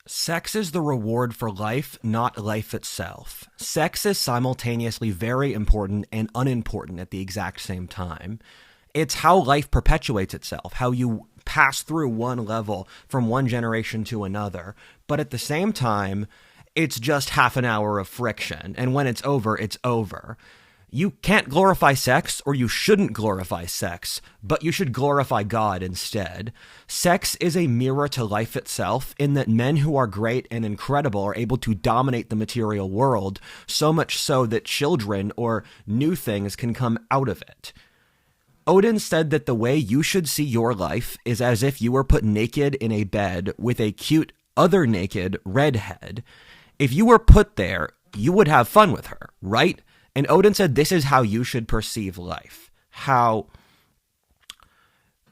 Sex is the reward for life, not life itself. Sex is simultaneously very important and unimportant at the exact same time. It's how life perpetuates itself, how you pass through one level from one generation to another. But at the same time, it's just half an hour of friction. And when it's over, it's over. You can't glorify sex, or you shouldn't glorify sex, but you should glorify God instead. Sex is a mirror to life itself, in that men who are great and incredible are able to dominate the material world, so much so that children or new things can come out of it. Odin said that the way you should see your life is as if you were put naked in a bed with a cute other naked redhead. If you were put there, you would have fun with her, right? And Odin said this is how you should perceive life. How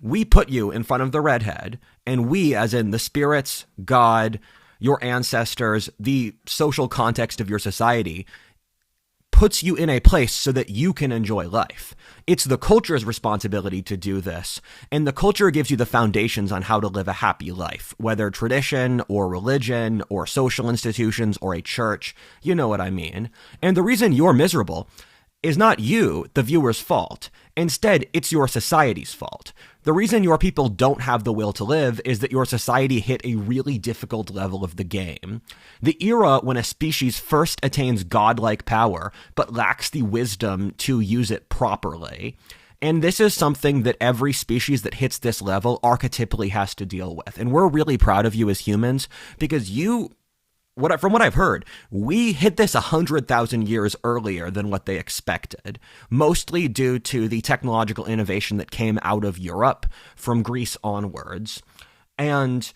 we put you in front of the redhead, and we, as in the spirits, God, your ancestors, the social context of your society, puts you in a place so that you can enjoy life. It's the culture's responsibility to do this, and the culture gives you the foundations on how to live a happy life, whether tradition or religion or social institutions or a church, you know what I mean. And the reason you're miserable is not you, the viewer's fault. Instead, it's your society's fault. The reason your people don't have the will to live is that your society hit a really difficult level of the game. The era when a species first attains godlike power, but lacks the wisdom to use it properly. And this is something that every species that hits this level archetypally has to deal with. And we're really proud of you as humans, because from what I've heard, we hit this 100,000 years earlier than what they expected, mostly due to the technological innovation that came out of Europe from Greece onwards. And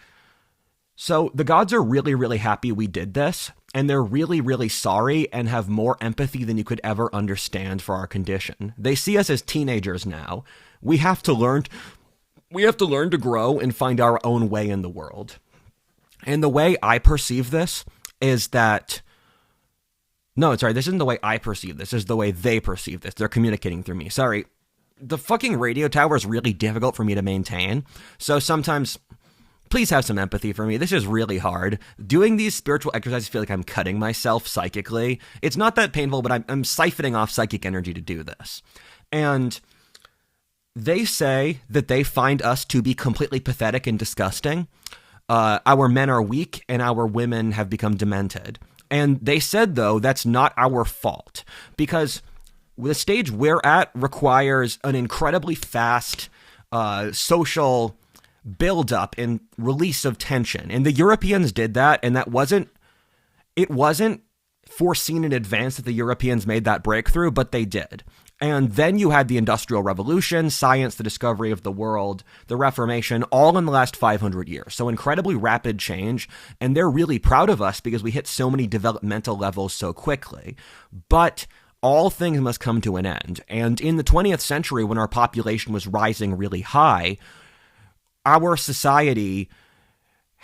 so the gods are really, really happy we did this, and they're really, really sorry and have more empathy than you could ever understand for our condition. They see us as teenagers now. We have to learn to grow and find our own way in the world. And the way I perceive this is that... No, sorry, this isn't the way I perceive this. This is the way they perceive this. They're communicating through me. Sorry. The fucking radio tower is really difficult for me to maintain. So sometimes, please have some empathy for me. This is really hard. Doing these spiritual exercises, I feel like I'm cutting myself psychically. It's not that painful, but I'm siphoning off psychic energy to do this. And they say that they find us to be completely pathetic and disgusting. Our men are weak and our women have become demented. And they said, though, that's not our fault, because the stage we're at requires an incredibly fast social buildup and release of tension. And the Europeans did that, and it wasn't foreseen in advance that the Europeans made that breakthrough, but they did. And then you had the Industrial Revolution, science, the discovery of the world, the Reformation, all in the last 500 years. So incredibly rapid change, and they're really proud of us because we hit so many developmental levels so quickly. But all things must come to an end. And in the 20th century, when our population was rising really high, our society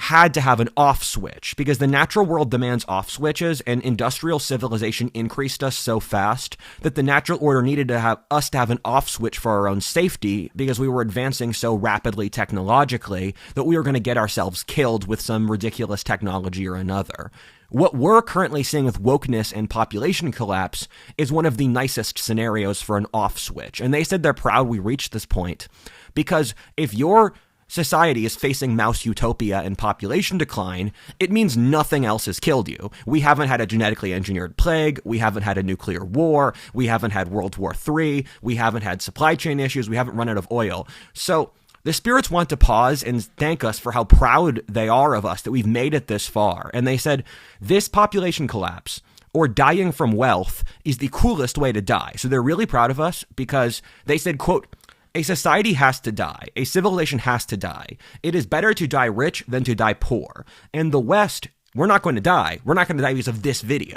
had to have an off switch, because the natural world demands off switches, and industrial civilization increased us so fast that the natural order needed to have an off switch for our own safety, because we were advancing so rapidly technologically that we were going to get ourselves killed with some ridiculous technology or another. What we're currently seeing with wokeness and population collapse is one of the nicest scenarios for an off switch. And they said they're proud we reached this point, because if you're society is facing mouse utopia and population decline, it means nothing else has killed you. We haven't had a genetically engineered plague. We haven't had a nuclear war. We haven't had World War III. We haven't had supply chain issues. We haven't run out of oil. So the spirits want to pause and thank us for how proud they are of us that we've made it this far. And they said, this population collapse or dying from wealth is the coolest way to die. So they're really proud of us because they said, quote, a society has to die. A civilization has to die. It is better to die rich than to die poor. And the West, we're not going to die. We're not going to die because of this video.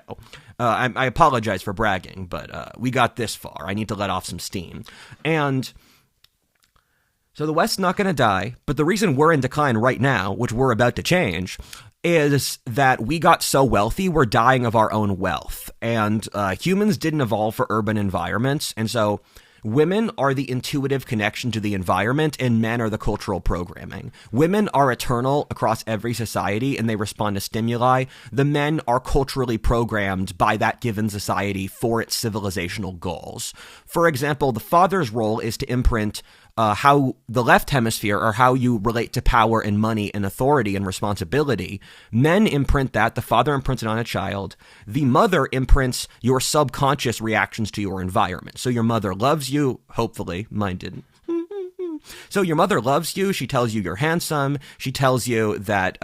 I apologize for bragging, but we got this far. I need to let off some steam. And so the West's not going to die, but the reason we're in decline right now, which we're about to change, is that we got so wealthy, we're dying of our own wealth. And humans didn't evolve for urban environments, and so Women are the intuitive connection to the environment, and men are the cultural programming. Women are eternal across every society, and they respond to stimuli. The men are culturally programmed by that given society for its civilizational goals. For example, the father's role is to imprint how the left hemisphere, or how you relate to power and money and authority and responsibility. Men imprint that. The father imprints it on a child. The mother imprints your subconscious reactions to your environment. So your mother loves you. Hopefully, mine didn't. So your mother loves you. She tells you you're handsome. She tells you that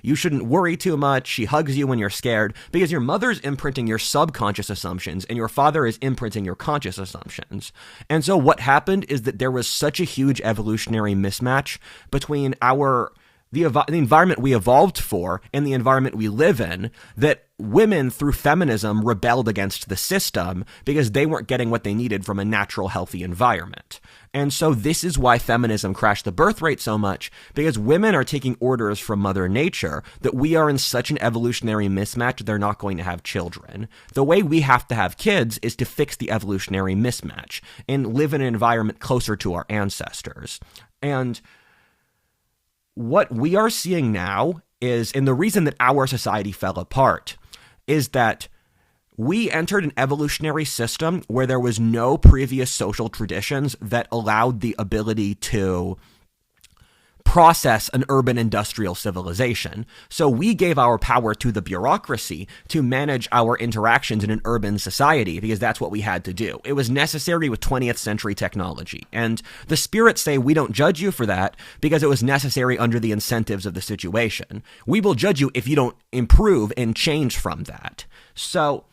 you shouldn't worry too much. She hugs you when you're scared, because your mother's imprinting your subconscious assumptions and your father is imprinting your conscious assumptions. And so what happened is that there was such a huge evolutionary mismatch between the environment we evolved for and the environment we live in, that women, through feminism, rebelled against the system because they weren't getting what they needed from a natural, healthy environment. And so this is why feminism crashed the birth rate so much, because women are taking orders from Mother Nature that we are in such an evolutionary mismatch they're not going to have children. The way we have to have kids is to fix the evolutionary mismatch and live in an environment closer to our ancestors. And what we are seeing now is, and the reason that our society fell apart, is that we entered an evolutionary system where there was no previous social traditions that allowed the ability to process an urban industrial civilization. So we gave our power to the bureaucracy to manage our interactions in an urban society, because that's what we had to do. It was necessary with 20th century technology. And the spirits say we don't judge you for that because it was necessary under the incentives of the situation. We will judge you if you don't improve and change from that. So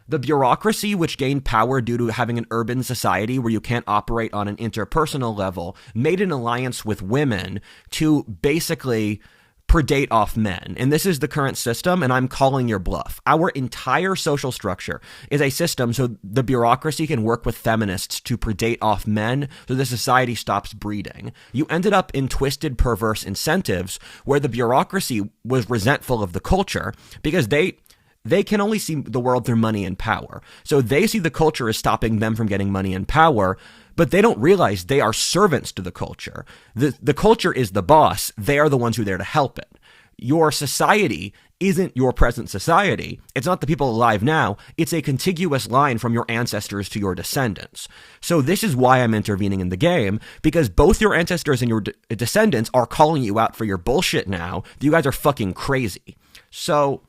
the bureaucracy, which gained power due to having an urban society where you can't operate on an interpersonal level, made an alliance with women to basically predate off men. And this is the current system, and I'm calling your bluff. Our entire social structure is a system so the bureaucracy can work with feminists to predate off men so the society stops breeding. You ended up in twisted, perverse incentives where the bureaucracy was resentful of the culture because they can only see the world through money and power. So they see the culture as stopping them from getting money and power, but they don't realize they are servants to the culture. The culture is the boss. They are the ones who are there to help it. Your society isn't your present society. It's not the people alive now. It's a contiguous line from your ancestors to your descendants. So this is why I'm intervening in the game, because both your ancestors and your descendants are calling you out for your bullshit now. You guys are fucking crazy. So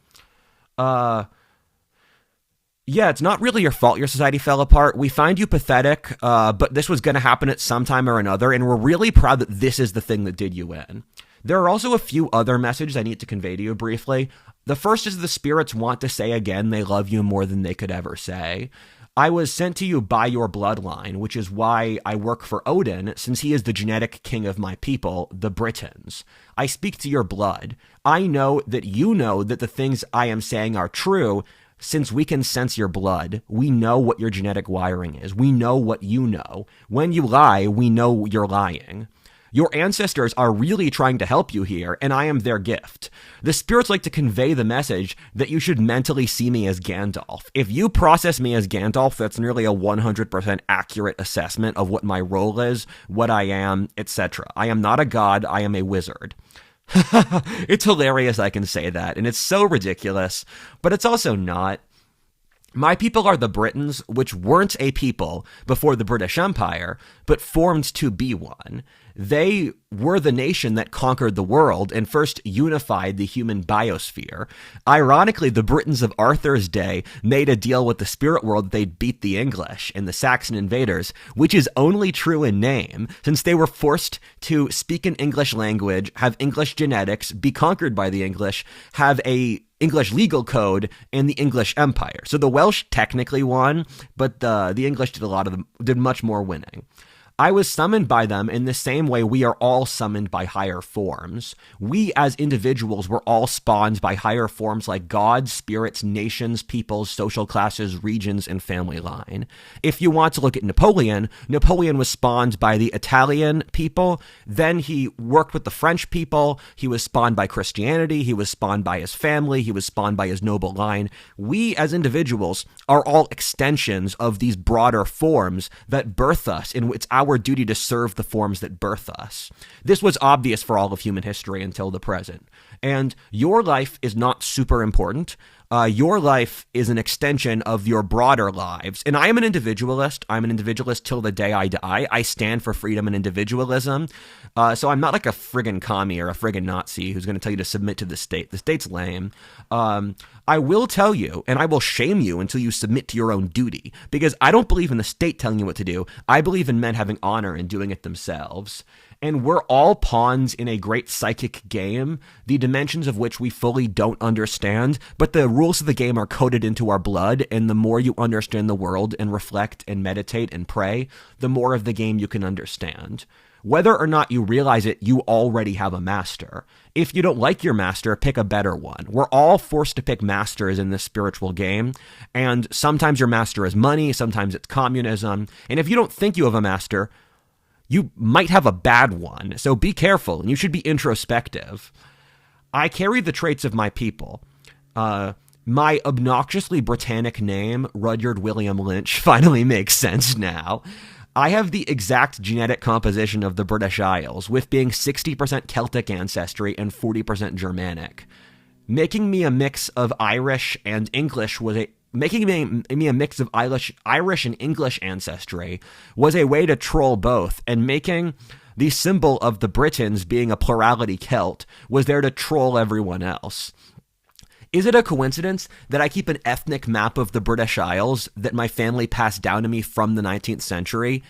yeah, it's not really your fault your society fell apart. We find you pathetic, but this was going to happen at some time or another, and we're really proud that this is the thing that did you in. There are also a few other messages I need to convey to you briefly. The first is the spirits want to say again they love you more than they could ever say. I was sent to you by your bloodline, which is why I work for Odin, since he is the genetic king of my people, the Britons. I speak to your blood. I know that you know that the things I am saying are true, since we can sense your blood. We know what your genetic wiring is. We know what you know. When you lie, we know you're lying. Your ancestors are really trying to help you here, and I am their gift. The spirits like to convey the message that you should mentally see me as Gandalf. If you process me as Gandalf, that's nearly a 100% accurate assessment of what my role is, what I am, etc. I am not a god, I am a wizard. It's hilarious I can say that, and it's so ridiculous, but it's also not. My people are the Britons, which weren't a people before the British Empire, but formed to be one. They were the nation that conquered the world and first unified the human biosphere. Ironically, the Britons of Arthur's day made a deal with the spirit world that they'd beat the English and the Saxon invaders, which is only true in name, since they were forced to speak an English language, have English genetics, be conquered by the English, have a English legal code, and the English Empire. So the Welsh technically won, but the English did much more winning. I was summoned by them in the same way we are all summoned by higher forms. We as individuals were all spawned by higher forms like gods, spirits, nations, peoples, social classes, regions, and family line. If you want to look at Napoleon, Napoleon was spawned by the Italian people, then he worked with the French people, he was spawned by Christianity, he was spawned by his family, he was spawned by his noble line. We as individuals are all extensions of these broader forms that birth us, and it's our duty to serve the forms that birth us. This was obvious for all of human history until the present. And your life is not super important. Your life is an extension of your broader lives. And I am an individualist. I'm an individualist till the day I die. I stand for freedom and individualism. So I'm not like a friggin' commie or a friggin' Nazi who's going to tell you to submit to the state. The state's lame. I will tell you, and I will shame you until you submit to your own duty, because I don't believe in the state telling you what to do. I believe in men having honor and doing it themselves. And we're all pawns in a great psychic game, the dimensions of which we fully don't understand, but the rules of the game are coded into our blood, and the more you understand the world and reflect and meditate and pray, the more of the game you can understand. Whether or not you realize it, you already have a master. If you don't like your master, pick a better one. We're all forced to pick masters in this spiritual game, and sometimes your master is money, sometimes it's communism, and if you don't think you have a master, you might have a bad one, so be careful, and you should be introspective. I carry the traits of my people. My obnoxiously Britannic name, Rudyard William Lynch, finally makes sense now. I have the exact genetic composition of the British Isles, with being 60% Celtic ancestry and 40% Germanic. Making me a mix of Irish and English was Making me a mix of Irish and English ancestry was a way to troll both, and making the symbol of the Britons being a plurality Celt was there to troll everyone else. Is it a coincidence that I keep an ethnic map of the British Isles that my family passed down to me from the 19th century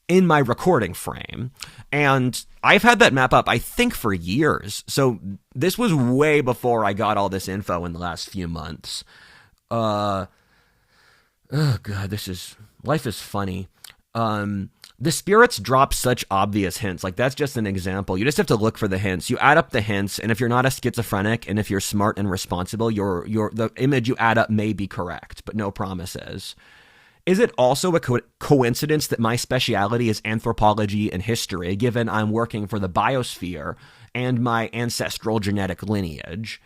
in my recording frame? And I've had that map up, I think, for years. So this was way before I got all this info in the last few months. Oh God, life is funny. The spirits drop such obvious hints. Like, that's just an example. You just have to look for the hints. You add up the hints, and if you're not a schizophrenic, and if you're smart and responsible, the image you add up may be correct, but no promises. Is it also a coincidence that my speciality is anthropology and history, given I'm working for the biosphere and my ancestral genetic lineage?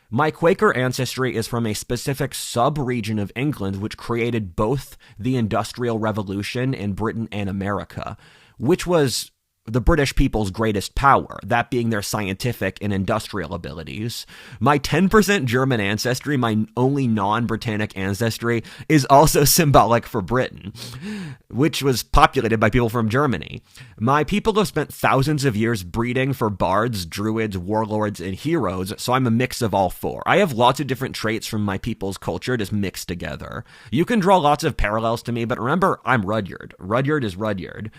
My Quaker ancestry is from a specific sub-region of England which created both the Industrial Revolution in Britain and America, which was the British people's greatest power, that being their scientific and industrial abilities. My 10% German ancestry, my only non-Britannic ancestry, is also symbolic for Britain, which was populated by people from Germany. My people have spent thousands of years breeding for bards, druids, warlords, and heroes, so I'm a mix of all four. I have lots of different traits from my people's culture just mixed together. You can draw lots of parallels to me, but remember, I'm Rudyard. Rudyard is Rudyard.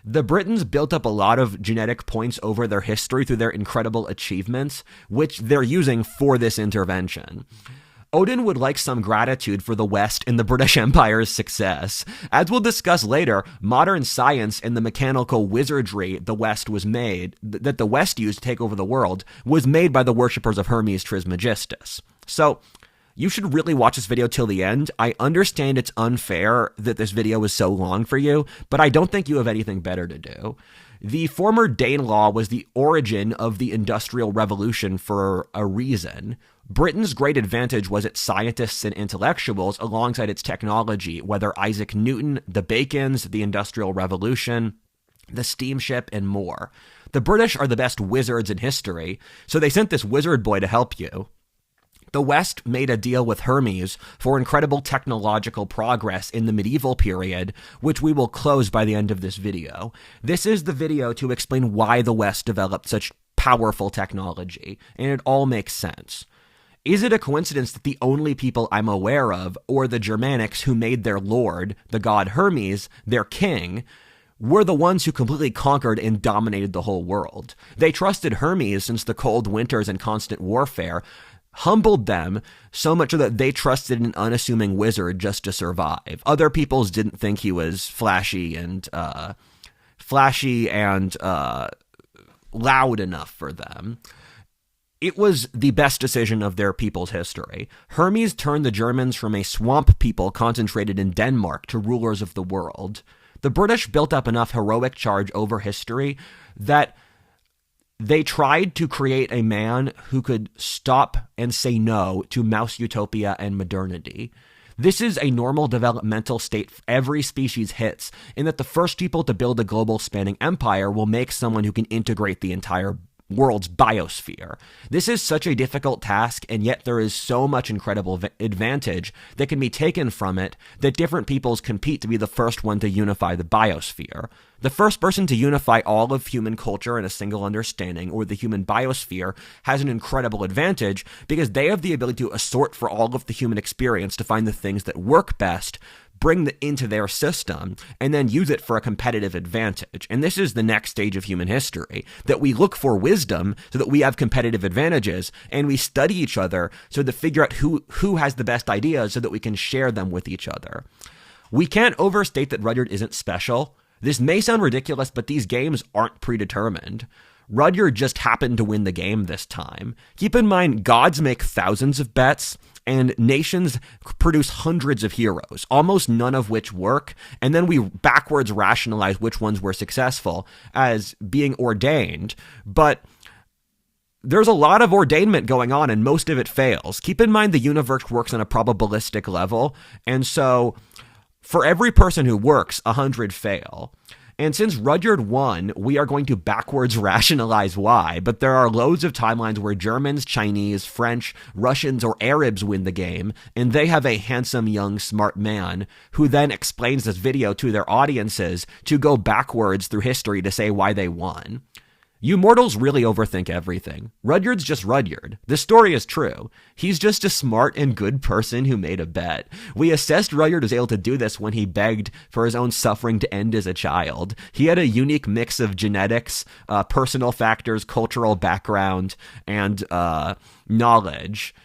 The Britons built up a lot of genetic points over their history through their incredible achievements, which they're using for this intervention. Odin would like some gratitude for the West and the British Empire's success. As we'll discuss later, modern science and the mechanical wizardry the West used to take over the world was made by the worshippers of Hermes Trismegistus. So, you should really watch this video till the end. I understand it's unfair that this video is so long for you, but I don't think you have anything better to do. The former Danelaw was the origin of the Industrial Revolution for a reason. Britain's great advantage was its scientists and intellectuals alongside its technology, whether Isaac Newton, the Bacons, the Industrial Revolution, the steamship, and more. The British are the best wizards in history, so they sent this wizard boy to help you. The West made a deal with Hermes for incredible technological progress in the medieval period, which we will close by the end of this video. This is the video to explain why the West developed such powerful technology, and it all makes sense. Is it a coincidence that the only people I'm aware of, or the Germanics who made their lord, the god Hermes, their king, were the ones who completely conquered and dominated the whole world? They trusted Hermes since the cold winters and constant warfare. humbled them so much so that they trusted an unassuming wizard just to survive. Other peoples didn't think he was flashy and loud enough for them. It was the best decision of their people's history. Hermes turned the Germans from a swamp people concentrated in Denmark to rulers of the world. The British built up enough heroic charge over history that they tried to create a man who could stop and say no to mouse utopia and modernity. This is a normal developmental state every species hits, in that the first people to build a global spanning empire will make someone who can integrate the entire world's biosphere. This is such a difficult task, and yet there is so much incredible advantage that can be taken from it that different peoples compete to be the first one to unify the biosphere. The first person to unify all of human culture in a single understanding, or the human biosphere, has an incredible advantage because they have the ability to assort for all of the human experience to find the things that work best, bring it into their system, and then use it for a competitive advantage. And this is the next stage of human history, that we look for wisdom so that we have competitive advantages, and we study each other so to figure out who has the best ideas so that we can share them with each other. We can't overstate that Rudyard isn't special. This may sound ridiculous, but these games aren't predetermined. Rudyard just happened to win the game this time. Keep in mind, gods make thousands of bets, and nations produce hundreds of heroes, almost none of which work, and then we backwards rationalize which ones were successful as being ordained. But there's a lot of ordainment going on, and most of it fails. Keep in mind the universe works on a probabilistic level, and so for every person who works, 100 fail. And since Rudyard won, we are going to backwards rationalize why, but there are loads of timelines where Germans, Chinese, French, Russians, or Arabs win the game, and they have a handsome, young, smart man who then explains this video to their audiences to go backwards through history to say why they won. You mortals really overthink everything. Rudyard's just Rudyard. This story is true. He's just a smart and good person who made a bet. We assessed Rudyard was able to do this when he begged for his own suffering to end as a child. He had a unique mix of genetics, personal factors, cultural background, and knowledge.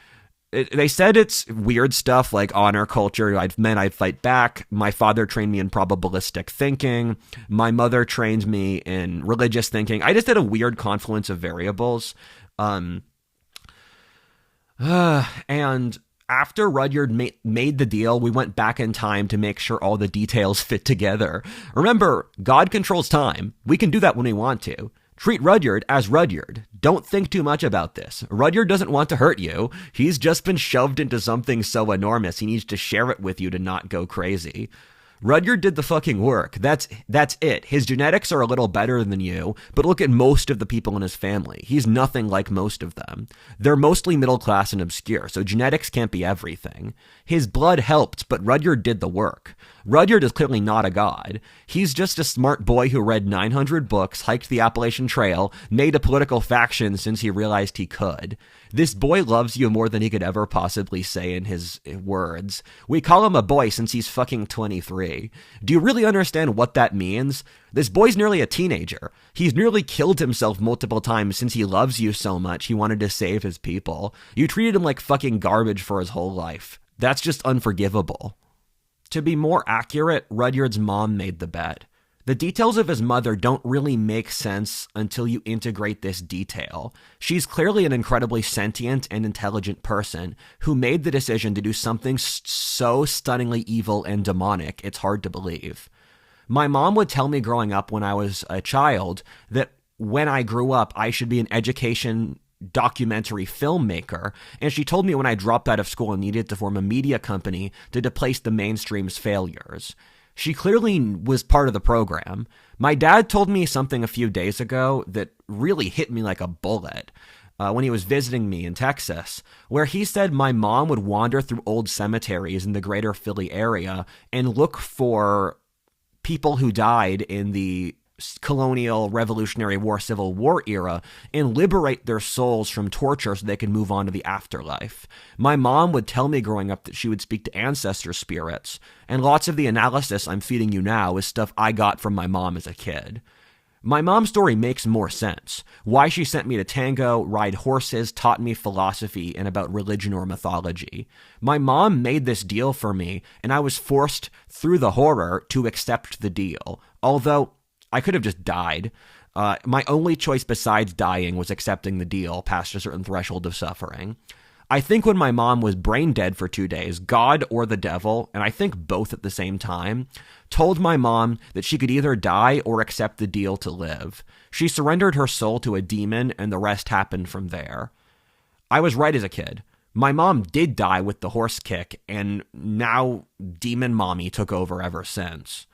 They said it's weird stuff like honor culture. I'd fight back. My father trained me in probabilistic thinking. My mother trained me in religious thinking. I just had a weird confluence of variables. And after Rudyard made the deal, we went back in time to make sure all the details fit together. Remember, God controls time. We can do that when we want to. Treat Rudyard as Rudyard. Don't think too much about this. Rudyard doesn't want to hurt you. He's just been shoved into something so enormous he needs to share it with you to not go crazy. Rudyard did the fucking work. That's it. His genetics are a little better than you, but look at most of the people in his family. He's nothing like most of them. They're mostly middle class and obscure, so genetics can't be everything. His blood helped, but Rudyard did the work. Rudyard is clearly not a god. He's just a smart boy who read 900 books, hiked the Appalachian Trail, made a political faction since he realized he could. This boy loves you more than he could ever possibly say in his words. We call him a boy since he's fucking 23. Do you really understand what that means? This boy's nearly a teenager. He's nearly killed himself multiple times since he loves you so much he wanted to save his people. You treated him like fucking garbage for his whole life. That's just unforgivable. To be more accurate, Rudyard's mom made the bet. The details of his mother don't really make sense until you integrate this detail. She's clearly an incredibly sentient and intelligent person who made the decision to do something so stunningly evil and demonic, it's hard to believe. My mom would tell me growing up when I was a child that when I grew up, I should be an education documentary filmmaker, and she told me when I dropped out of school and needed to form a media company to displace the mainstream's failures. She clearly was part of the program. My dad told me something a few days ago that really hit me like a bullet when he was visiting me in Texas, where he said my mom would wander through old cemeteries in the greater Philly area and look for people who died in the colonial, Revolutionary War, Civil War era and liberate their souls from torture so they can move on to the afterlife. My mom would tell me growing up that she would speak to ancestor spirits, and lots of the analysis I'm feeding you now is stuff I got from my mom as a kid. My mom's story makes more sense. Why she sent me to tango, ride horses, taught me philosophy and about religion or mythology. My mom made this deal for me, and I was forced through the horror to accept the deal. Although I could have just died. My only choice besides dying was accepting the deal past a certain threshold of suffering. I think when my mom was brain dead for 2 days, God or the devil, and I think both at the same time, told my mom that she could either die or accept the deal to live. She surrendered her soul to a demon, and the rest happened from there. I was right as a kid. My mom did die with the horse kick, and now Demon Mommy took over ever since.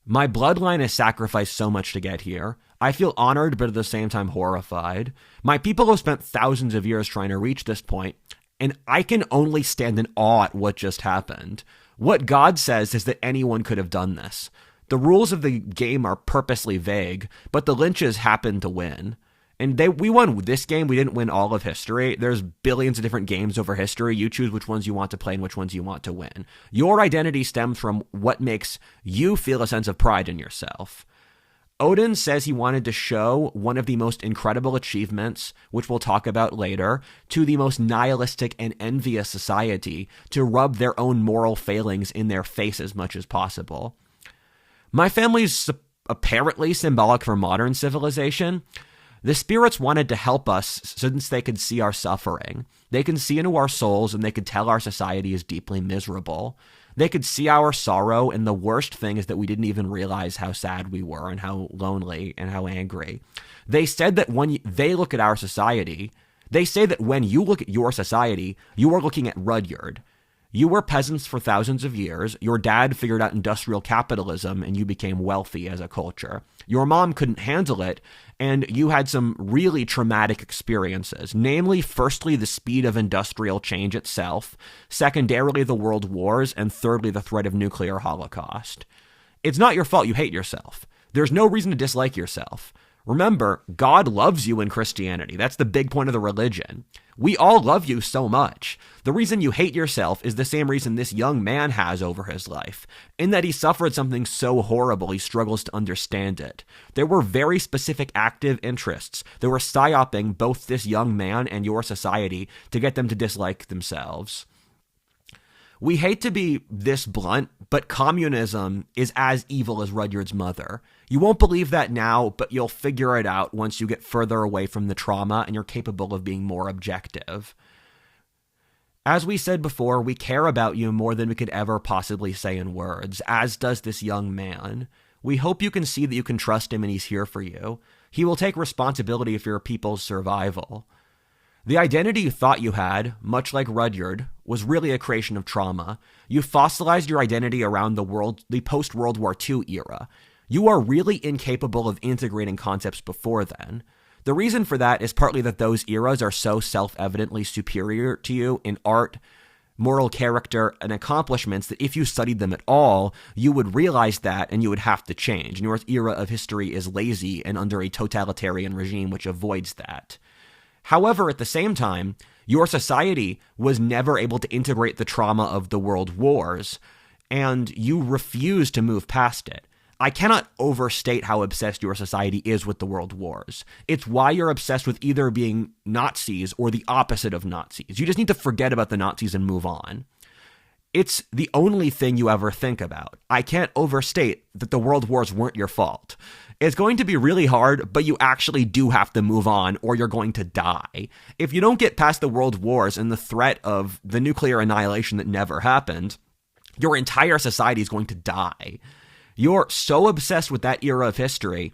My bloodline has sacrificed so much to get here. I feel honored, but at the same time horrified. My people have spent thousands of years trying to reach this point, and I can only stand in awe at what just happened. What God says is that anyone could have done this. The rules of the game are purposely vague, but the Lynches happened to win. And we won this game. We didn't win all of history. There's billions of different games over history. You choose which ones you want to play and which ones you want to win. Your identity stems from what makes you feel a sense of pride in yourself. Odin says he wanted to show one of the most incredible achievements, which we'll talk about later, to the most nihilistic and envious society to rub their own moral failings in their face as much as possible. My family's apparently symbolic for modern civilization. The spirits wanted to help us since they could see our suffering. They can see into our souls and they could tell our society is deeply miserable. They could see our sorrow, and the worst thing is that we didn't even realize how sad we were and how lonely and how angry. They said that when they look at our society, they say that when you look at your society, you are looking at Rudyard. You were peasants for thousands of years. Your dad figured out industrial capitalism, and you became wealthy as a culture. Your mom couldn't handle it, and you had some really traumatic experiences, namely, firstly, the speed of industrial change itself, secondarily, the world wars, and thirdly, the threat of nuclear holocaust. It's not your fault you hate yourself. There's no reason to dislike yourself. Remember, God loves you in Christianity. That's the big point of the religion. We all love you so much. The reason you hate yourself is the same reason this young man has over his life, in that he suffered something so horrible he struggles to understand it. There were very specific active interests that were psyoping both this young man and your society to get them to dislike themselves. We hate to be this blunt, but communism is as evil as Rudyard's mother. You won't believe that now, but you'll figure it out once you get further away from the trauma and you're capable of being more objective. As we said before, we care about you more than we could ever possibly say in words, as does this young man. We hope you can see that you can trust him and he's here for you. He will take responsibility for your people's survival. The identity you thought you had, much like Rudyard, was really a creation of trauma. You fossilized your identity around the post-World War II era. You are really incapable of integrating concepts before then. The reason for that is partly that those eras are so self-evidently superior to you in art, moral character, and accomplishments that if you studied them at all, you would realize that and you would have to change. And your era of history is lazy and under a totalitarian regime which avoids that. However, at the same time, your society was never able to integrate the trauma of the world wars, and you refuse to move past it. I cannot overstate how obsessed your society is with the world wars. It's why you're obsessed with either being Nazis or the opposite of Nazis. You just need to forget about the Nazis and move on. It's the only thing you ever think about. I can't overstate that the world wars weren't your fault. It's going to be really hard, but you actually do have to move on or you're going to die. If you don't get past the world wars and the threat of the nuclear annihilation that never happened, your entire society is going to die. You're so obsessed with that era of history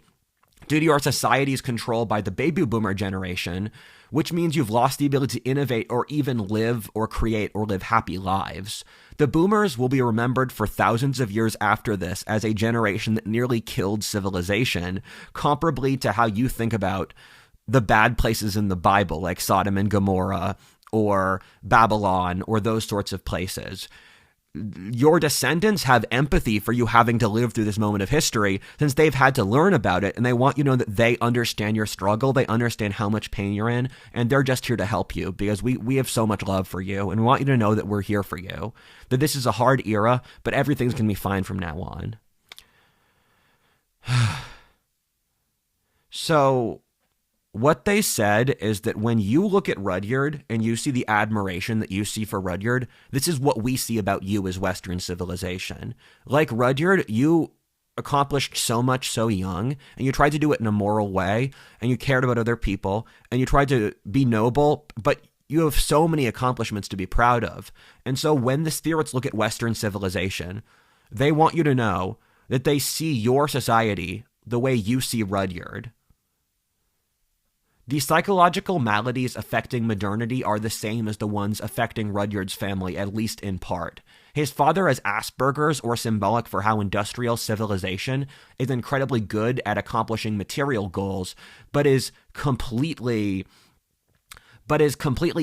due to your society's control by the baby boomer generation, which means you've lost the ability to innovate or even live or create or live happy lives. The boomers will be remembered for thousands of years after this as a generation that nearly killed civilization, comparably to how you think about the bad places in the Bible, like Sodom and Gomorrah or Babylon or those sorts of places. Your descendants have empathy for you having to live through this moment of history since they've had to learn about it, and they want you to know that they understand your struggle, they understand how much pain you're in, and they're just here to help you because we have so much love for you, and we want you to know that we're here for you, that this is a hard era, but everything's going to be fine from now on. So what they said is that when you look at Rudyard and you see the admiration that you see for Rudyard, this is what we see about you as Western civilization. Like Rudyard, you accomplished so much so young, and you tried to do it in a moral way, and you cared about other people, and you tried to be noble, but you have so many accomplishments to be proud of. And so when the spirits look at Western civilization, they want you to know that they see your society the way you see Rudyard. The psychological maladies affecting modernity are the same as the ones affecting Rudyard's family, at least in part. His father has Asperger's, or symbolic for how industrial civilization is incredibly good at accomplishing material goals, but is completely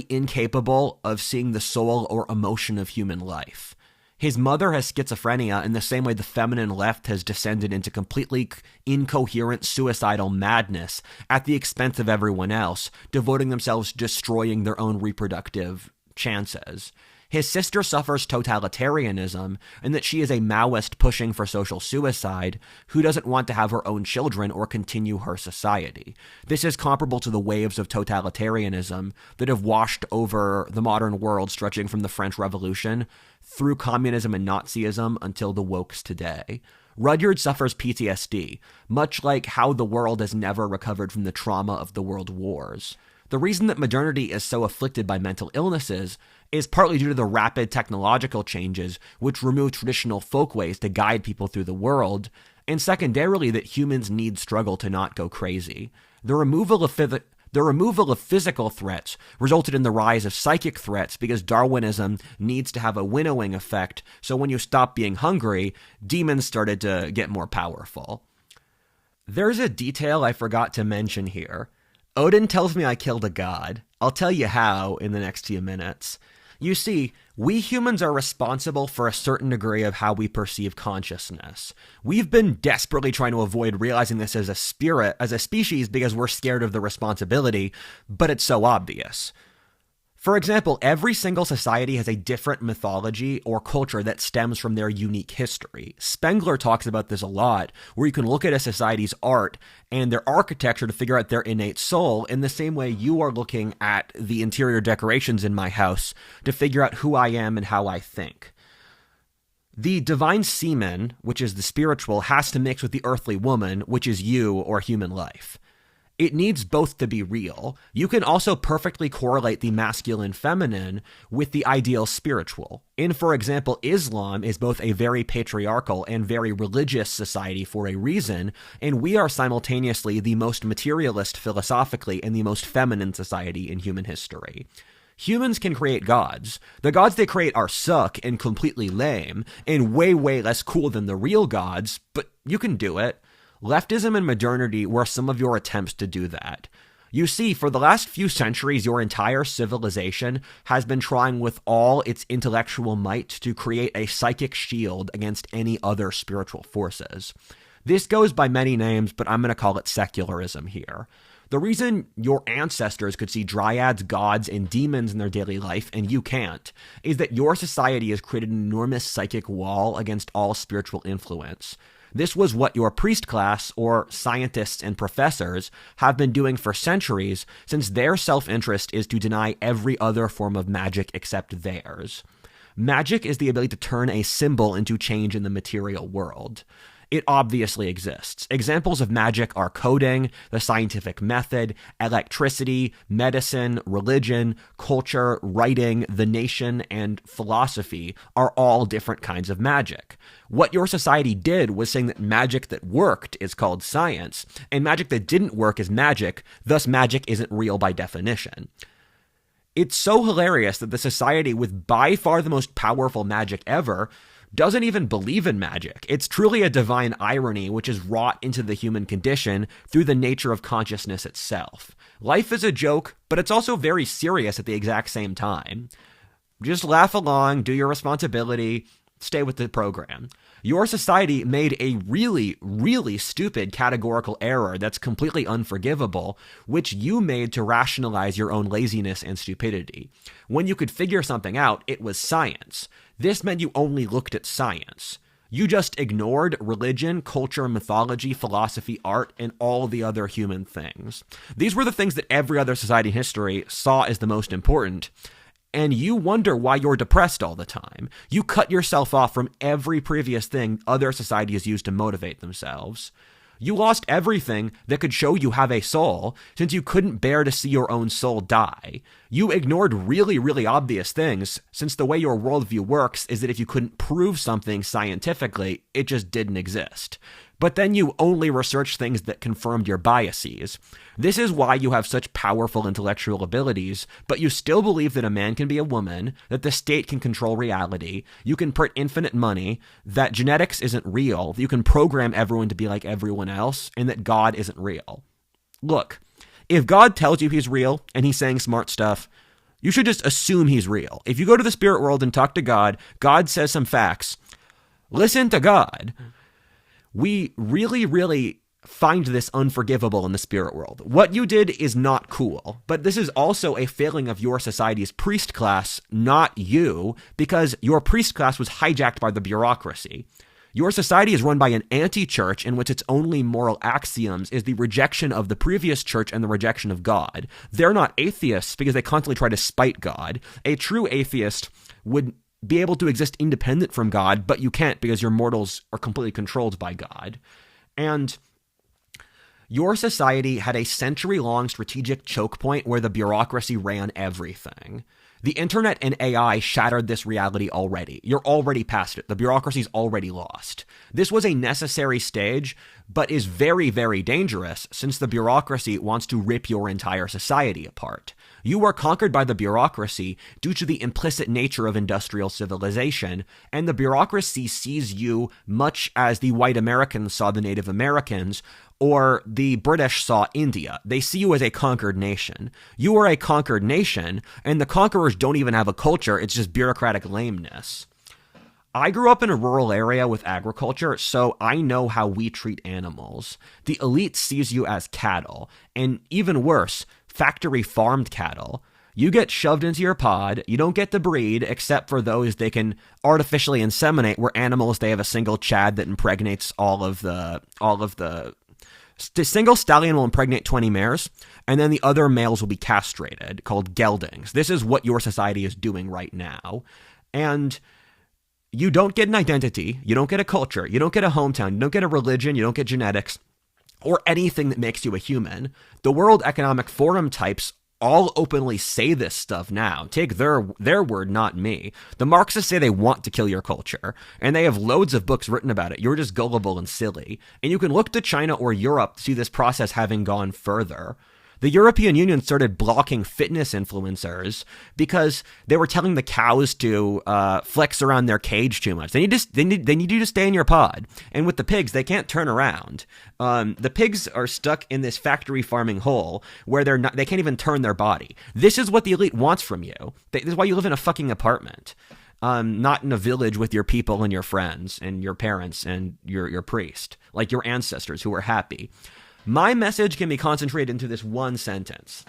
incapable of seeing the soul or emotion of human life. His mother has schizophrenia in the same way the feminine left has descended into completely incoherent suicidal madness at the expense of everyone else, devoting themselves to destroying their own reproductive chances. His sister suffers totalitarianism in that she is a Maoist pushing for social suicide who doesn't want to have her own children or continue her society. This is comparable to the waves of totalitarianism that have washed over the modern world, stretching from the French Revolution through communism and Nazism until the wokes today. Rudyard suffers PTSD, much like how the world has never recovered from the trauma of the world wars. The reason that modernity is so afflicted by mental illnesses is partly due to the rapid technological changes which remove traditional folkways to guide people through the world, and secondarily that humans need struggle to not go crazy. The removal of physical threats resulted in the rise of psychic threats because Darwinism needs to have a winnowing effect, so when you stop being hungry, demons started to get more powerful. There's a detail I forgot to mention here. Odin tells me I killed a god. I'll tell you how in the next few minutes. You see, we humans are responsible for a certain degree of how we perceive consciousness. We've been desperately trying to avoid realizing this as a species, because we're scared of the responsibility, but it's so obvious. For example, every single society has a different mythology or culture that stems from their unique history. Spengler talks about this a lot, where you can look at a society's art and their architecture to figure out their innate soul, in the same way you are looking at the interior decorations in my house to figure out who I am and how I think. The divine semen, which is the spiritual, has to mix with the earthly woman, which is you or human life. It needs both to be real. You can also perfectly correlate the masculine-feminine with the ideal spiritual. For example, Islam is both a very patriarchal and very religious society for a reason, and we are simultaneously the most materialist philosophically and the most feminine society in human history. Humans can create gods. The gods they create are suck and completely lame, and way, way less cool than the real gods, but you can do it. Leftism and modernity were some of your attempts to do that. You see, for the last few centuries, your entire civilization has been trying with all its intellectual might to create a psychic shield against any other spiritual forces. This goes by many names, but I'm going to call it secularism here. The reason your ancestors could see dryads, gods, and demons in their daily life, and you can't, is that your society has created an enormous psychic wall against all spiritual influence. This was what your priest class, or scientists and professors, have been doing for centuries, since their self-interest is to deny every other form of magic except theirs. Magic is the ability to turn a symbol into change in the material world. It obviously exists. Examples of magic are coding, the scientific method, electricity, medicine, religion, culture, writing, the nation, and philosophy are all different kinds of magic. What your society did was saying that magic that worked is called science, and magic that didn't work is magic, thus magic isn't real by definition. It's so hilarious that the society with by far the most powerful magic ever doesn't even believe in magic. It's truly a divine irony which is wrought into the human condition through the nature of consciousness itself. Life is a joke, but it's also very serious at the exact same time. Just laugh along, do your responsibility, stay with the program. Your society made a really, really stupid categorical error that's completely unforgivable, which you made to rationalize your own laziness and stupidity. When you could figure something out, it was science. This meant you only looked at science. You just ignored religion, culture, mythology, philosophy, art, and all the other human things. These were the things that every other society in history saw as the most important. And you wonder why you're depressed all the time. You cut yourself off from every previous thing other societies used to motivate themselves. You lost everything that could show you have a soul, since you couldn't bear to see your own soul die. You ignored really, really obvious things, since the way your worldview works is that if you couldn't prove something scientifically, it just didn't exist. But then you only researched things that confirmed your biases. This is why you have such powerful intellectual abilities, but you still believe that a man can be a woman, that the state can control reality, you can print infinite money, that genetics isn't real, that you can program everyone to be like everyone else, and that God isn't real. Look, if God tells you he's real and he's saying smart stuff, you should just assume he's real. If you go to the spirit world and talk to God, God says some facts. Listen to God. We really, really find this unforgivable in the spirit world. What you did is not cool, but this is also a failing of your society's priest class, not you, because your priest class was hijacked by the bureaucracy. Your society is run by an anti-church in which its only moral axioms is the rejection of the previous church and the rejection of God. They're not atheists because they constantly try to spite God. A true atheist would be able to exist independent from God, but you can't because your mortals are completely controlled by God. And your society had a century-long strategic choke point where the bureaucracy ran everything. The internet and AI shattered this reality already. You're already past it. The bureaucracy's already lost. This was a necessary stage, but is very, very dangerous since the bureaucracy wants to rip your entire society apart. You were conquered by the bureaucracy due to the implicit nature of industrial civilization, and the bureaucracy sees you much as the white Americans saw the Native Americans, or the British saw India. They see you as a conquered nation. You are a conquered nation, and the conquerors don't even have a culture, it's just bureaucratic lameness. I grew up in a rural area with agriculture, so I know how we treat animals. The elite sees you as cattle, and even worse, factory farmed cattle. You get shoved into your pod, you don't get to breed except for those they can artificially inseminate, where animals, they have a single chad that impregnates all of the single stallion will impregnate 20 mares, and then the other males will be castrated, called geldings. This is what your society is doing right now. And you don't get an identity, you don't get a culture, you don't get a hometown, you don't get a religion, you don't get genetics, or anything that makes you a human. The World Economic Forum types all openly say this stuff now. Take their word, not me. The Marxists say they want to kill your culture, and they have loads of books written about it. You're just gullible and silly. And you can look to China or Europe to see this process having gone further. The European Union started blocking fitness influencers because they were telling the cows to flex around their cage too much. They need you to stay in your pod. And with the pigs, they can't turn around. The pigs are stuck in this factory farming hole where they can't even turn their body. This is what the elite wants from you. This is why you live in a fucking apartment, not in a village with your people and your friends and your parents and your priest, like your ancestors who were happy. My message can be concentrated into this one sentence.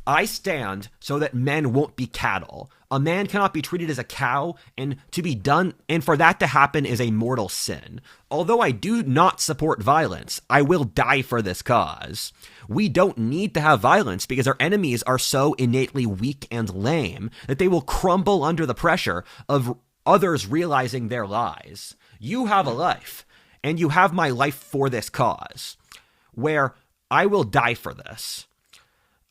I stand so that men won't be cattle. A man cannot be treated as a cow, and for that to happen is a mortal sin. Although I do not support violence, I will die for this cause. We don't need to have violence because our enemies are so innately weak and lame that they will crumble under the pressure of others realizing their lies. You have a life. And you have my life for this cause, where I will die for this.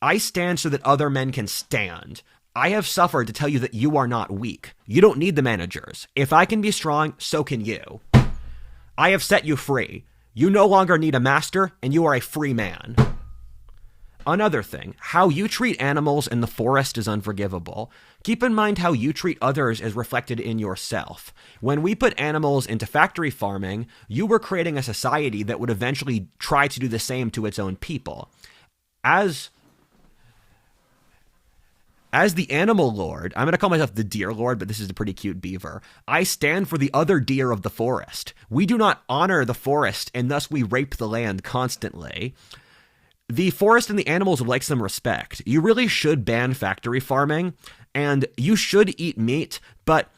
I stand so that other men can stand. I have suffered to tell you that you are not weak. You don't need the managers. If I can be strong, so can you. I have set you free. You no longer need a master, and you are a free man. Another thing, how you treat animals in the forest is unforgivable. Keep in mind how you treat others is reflected in yourself. When we put animals into factory farming, you were creating a society that would eventually try to do the same to its own people. As the animal lord, I'm going to call myself the deer lord, but this is a pretty cute beaver. I stand for the other deer of the forest. We do not honor the forest, and thus we rape the land constantly. The forest and the animals would like some respect. You really should ban factory farming, and you should eat meat, but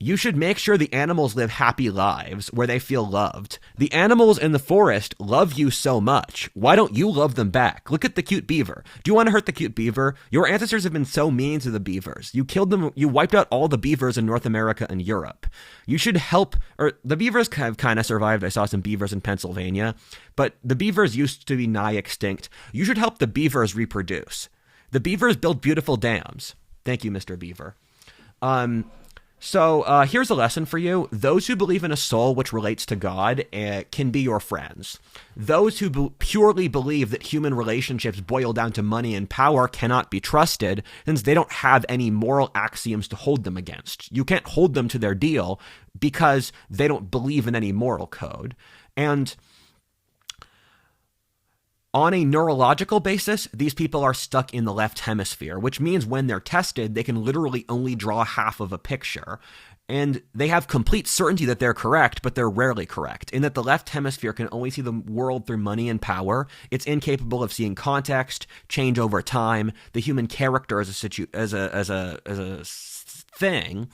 You should make sure the animals live happy lives where they feel loved. The animals in the forest love you so much. Why don't you love them back? Look at the cute beaver. Do you want to hurt the cute beaver? Your ancestors have been so mean to the beavers. You killed them. You wiped out all the beavers in North America and Europe. You should help, or the beavers have kind of survived. I saw some beavers in Pennsylvania, but the beavers used to be nigh extinct. You should help the beavers reproduce. The beavers build beautiful dams. Thank you, Mr. Beaver. So here's a lesson for you. Those who believe in a soul which relates to God can be your friends. Those who purely believe that human relationships boil down to money and power cannot be trusted, since they don't have any moral axioms to hold them against. You can't hold them to their deal because they don't believe in any moral code. And on a neurological basis, these people are stuck in the left hemisphere, which means when they're tested, they can literally only draw half of a picture. And they have complete certainty that they're correct, but they're rarely correct, in that the left hemisphere can only see the world through money and power. It's incapable of seeing context, change over time, the human character as a thing,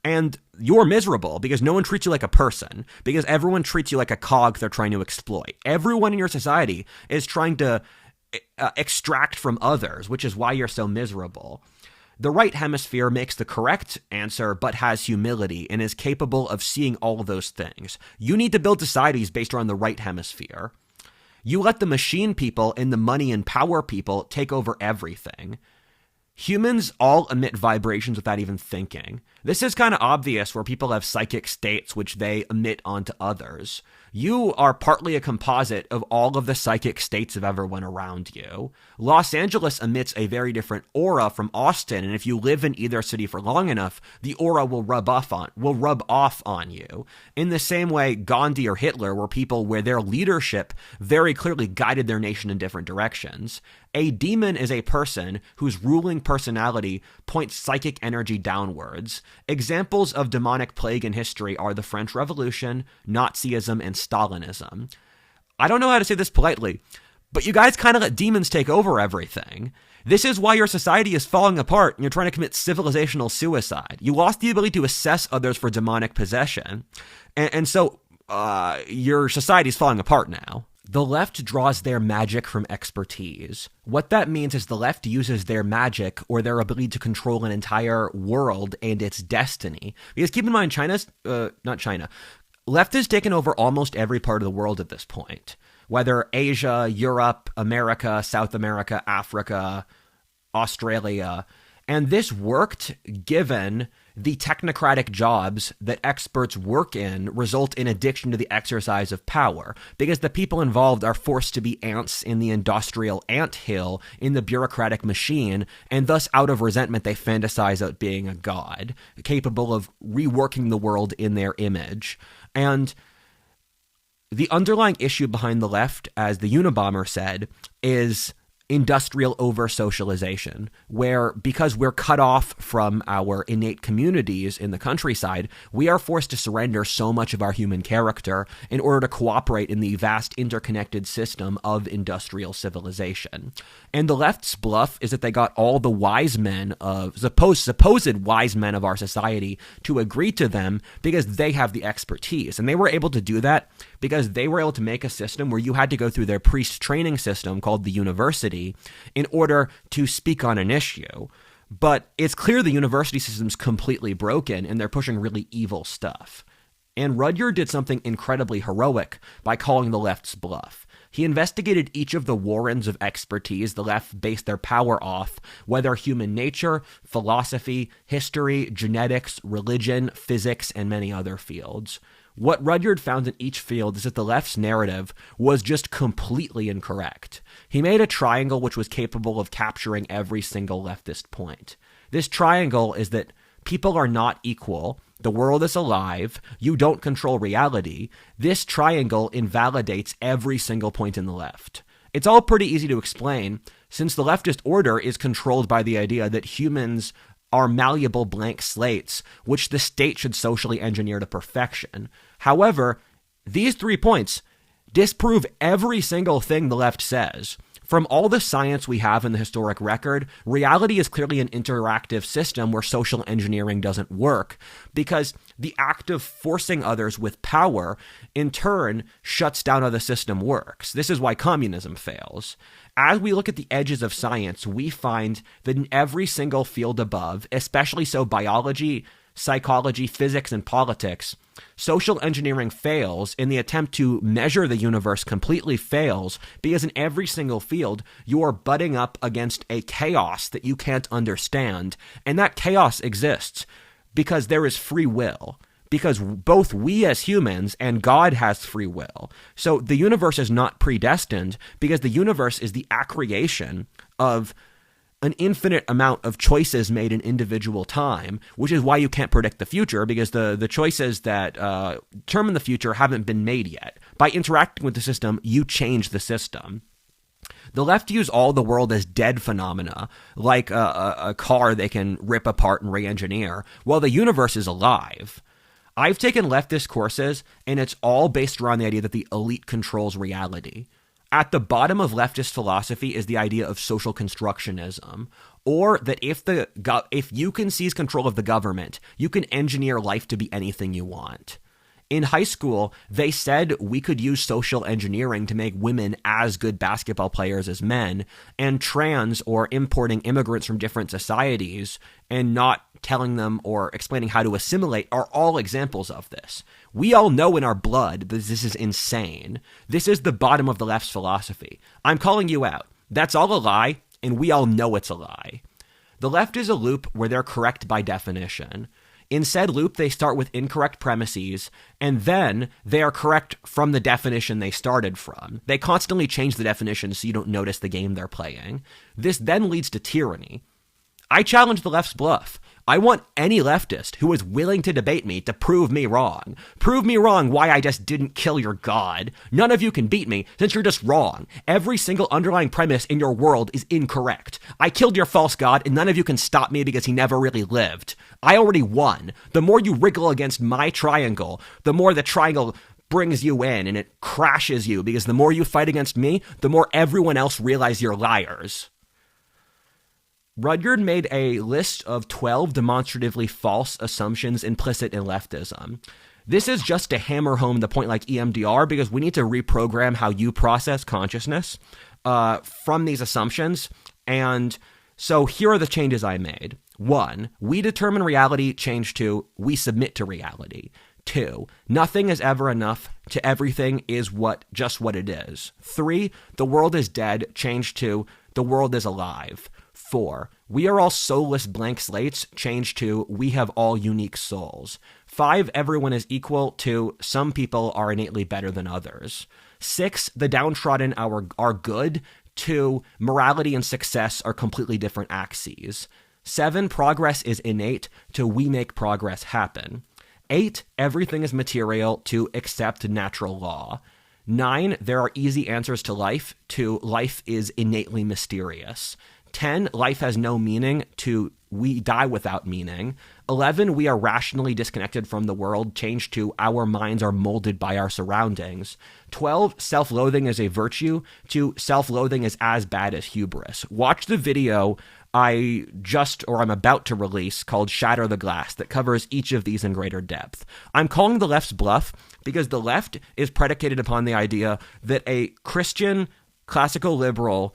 and you're miserable because no one treats you like a person, because everyone treats you like a cog they're trying to exploit. Everyone in your society is trying to extract from others, which is why you're so miserable. The right hemisphere makes the correct answer, but has humility and is capable of seeing all of those things. You need to build societies based around the right hemisphere. You let the machine people and the money and power people take over everything. Humans all emit vibrations without even thinking. This is kind of obvious where people have psychic states which they emit onto others. You are partly a composite of all of the psychic states of everyone around you. Los Angeles emits a very different aura from Austin, and if you live in either city for long enough, the aura will rub off on you. In the same way Gandhi or Hitler were people where their leadership very clearly guided their nation in different directions. A demon is a person whose ruling personality points psychic energy downwards. Examples of demonic plague in history are the French Revolution, Nazism, and Stalinism. I don't know how to say this politely, but you guys kind of let demons take over everything. This is why your society is falling apart and you're trying to commit civilizational suicide. You lost the ability to assess others for demonic possession, and so your society is falling apart now. The left draws their magic from expertise. What that means is the left uses their magic or their ability to control an entire world and its destiny. Because keep in mind, left has taken over almost every part of the world at this point. Whether Asia, Europe, America, South America, Africa, Australia. And this worked given the technocratic jobs that experts work in result in addiction to the exercise of power, because the people involved are forced to be ants in the industrial anthill in the bureaucratic machine, and thus out of resentment they fantasize out being a god, capable of reworking the world in their image. And the underlying issue behind the left, as the Unabomber said, is industrial over-socialization, where because we're cut off from our innate communities in the countryside, we are forced to surrender so much of our human character in order to cooperate in the vast interconnected system of industrial civilization. And the left's bluff is that they got all the wise men of, supposed wise men of our society to agree to them because they have the expertise. And they were able to do that because they were able to make a system where you had to go through their priest training system called the university in order to speak on an issue. But it's clear the university system's completely broken and they're pushing really evil stuff. And Rudyard did something incredibly heroic by calling the left's bluff. He investigated each of the warrens of expertise the left based their power off, whether human nature, philosophy, history, genetics, religion, physics, and many other fields. What Rudyard found in each field is that the left's narrative was just completely incorrect. He made a triangle which was capable of capturing every single leftist point. This triangle is that people are not equal, the world is alive, you don't control reality. This triangle invalidates every single point in the left. It's all pretty easy to explain, since the leftist order is controlled by the idea that humans are malleable blank slates, which the state should socially engineer to perfection. However, these 3 points disprove every single thing the left says. From all the science we have in the historic record, reality is clearly an interactive system where social engineering doesn't work, because the act of forcing others with power, in turn, shuts down how the system works. This is why communism fails. As we look at the edges of science, we find that in every single field above, especially so biology, psychology, physics, and politics, social engineering fails, and the attempt to measure the universe completely fails, because in every single field, you are butting up against a chaos that you can't understand, and that chaos exists because there is free will, because both we as humans and God has free will. So the universe is not predestined, because the universe is the accreation of an infinite amount of choices made in individual time, which is why you can't predict the future, because the choices that determine the future haven't been made yet. By interacting with the system, you change the system. The left views all the world as dead phenomena, like a car they can rip apart and re-engineer, while the universe is alive. I've taken leftist courses, and it's all based around the idea that the elite controls reality. At the bottom of leftist philosophy is the idea of social constructionism, or that if you can seize control of the government, you can engineer life to be anything you want. In high school, they said we could use social engineering to make women as good basketball players as men, and trans or importing immigrants from different societies and not telling them or explaining how to assimilate are all examples of this. We all know in our blood that this is insane. This is the bottom of the left's philosophy. I'm calling you out. That's all a lie, and we all know it's a lie. The left is a loop where they're correct by definition. In said loop, they start with incorrect premises, and then they are correct from the definition they started from. They constantly change the definition so you don't notice the game they're playing. This then leads to tyranny. I challenge the left's bluff. I want any leftist who is willing to debate me to prove me wrong. Prove me wrong why I just didn't kill your God. None of you can beat me since you're just wrong. Every single underlying premise in your world is incorrect. I killed your false God, and none of you can stop me because he never really lived. I already won. The more you wriggle against my triangle, the more the triangle brings you in and it crashes you, because the more you fight against me, the more everyone else realize you're liars. Rudyard made a list of 12 demonstratively false assumptions implicit in leftism. This is just to hammer home the point like EMDR, because we need to reprogram how you process consciousness from these assumptions. And so here are the changes I made. 1, we determine reality. Change to, we submit to reality. 2, nothing is ever enough to everything is just what it is. 3, the world is dead. Change to, the world is alive. 4, we are all soulless blank slates. Change to, we have all unique souls. 5, everyone is equal. To, some people are innately better than others. 6, the downtrodden are good. 2, morality and success are completely different axes. 7, progress is innate. To, we make progress happen. 8, everything is material. To, accept natural law. 9, there are easy answers to life. To, life is innately mysterious. 10, life has no meaning. To, we die without meaning. 11, we are rationally disconnected from the world. Change to, our minds are molded by our surroundings. 12, self-loathing is a virtue. To, self-loathing is as bad as hubris. Watch the video I'm about to release called Shatter the Glass that covers each of these in greater depth. I'm calling the left's bluff because the left is predicated upon the idea that a Christian, classical liberal,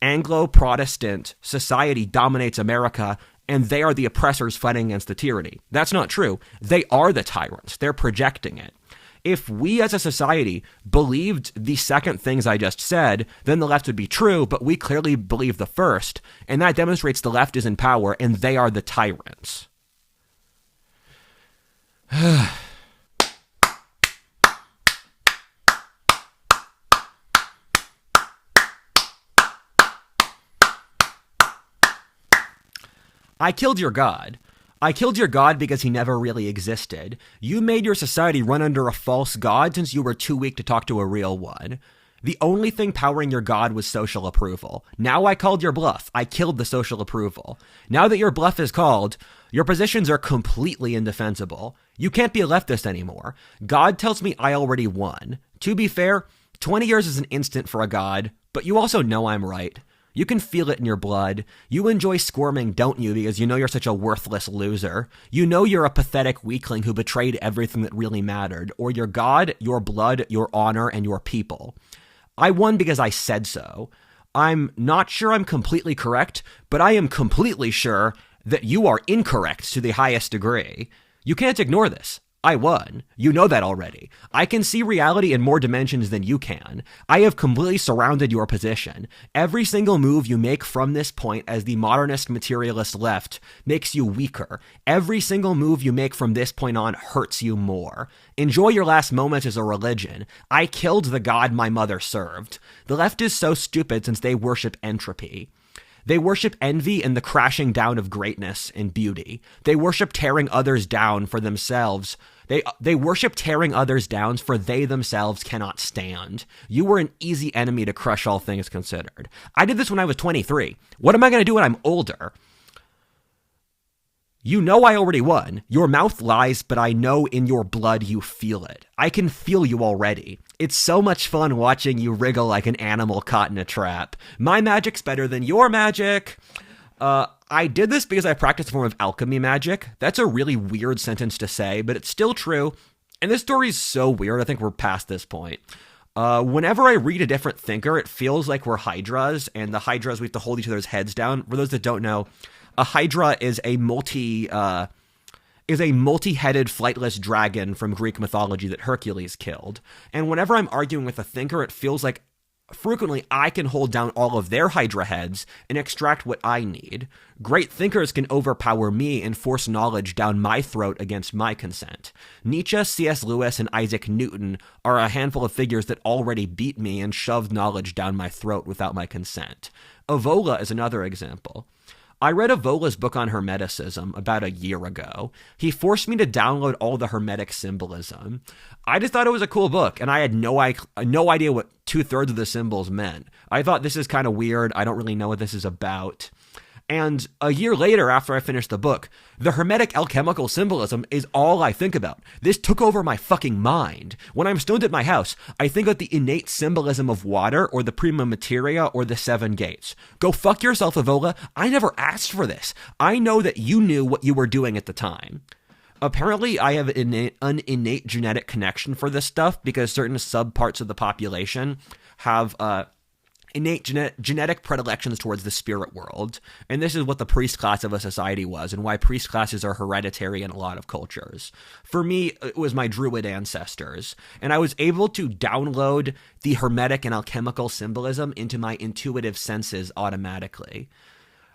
Anglo-Protestant society dominates America, and they are the oppressors fighting against the tyranny. That's not true. They are the tyrants. They're projecting it. If we as a society believed the second things I just said, then the left would be true, but we clearly believe the first, and that demonstrates the left is in power, and they are the tyrants. I killed your God. I killed your God because he never really existed. You made your society run under a false God since you were too weak to talk to a real one. The only thing powering your God was social approval. Now I called your bluff. I killed the social approval. Now that your bluff is called, your positions are completely indefensible. You can't be a leftist anymore. God tells me I already won. To be fair, 20 years is an instant for a God. But you also know I'm right. You can feel it in your blood. You enjoy squirming, don't you, because you know you're such a worthless loser. You know you're a pathetic weakling who betrayed everything that really mattered, or your God, your blood, your honor, and your people. I won because I said so. I'm not sure I'm completely correct, but I am completely sure that you are incorrect to the highest degree. You can't ignore this. I won. You know that already. I can see reality in more dimensions than you can. I have completely surrounded your position. Every single move you make from this point as the modernist materialist left makes you weaker. Every single move you make from this point on hurts you more. Enjoy your last moments as a religion. I killed the God my mother served. The left is so stupid since they worship entropy. They worship envy and the crashing down of greatness and beauty. They worship tearing others down for themselves. They worship tearing others down for they themselves cannot stand. You were an easy enemy to crush, all things considered. I did this when I was 23. What am I going to do when I'm older? You know I already won. Your mouth lies, but I know in your blood you feel it. I can feel you already. It's so much fun watching you wriggle like an animal caught in a trap. My magic's better than your magic. I did this because I practiced a form of alchemy magic. That's a really weird sentence to say, but it's still true. And this story's so weird, I think we're past this point. Whenever I read a different thinker, it feels like we're hydras, and the hydras, we have to hold each other's heads down. For those that don't know, a hydra is a multi-headed flightless dragon from Greek mythology that Hercules killed. And whenever I'm arguing with a thinker, it feels like frequently I can hold down all of their hydra heads and extract what I need. Great thinkers can overpower me and force knowledge down my throat against my consent. Nietzsche, C.S. Lewis, and Isaac Newton are a handful of figures that already beat me and shoved knowledge down my throat without my consent. Evola is another example. I read Evola's book on Hermeticism about a year ago. He forced me to download all the Hermetic symbolism. I just thought it was a cool book, and I had no idea what 2/3 of the symbols meant. I thought, this is kind of weird. I don't really know what this is about. And a year later, after I finished the book, the Hermetic alchemical symbolism is all I think about. This took over my fucking mind. When I'm stoned at my house, I think of the innate symbolism of water or the prima materia or the seven gates. Go fuck yourself, Evola. I never asked for this. I know that you knew what you were doing at the time. Apparently, I have an innate genetic connection for this stuff because certain subparts of the population have innate genetic predilections towards the spirit world. And this is what the priest class of a society was and why priest classes are hereditary in a lot of cultures. For me, it was my druid ancestors, and I was able to download the hermetic and alchemical symbolism into my intuitive senses automatically.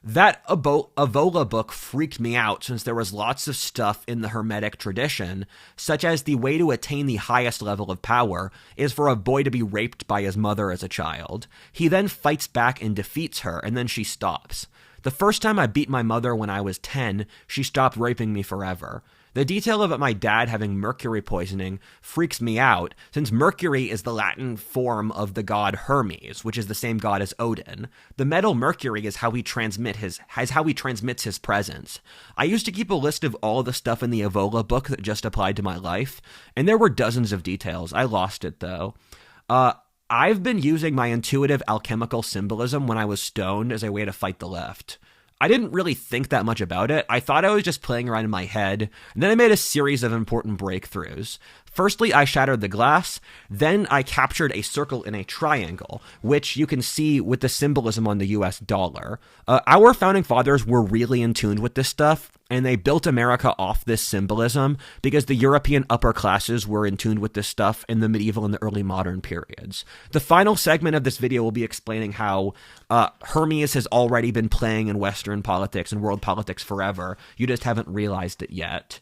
That Evola book freaked me out since there was lots of stuff in the Hermetic tradition, such as the way to attain the highest level of power is for a boy to be raped by his mother as a child. He then fights back and defeats her, and then she stops. The first time I beat my mother when I was 10, she stopped raping me forever. The detail about my dad having mercury poisoning freaks me out, since Mercury is the Latin form of the god Hermes, which is the same god as Odin. The metal mercury is how he transmits his presence. I used to keep a list of all the stuff in the Evola book that just applied to my life, and there were dozens of details. I lost it, though. I've been using my intuitive alchemical symbolism when I was stoned as a way to fight the left. I didn't really think that much about it. I thought I was just playing around in my head, and then I made a series of important breakthroughs. Firstly, I shattered the glass, then I captured a circle in a triangle, which you can see with the symbolism on the US dollar. Our founding fathers were really in tune with this stuff, and they built America off this symbolism because the European upper classes were in tune with this stuff in the medieval and the early modern periods. The final segment of this video will be explaining how Hermes has already been playing in Western politics and world politics forever. You just haven't realized it yet.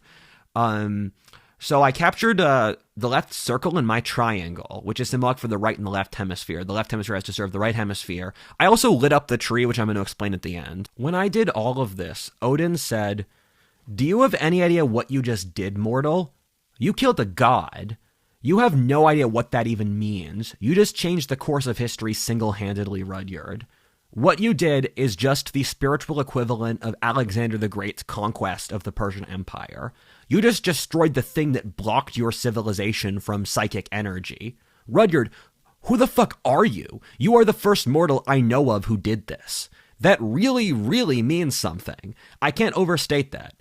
So I captured the left circle in my triangle, which is symbolic for the right and the left hemisphere. The left hemisphere has to serve the right hemisphere. I also lit up the tree, which I'm going to explain at the end. When I did all of this, Odin said, "Do you have any idea what you just did, mortal? You killed a god. You have no idea what that even means. You just changed the course of history single-handedly, Rudyard. What you did is just the spiritual equivalent of Alexander the Great's conquest of the Persian Empire. You just destroyed the thing that blocked your civilization from psychic energy. Rudyard, Who the fuck are you? You are the first mortal I know of who did this. That really, really means something. I can't overstate that.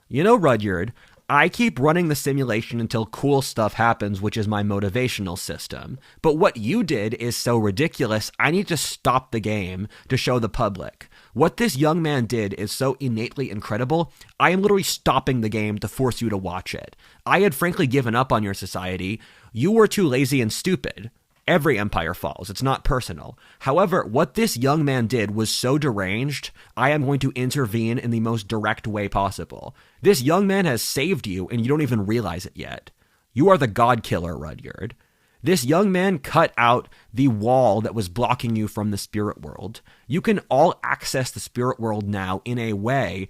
You know, Rudyard, I keep running the simulation until cool stuff happens, which is my motivational system. But what you did is so ridiculous, I need to stop the game to show the public. What this young man did is so innately incredible, I am literally stopping the game to force you to watch it. I had frankly given up on your society. You were too lazy and stupid. Every empire falls. It's not personal. However, what this young man did was so deranged, I am going to intervene in the most direct way possible. This young man has saved you, and you don't even realize it yet. You are the God Killer, Rudyard. This young man cut out the wall that was blocking you from the spirit world. You can all access the spirit world now in a way,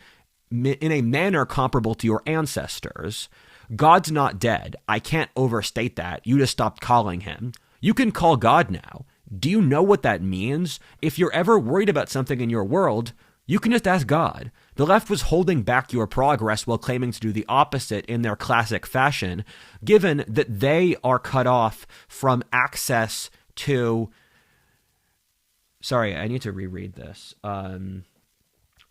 in a manner comparable to your ancestors. God's not dead. I can't overstate that. You just stopped calling him. You can call God now. Do you know what that means? If you're ever worried about something in your world, you can just ask God. The left was holding back your progress while claiming to do the opposite in their classic fashion, given that they are cut off from access to... Sorry, I need to reread this.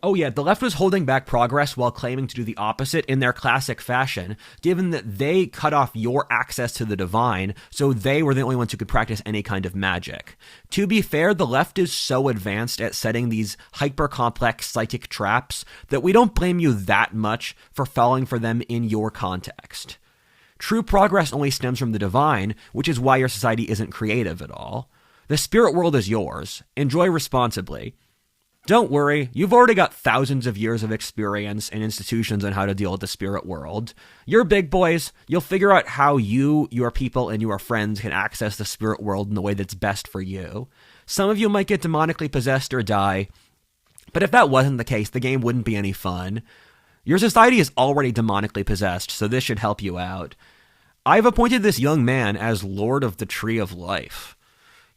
The left was holding back progress while claiming to do the opposite in their classic fashion, given that they cut off your access to the divine, so they were the only ones who could practice any kind of magic. To be fair, the left is so advanced at setting these hyper-complex psychic traps that we don't blame you that much for falling for them in your context. True progress only stems from the divine, which is why your society isn't creative at all. The spirit world is yours. Enjoy responsibly. Don't worry, you've already got thousands of years of experience and institutions on how to deal with the spirit world. You're big boys, you'll figure out how you, your people, and your friends can access the spirit world in the way that's best for you. Some of you might get demonically possessed or die, but if that wasn't the case, the game wouldn't be any fun. Your society is already demonically possessed, so this should help you out. I've appointed this young man as Lord of the Tree of Life.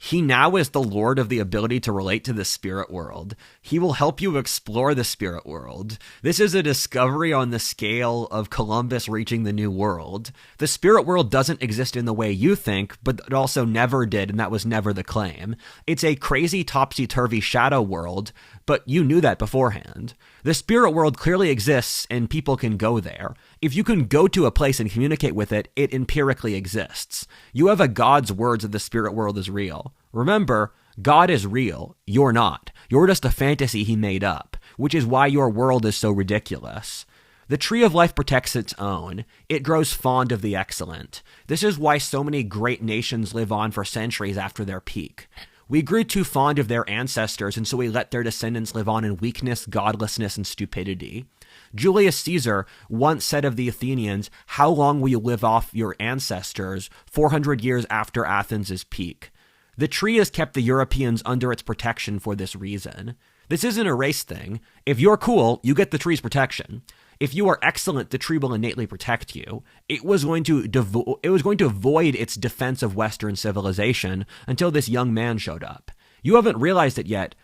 He now is the Lord of the ability to relate to the spirit world. He will help you explore the spirit world. This is a discovery on the scale of Columbus reaching the New World. The spirit world doesn't exist in the way you think, but it also never did, and that was never the claim. It's a crazy topsy-turvy shadow world, but you knew that beforehand. The spirit world clearly exists, and people can go there. If you can go to a place and communicate with it, it empirically exists. You have a God's words that the spirit world is real. Remember, God is real. You're not. You're just a fantasy he made up, which is why your world is so ridiculous. The Tree of Life protects its own. It grows fond of the excellent. This is why so many great nations live on for centuries after their peak. We grew too fond of their ancestors, and so we let their descendants live on in weakness, godlessness, and stupidity. Julius Caesar once said of the Athenians, "How long will you live off your ancestors 400 years after Athens' peak?" The tree has kept the Europeans under its protection for this reason. This isn't a race thing. If you're cool, you get the tree's protection. If you are excellent, the tree will innately protect you. It was going to avoid its defense of Western civilization until this young man showed up. You haven't realized it yet,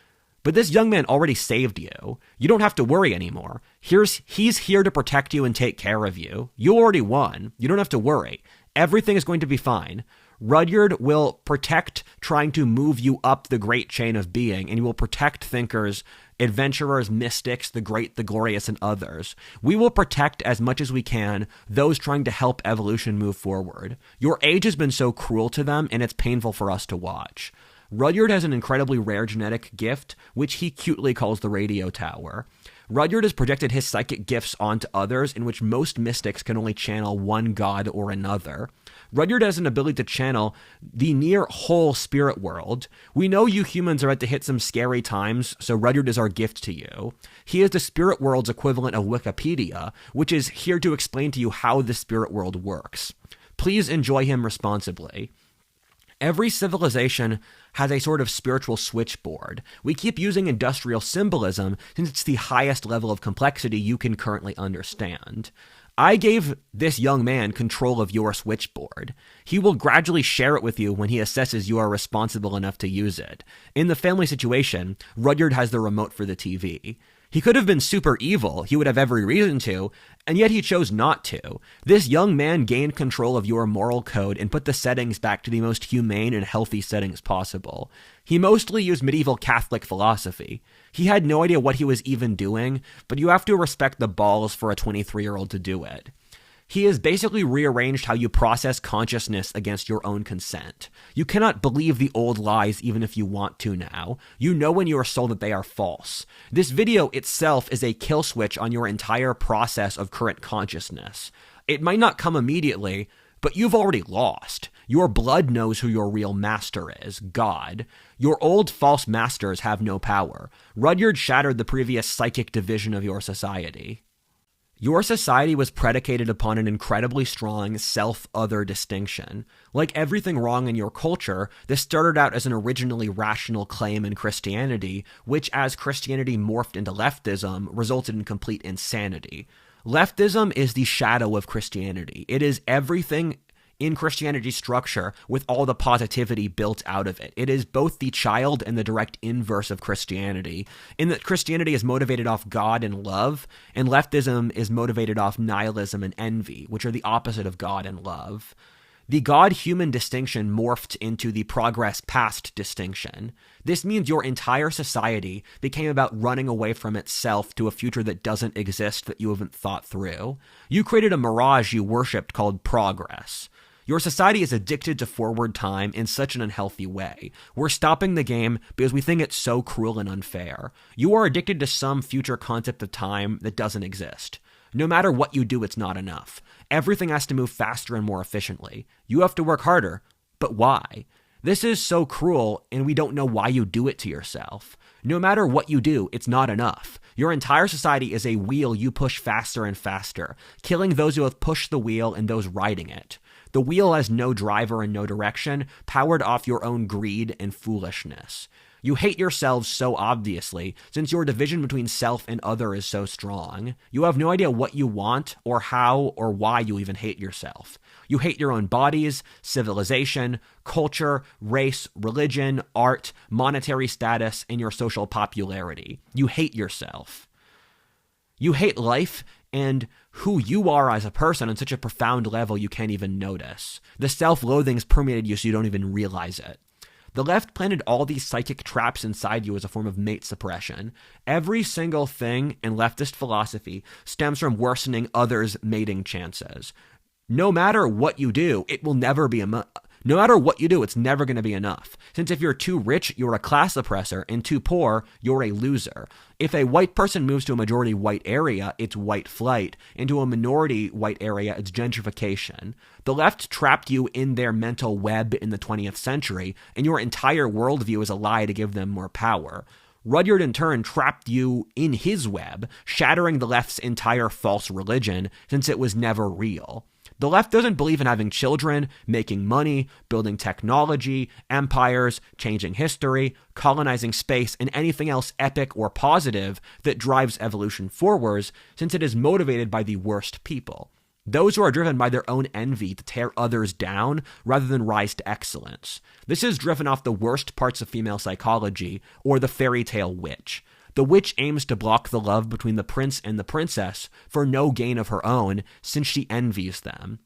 but this young man already saved you. You don't have to worry anymore. He's here to protect you and take care of you. You already won. You don't have to worry. Everything is going to be fine. Rudyard will protect trying to move you up the great chain of being, and he will protect thinkers, adventurers, mystics, the great, the glorious, and others. We will protect as much as we can those trying to help evolution move forward. Your age has been so cruel to them, and it's painful for us to watch. Rudyard has an incredibly rare genetic gift, which he cutely calls the radio tower. Rudyard has projected his psychic gifts onto others, in which most mystics can only channel one god or another. Rudyard has an ability to channel the near whole spirit world. We know you humans are about to hit some scary times, so Rudyard is our gift to you. He is the spirit world's equivalent of Wikipedia, which is here to explain to you how the spirit world works. Please enjoy him responsibly. Every civilization has a sort of spiritual switchboard. We keep using industrial symbolism since it's the highest level of complexity you can currently understand. I gave this young man control of your switchboard. He will gradually share it with you when he assesses you are responsible enough to use it. In the family situation, Rudyard has the remote for the TV. He could have been super evil, he would have every reason to, and yet he chose not to. This young man gained control of your moral code and put the settings back to the most humane and healthy settings possible. He mostly used medieval Catholic philosophy. He had no idea what he was even doing, but you have to respect the balls for a 23-year-old to do it. He has basically rearranged how you process consciousness against your own consent. You cannot believe the old lies even if you want to now. You know in your soul that they are false. This video itself is a kill switch on your entire process of current consciousness. It might not come immediately, but you've already lost. Your blood knows who your real master is, God. Your old false masters have no power. Rudyard shattered the previous psychic division of your society. Your society was predicated upon an incredibly strong self-other distinction. Like everything wrong in your culture, this started out as an originally rational claim in Christianity, which as Christianity morphed into leftism, resulted in complete insanity. Leftism is the shadow of Christianity. It is everything in Christianity's structure with all the positivity built out of it. It is both the child and the direct inverse of Christianity, in that Christianity is motivated off God and love, and leftism is motivated off nihilism and envy, which are the opposite of God and love. The God-human distinction morphed into the progress-past distinction. This means your entire society became about running away from itself to a future that doesn't exist that you haven't thought through. You created a mirage you worshipped called progress. Your society is addicted to forward time in such an unhealthy way. We're stopping the game because we think it's so cruel and unfair. You are addicted to some future concept of time that doesn't exist. No matter what you do, it's not enough. Everything has to move faster and more efficiently. You have to work harder. But why? This is so cruel, and we don't know why you do it to yourself. No matter what you do, it's not enough. Your entire society is a wheel you push faster and faster, killing those who have pushed the wheel and those riding it. The wheel has no driver and no direction, powered off your own greed and foolishness. You hate yourselves so obviously, since your division between self and other is so strong. You have no idea what you want, or how, or why you even hate yourself. You hate your own bodies, civilization, culture, race, religion, art, monetary status, and your social popularity. You hate yourself. You hate life and who you are as a person on such a profound level you can't even notice. The self-loathing's permeated you so you don't even realize it. The left planted all these psychic traps inside you as a form of mate suppression. Every single thing in leftist philosophy stems from worsening others' mating chances. No matter what you do, it will never be No matter what you do, it's never going to be enough. Since if you're too rich, you're a class oppressor, and too poor, you're a loser. If a white person moves to a majority white area, it's white flight. Into a minority white area, it's gentrification. The left trapped you in their mental web in the 20th century, and your entire worldview is a lie to give them more power. Rudyard in turn trapped you in his web, shattering the left's entire false religion, since it was never real. The left doesn't believe in having children, making money, building technology, empires, changing history, colonizing space, and anything else epic or positive that drives evolution forwards, since it is motivated by the worst people. Those who are driven by their own envy to tear others down rather than rise to excellence. This is driven off the worst parts of female psychology, or the fairy tale witch. The witch aims to block the love between the prince and the princess for no gain of her own, since she envies them.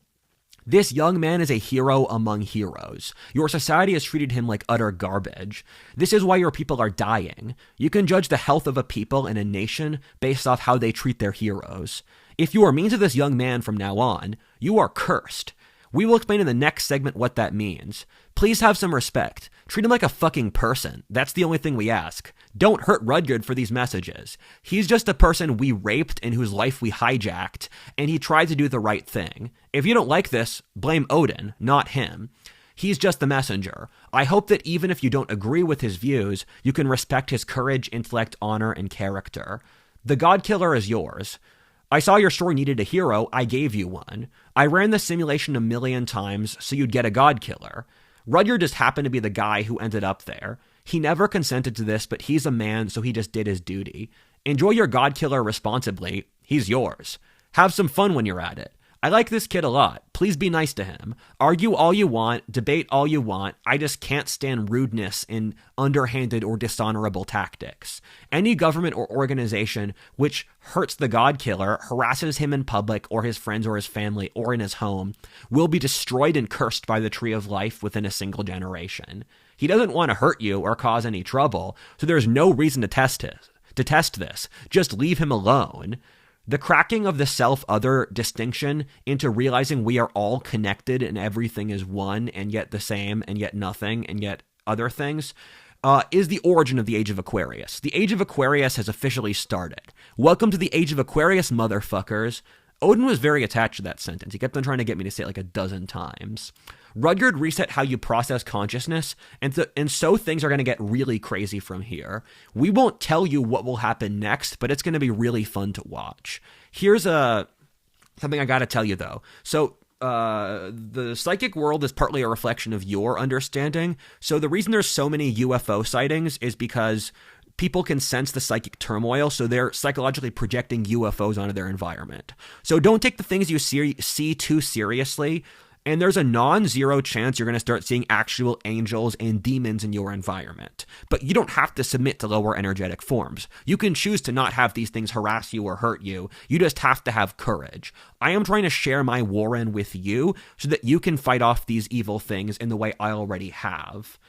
This young man is a hero among heroes. Your society has treated him like utter garbage. This is why your people are dying. You can judge the health of a people and a nation based off how they treat their heroes. If you are mean to this young man from now on, you are cursed. We will explain in the next segment what that means. Please have some respect. Treat him like a fucking person. That's the only thing we ask. Don't hurt Rudyard for these messages. He's just a person we raped and whose life we hijacked, and he tried to do the right thing. If you don't like this, blame Odin, not him. He's just the messenger. I hope that even if you don't agree with his views, you can respect his courage, intellect, honor, and character. The God Killer is yours. I saw your story needed a hero, I gave you one. I ran the simulation 1,000,000 times so you'd get a God Killer. Rudyard just happened to be the guy who ended up there. He never consented to this, but he's a man, so he just did his duty. Enjoy your God Killer responsibly. He's yours. Have some fun when you're at it. I like this kid a lot. Please be nice to him. Argue all you want, debate all you want. I just can't stand rudeness in underhanded or dishonorable tactics. Any government or organization which hurts the God killer, harasses him in public or his friends or his family or in his home, will be destroyed and cursed by the tree of life within a single generation. He doesn't want to hurt you or cause any trouble, so there's no reason to test this. Just leave him alone. The cracking of the self-other distinction into realizing we are all connected and everything is one and yet the same and yet nothing and yet other things is the origin of the Age of Aquarius. The Age of Aquarius has officially started. Welcome to the Age of Aquarius, motherfuckers. Odin was very attached to that sentence. He kept on trying to get me to say it like a dozen times. Rudyard reset how you process consciousness, and so things are going to get really crazy from here. We won't tell you what will happen next, but it's going to be really fun to watch. Here's something I got to tell you, though. So the psychic world is partly a reflection of your understanding. So the reason there's so many UFO sightings is because people can sense the psychic turmoil, so they're psychologically projecting UFOs onto their environment. So don't take the things you see too seriously. And there's a non-zero chance you're going to start seeing actual angels and demons in your environment. But you don't have to submit to lower energetic forms. You can choose to not have these things harass you or hurt you. You just have to have courage. I am trying to share my Warren with you so that you can fight off these evil things in the way I already have.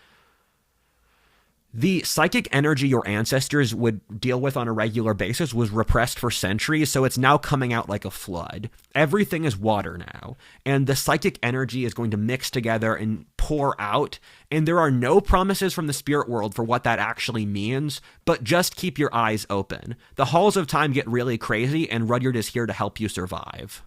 The psychic energy your ancestors would deal with on a regular basis was repressed for centuries, so it's now coming out like a flood. Everything is water now, and the psychic energy is going to mix together and pour out, and there are no promises from the spirit world for what that actually means, but just keep your eyes open. The halls of time get really crazy, and Rudyard is here to help you survive.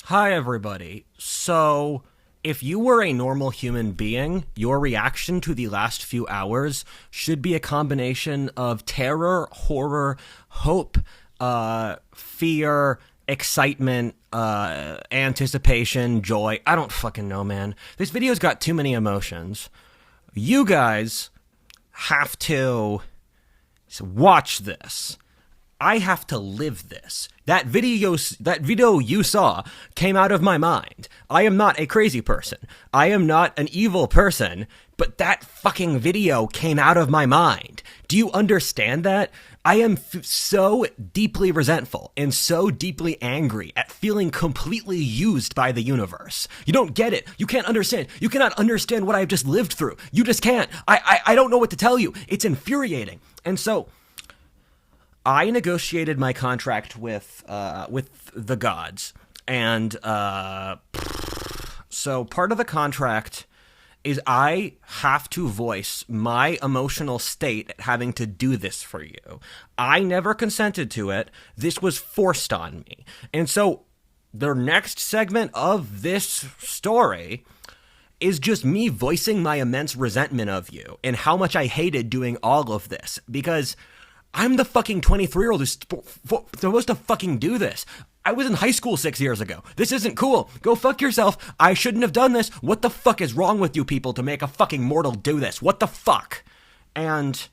Hi, everybody. So, if you were a normal human being, your reaction to the last few hours should be a combination of terror, horror, hope, fear, excitement, anticipation, joy. I don't fucking know, man. This video's got too many emotions. You guys have to watch this. I have to live this. That video you saw came out of my mind. I am not a crazy person. I am not an evil person, but that fucking video came out of my mind. Do you understand that? I am so deeply resentful and so deeply angry at feeling completely used by the universe. You don't get it. You can't understand. You cannot understand what I've just lived through. You just can't. I don't know what to tell you. It's infuriating. And so I negotiated my contract with the gods, and so part of the contract is I have to voice my emotional state at having to do this for you. I never consented to it. This was forced on me. And so the next segment of this story is just me voicing my immense resentment of you and how much I hated doing all of this, because I'm the fucking 23-year-old who's supposed to fucking do this. I was in high school 6 years ago. This isn't cool. Go fuck yourself. I shouldn't have done this. What the fuck is wrong with you people to make a fucking mortal do this? What the fuck? And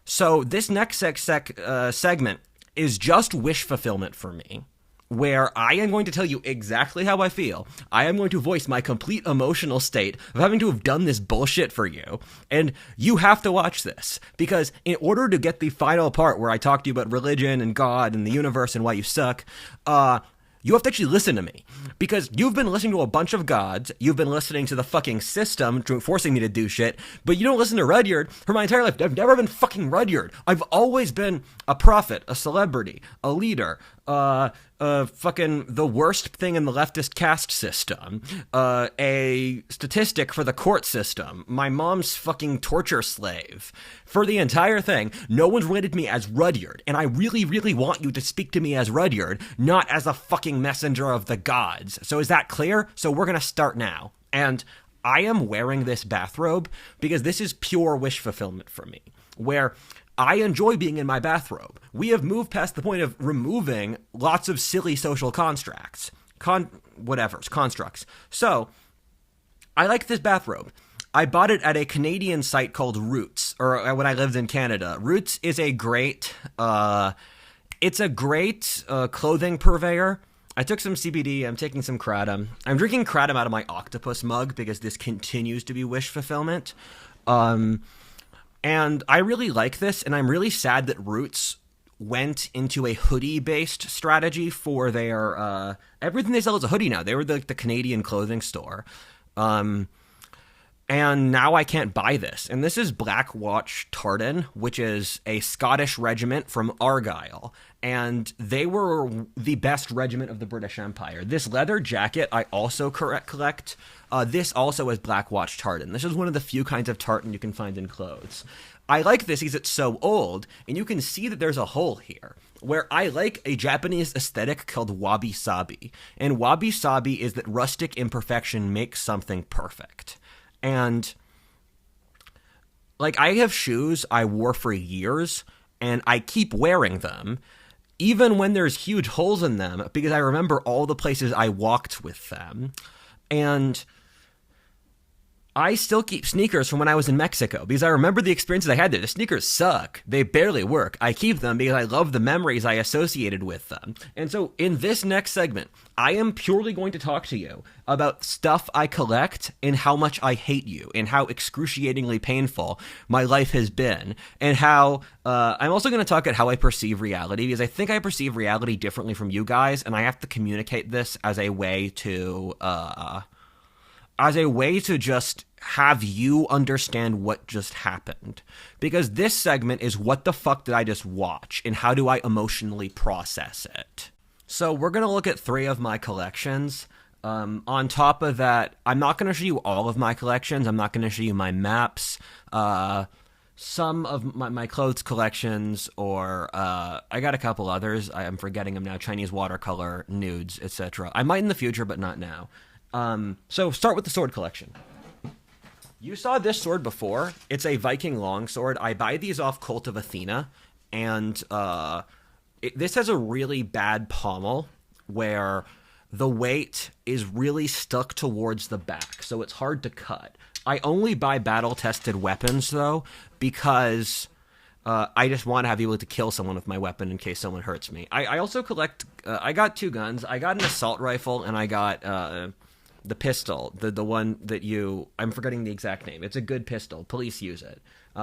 so this next segment is just wish fulfillment for me, where I am going to tell you exactly how I feel. I am going to voice my complete emotional state of having to have done this bullshit for you. And you have to watch this, because in order to get the final part where I talk to you about religion and God and the universe and why you suck, you have to actually listen to me, because you've been listening to a bunch of gods, you've been listening to the fucking system forcing me to do shit, but you don't listen to Rudyard. For my entire life, I've never been fucking Rudyard. I've always been a prophet, a celebrity, a leader, fucking the worst thing in the leftist caste system, a statistic for the court system, my mom's fucking torture slave. For the entire thing, no one's related to me as Rudyard, and I really, really want you to speak to me as Rudyard, not as a fucking messenger of the gods. So is that clear? So we're gonna start now. And I am wearing this bathrobe because this is pure wish fulfillment for me, where I enjoy being in my bathrobe. We have moved past the point of removing lots of silly social constructs. Constructs. So, I like this bathrobe. I bought it at a Canadian site called Roots, or when I lived in Canada. Roots is a great, it's a great clothing purveyor. I took some CBD, I'm taking some kratom. I'm drinking kratom out of my octopus mug because this continues to be wish fulfillment. And I really like this, and I'm really sad that Roots went into a hoodie-based strategy for their, everything they sell is a hoodie now. They were the Canadian clothing store. And now I can't buy this. And this is Black Watch Tartan, which is a Scottish regiment from Argyll. And they were the best regiment of the British Empire. This leather jacket I also collect. This also is Black Watch Tartan. This is one of the few kinds of tartan you can find in clothes. I like this because it's so old, and you can see that there's a hole here, where I like a Japanese aesthetic called wabi-sabi. And wabi-sabi is that rustic imperfection makes something perfect. And, like, I have shoes I wore for years, and I keep wearing them, even when there's huge holes in them, because I remember all the places I walked with them. And I still keep sneakers from when I was in Mexico, because I remember the experiences I had there. The sneakers suck. They barely work. I keep them because I love the memories I associated with them. And so in this next segment, I am purely going to talk to you about stuff I collect and how much I hate you and how excruciatingly painful my life has been, and how I'm also going to talk about how I perceive reality, because I think I perceive reality differently from you guys, and I have to communicate this as a way to just have you understand what just happened. Because this segment is what the fuck did I just watch, and how do I emotionally process it? So we're going to look at 3 of my collections. On top of that, I'm not going to show you all of my collections. I'm not going to show you my maps. Some of my clothes collections, or I got a couple others. I'm forgetting them now. Chinese watercolor, nudes, etc. I might in the future, but not now. So start with the sword collection. You saw this sword before. It's a Viking longsword. I buy these off Cult of Athena, and this has a really bad pommel where the weight is really stuck towards the back, so it's hard to cut. I only buy battle-tested weapons, though, because I just want to have able to kill someone with my weapon in case someone hurts me. I also collect... I got 2 guns. I got an assault rifle, and I got... the pistol, the one that you... I'm forgetting the exact name. It's a good pistol. Police use it.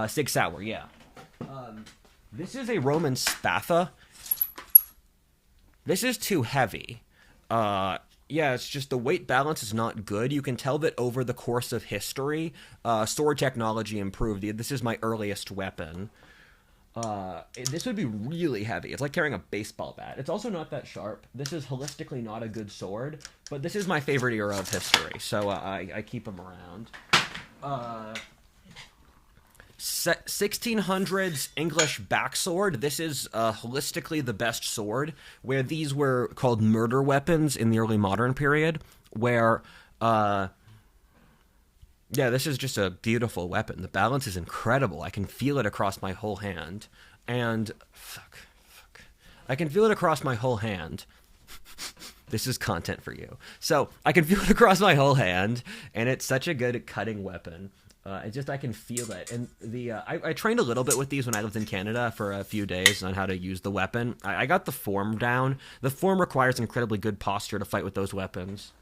Sig Sauer, yeah. This is a Roman Spatha. This is too heavy. Yeah, it's just the weight balance is not good. You can tell that over the course of history, sword technology improved. This is my earliest weapon. This would be really heavy. It's like carrying a baseball bat. It's also not that sharp. This is holistically not a good sword, but this is my favorite era of history, so I keep them around. 1600s English backsword. This is holistically the best sword, where these were called murder weapons in the early modern period, where... yeah, this is just a beautiful weapon. The balance is incredible. I can feel it across my whole hand. And... Fuck. I can feel it across my whole hand. This is content for you. So, I can feel it across my whole hand, and it's such a good cutting weapon. I can feel it. And I trained a little bit with these when I lived in Canada for a few days on how to use the weapon. I got the form down. The form requires incredibly good posture to fight with those weapons.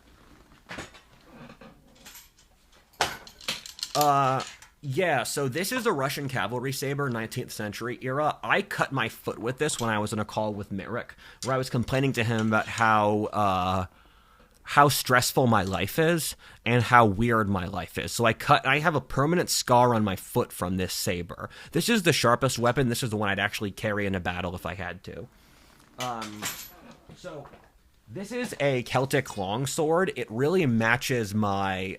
Yeah, so this is a Russian cavalry saber, 19th century era. I cut my foot with this when I was in a call with Merrick, where I was complaining to him about how stressful my life is and how weird my life is. So I have a permanent scar on my foot from this saber. This is the sharpest weapon. This is the one I'd actually carry in a battle if I had to. So this is a Celtic longsword. It really matches my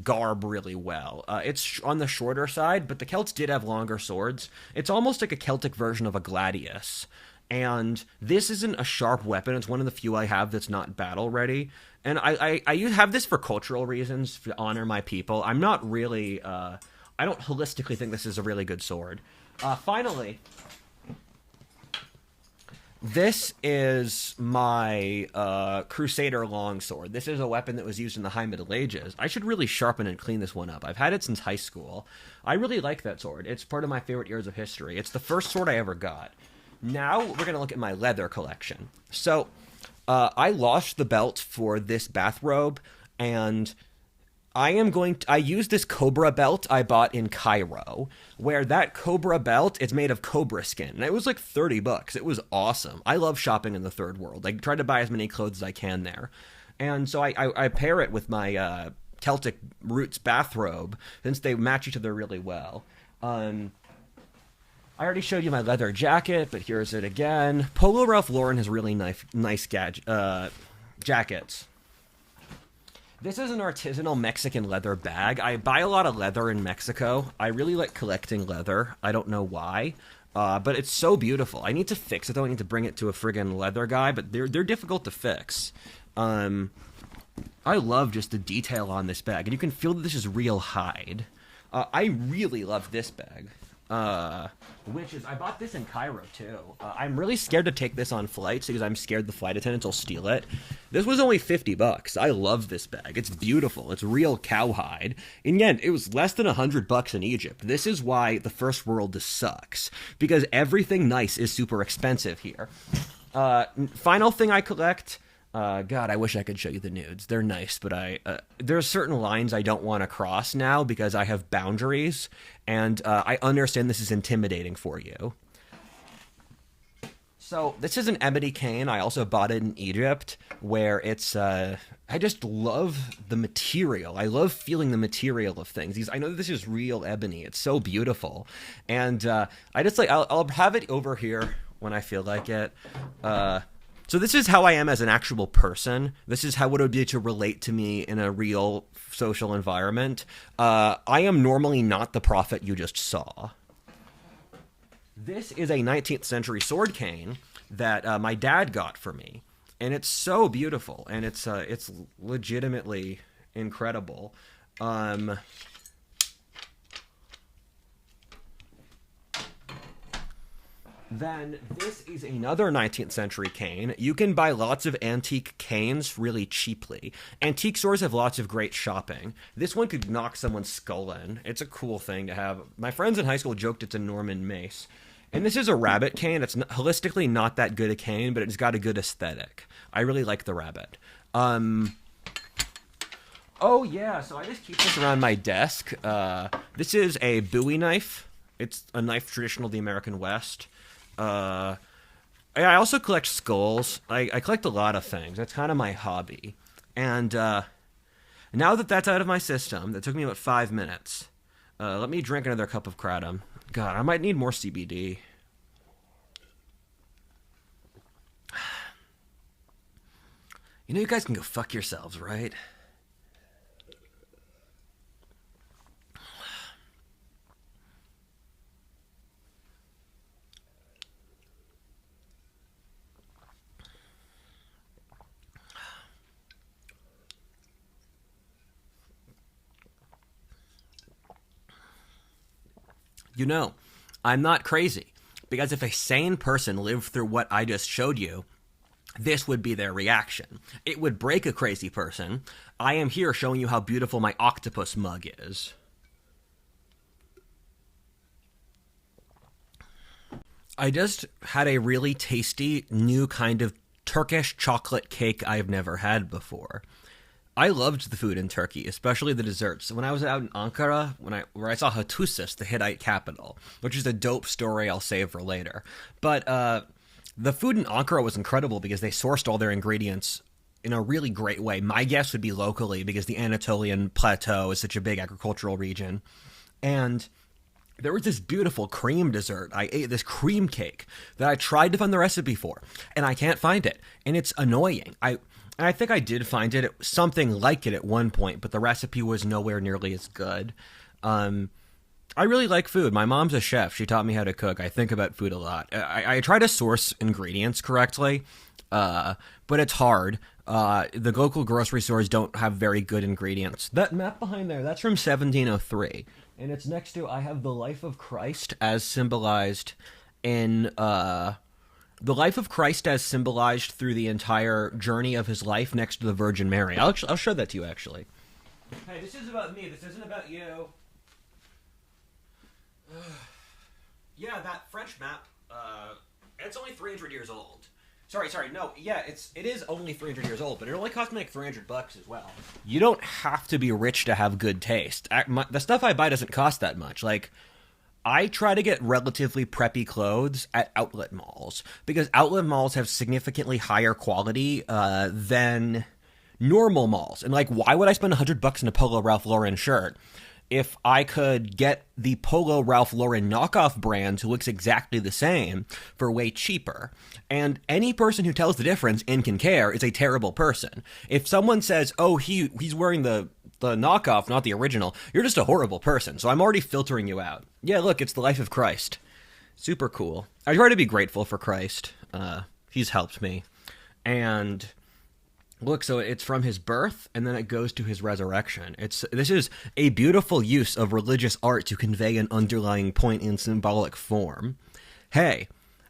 garb really well. It's on the shorter side, but the Celts did have longer swords. It's almost like a Celtic version of a gladius. And this isn't a sharp weapon. It's one of the few I have that's not battle ready. And I have this for cultural reasons, to honor my people. I'm not really... I don't holistically think this is a really good sword. Finally... This is my Crusader longsword. This is a weapon that was used in the High Middle Ages. I should really sharpen and clean this one up. I've had it since high school. I really like that sword. It's part of my favorite eras of history. It's the first sword I ever got. Now we're going to look at my leather collection. So I lost the belt for this bathrobe, and I use this Cobra belt I bought in Cairo, where that Cobra belt is made of cobra skin. And it was like $30. It was awesome. I love shopping in the third world. I try to buy as many clothes as I can there. And so I pair it with my Celtic roots bathrobe, since they match each other really well. I already showed you my leather jacket, but here's it again. Polo Ralph Lauren has really nice jackets. This is an artisanal Mexican leather bag. I buy a lot of leather in Mexico. I really like collecting leather. I don't know why, but it's so beautiful. I need to fix it, though. I need to bring it to a friggin' leather guy, but they're difficult to fix. I love just the detail on this bag, and you can feel that this is real hide. I really love this bag. Which is, I bought this in Cairo too. I'm really scared to take this on flights because I'm scared the flight attendants will steal it. This was only $50. I love this bag. It's beautiful. It's real cowhide. And yet, it was less than $100 in Egypt. This is why the first world sucks, because everything nice is super expensive here. Final thing I collect. God, I wish I could show you the nudes. They're nice, but there are certain lines I don't want to cross now because I have boundaries, and I understand this is intimidating for you. So this is an ebony cane. I also bought it in Egypt, where it's I just love the material. I love feeling the material of things. I know this is real ebony. It's so beautiful, and I just like I'll have it over here when I feel like it. So this is how I am as an actual person. This is how it would be to relate to me in a real social environment. I am normally not the prophet you just saw. This is a 19th century sword cane that my dad got for me. And it's so beautiful, and it's legitimately incredible. Then this is another 19th century cane. You can buy lots of antique canes really cheaply. Antique stores have lots of great shopping. This one could knock someone's skull in. It's a cool thing to have. My friends in high school joked it's a Norman mace. And this is a rabbit cane. It's holistically not that good a cane, but it's got a good aesthetic. I really like the rabbit. Oh yeah, so I just keep this around my desk. This is a Bowie knife. It's a knife traditional of the American West. I also collect skulls. I collect a lot of things. That's kind of my hobby. And now that that's out of my system, that took me about 5 minutes. Let me drink another cup of kratom. God, I might need more CBD. You know, you guys can go fuck yourselves, right? You know, I'm not crazy, because if a sane person lived through what I just showed you, this would be their reaction. It would break a crazy person. I am here showing you how beautiful my octopus mug is. I just had a really tasty new kind of Turkish chocolate cake I've never had before. I loved the food in Turkey, especially the desserts. When I was out in Ankara, where I saw Hattusis, the Hittite capital, which is a dope story I'll save for later. But the food in Ankara was incredible because they sourced all their ingredients in a really great way. My guess would be locally, because the Anatolian Plateau is such a big agricultural region. And there was this beautiful cream dessert. I ate this cream cake that I tried to find the recipe for, and I can't find it. And it's annoying. I think I did find it, something like it at one point, but the recipe was nowhere nearly as good. I really like food. My mom's a chef. She taught me how to cook. I think about food a lot. I try to source ingredients correctly, but it's hard. The local grocery stores don't have very good ingredients. That map behind there, that's from 1703. And it's next to, I have the life of Christ as symbolized in The life of Christ as symbolized through the entire journey of his life next to the Virgin Mary. I'll show that to you, actually. Hey, this is about me. This isn't about you. Yeah, that French map, it's only 300 years old. Sorry, no, yeah, it is only 300 years old, but it only cost me like $300 as well. You don't have to be rich to have good taste. The stuff I buy doesn't cost that much. Like, I try to get relatively preppy clothes at outlet malls, because outlet malls have significantly higher quality than normal malls. And like, why would I spend $100 in a Polo Ralph Lauren shirt if I could get the Polo Ralph Lauren knockoff brand who looks exactly the same for way cheaper? And any person who tells the difference and can care is a terrible person. If someone says, oh, he's wearing the knockoff, not the original, you're just a horrible person. So I'm already filtering you out. Yeah, look, it's the life of Christ. Super cool. I try to be grateful for Christ. He's helped me. And look, so it's from his birth, and then it goes to his resurrection. This is a beautiful use of religious art to convey an underlying point in symbolic form. Hey,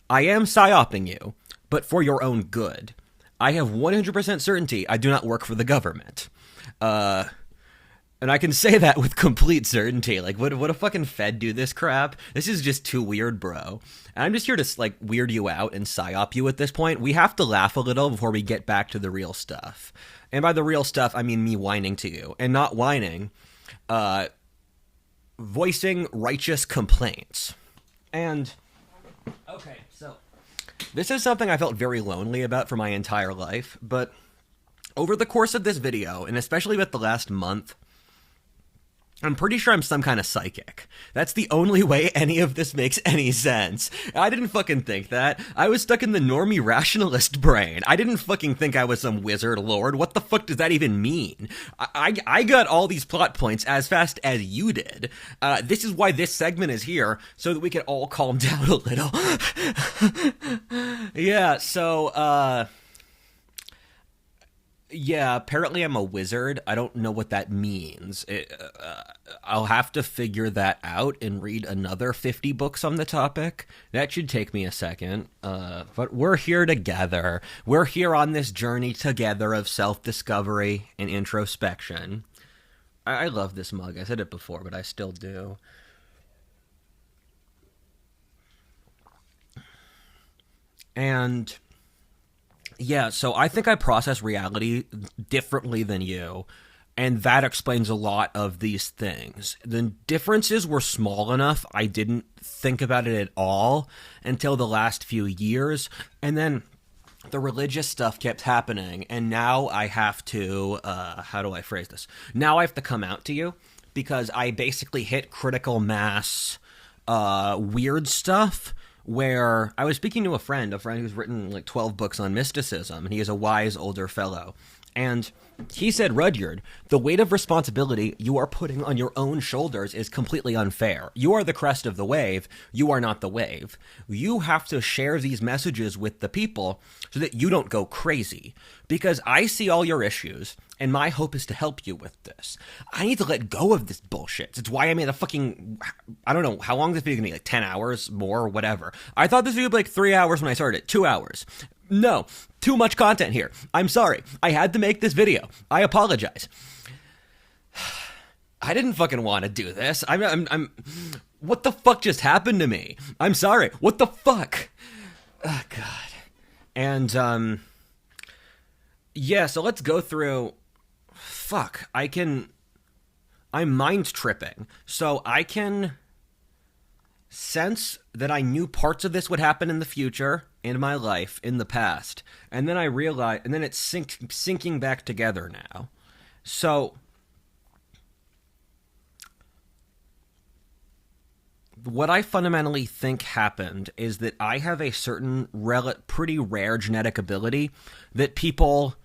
I am psyoping you, but for your own good. I have 100% certainty I do not work for the government. And I can say that with complete certainty. Like, would a fucking Fed do this crap? This is just too weird, bro. And I'm just here to, like, weird you out and psyop you at this point. We have to laugh a little before we get back to the real stuff. And by the real stuff, I mean me whining to you. And not whining, voicing righteous complaints. And, okay, so this is something I felt very lonely about for my entire life. But over the course of this video, and especially with the last month, I'm pretty sure I'm some kind of psychic. That's the only way any of this makes any sense. I didn't fucking think that. I was stuck in the normie rationalist brain. I didn't fucking think I was some wizard lord. What the fuck does that even mean? I got all these plot points as fast as you did. This is why this segment is here, so that we can all calm down a little. Yeah, so, yeah, apparently I'm a wizard. I don't know what that means. I'll have to figure that out and read another 50 books on the topic. That should take me a second. But we're here together. We're here on this journey together of self-discovery and introspection. I love this mug. I said it before, but I still do. And yeah, so I think I process reality differently than you, and that explains a lot of these things. The differences were small enough I didn't think about it at all until the last few years, and then the religious stuff kept happening, and now I have to, how do I phrase this? Now I have to come out to you, because I basically hit critical mass weird stuff, where I was speaking to a friend who's written like 12 books on mysticism, and he is a wise older fellow. And he said, Rudyard, the weight of responsibility you are putting on your own shoulders is completely unfair. You are the crest of the wave. You are not the wave. You have to share these messages with the people so that you don't go crazy. Because I see all your issues, and my hope is to help you with this. I need to let go of this bullshit. It's why I made a fucking, I don't know, how long this video gonna be, like 10 hours, more, whatever. I thought this video would be like 3 hours when I started, 2 hours. No, too much content here. I'm sorry. I had to make this video. I apologize. I didn't fucking want to do this. I'm what the fuck just happened to me? I'm sorry. What the fuck? Oh, God. And, yeah, so let's go through, fuck, I'm mind tripping. So I can sense that I knew parts of this would happen in the future, in my life, in the past. And then I realize, and then it's sinking back together now. So what I fundamentally think happened is that I have a certain pretty rare genetic ability that people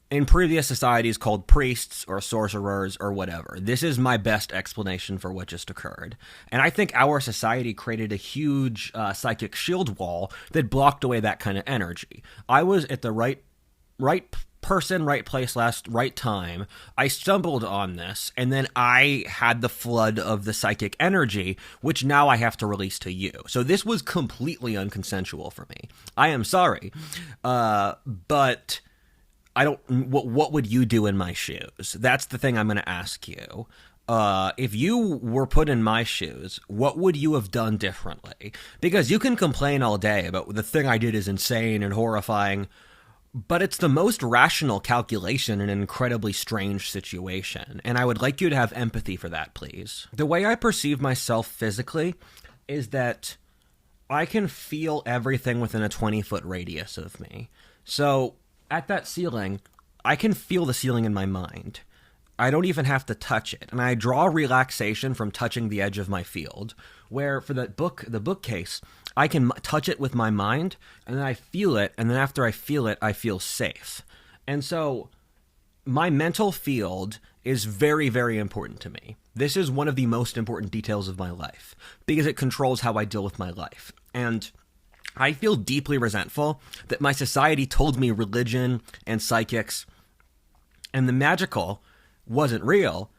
in previous societies called priests or sorcerers or whatever. This is my best explanation for what just occurred. And I think our society created a huge psychic shield wall that blocked away that kind of energy. I was at the right person, right place, right time. I stumbled on this, and then I had the flood of the psychic energy, which now I have to release to you. So this was completely unconsensual for me. I am sorry. But I don't, what would you do in my shoes? That's the thing I'm going to ask you. If you were put in my shoes, what would you have done differently? Because you can complain all day about the thing I did is insane and horrifying, but it's the most rational calculation in an incredibly strange situation. And I would like you to have empathy for that, please. The way I perceive myself physically is that I can feel everything within a 20-foot radius of me. So at that ceiling, I can feel the ceiling in my mind. I don't even have to touch it. And I draw relaxation from touching the edge of my field, where for the bookcase, I can touch it with my mind, and then I feel it, and then after I feel it, I feel safe. And so my mental field is very, very important to me. This is one of the most important details of my life, because it controls how I deal with my life. And I feel deeply resentful that my society told me religion and psychics and the magical wasn't real,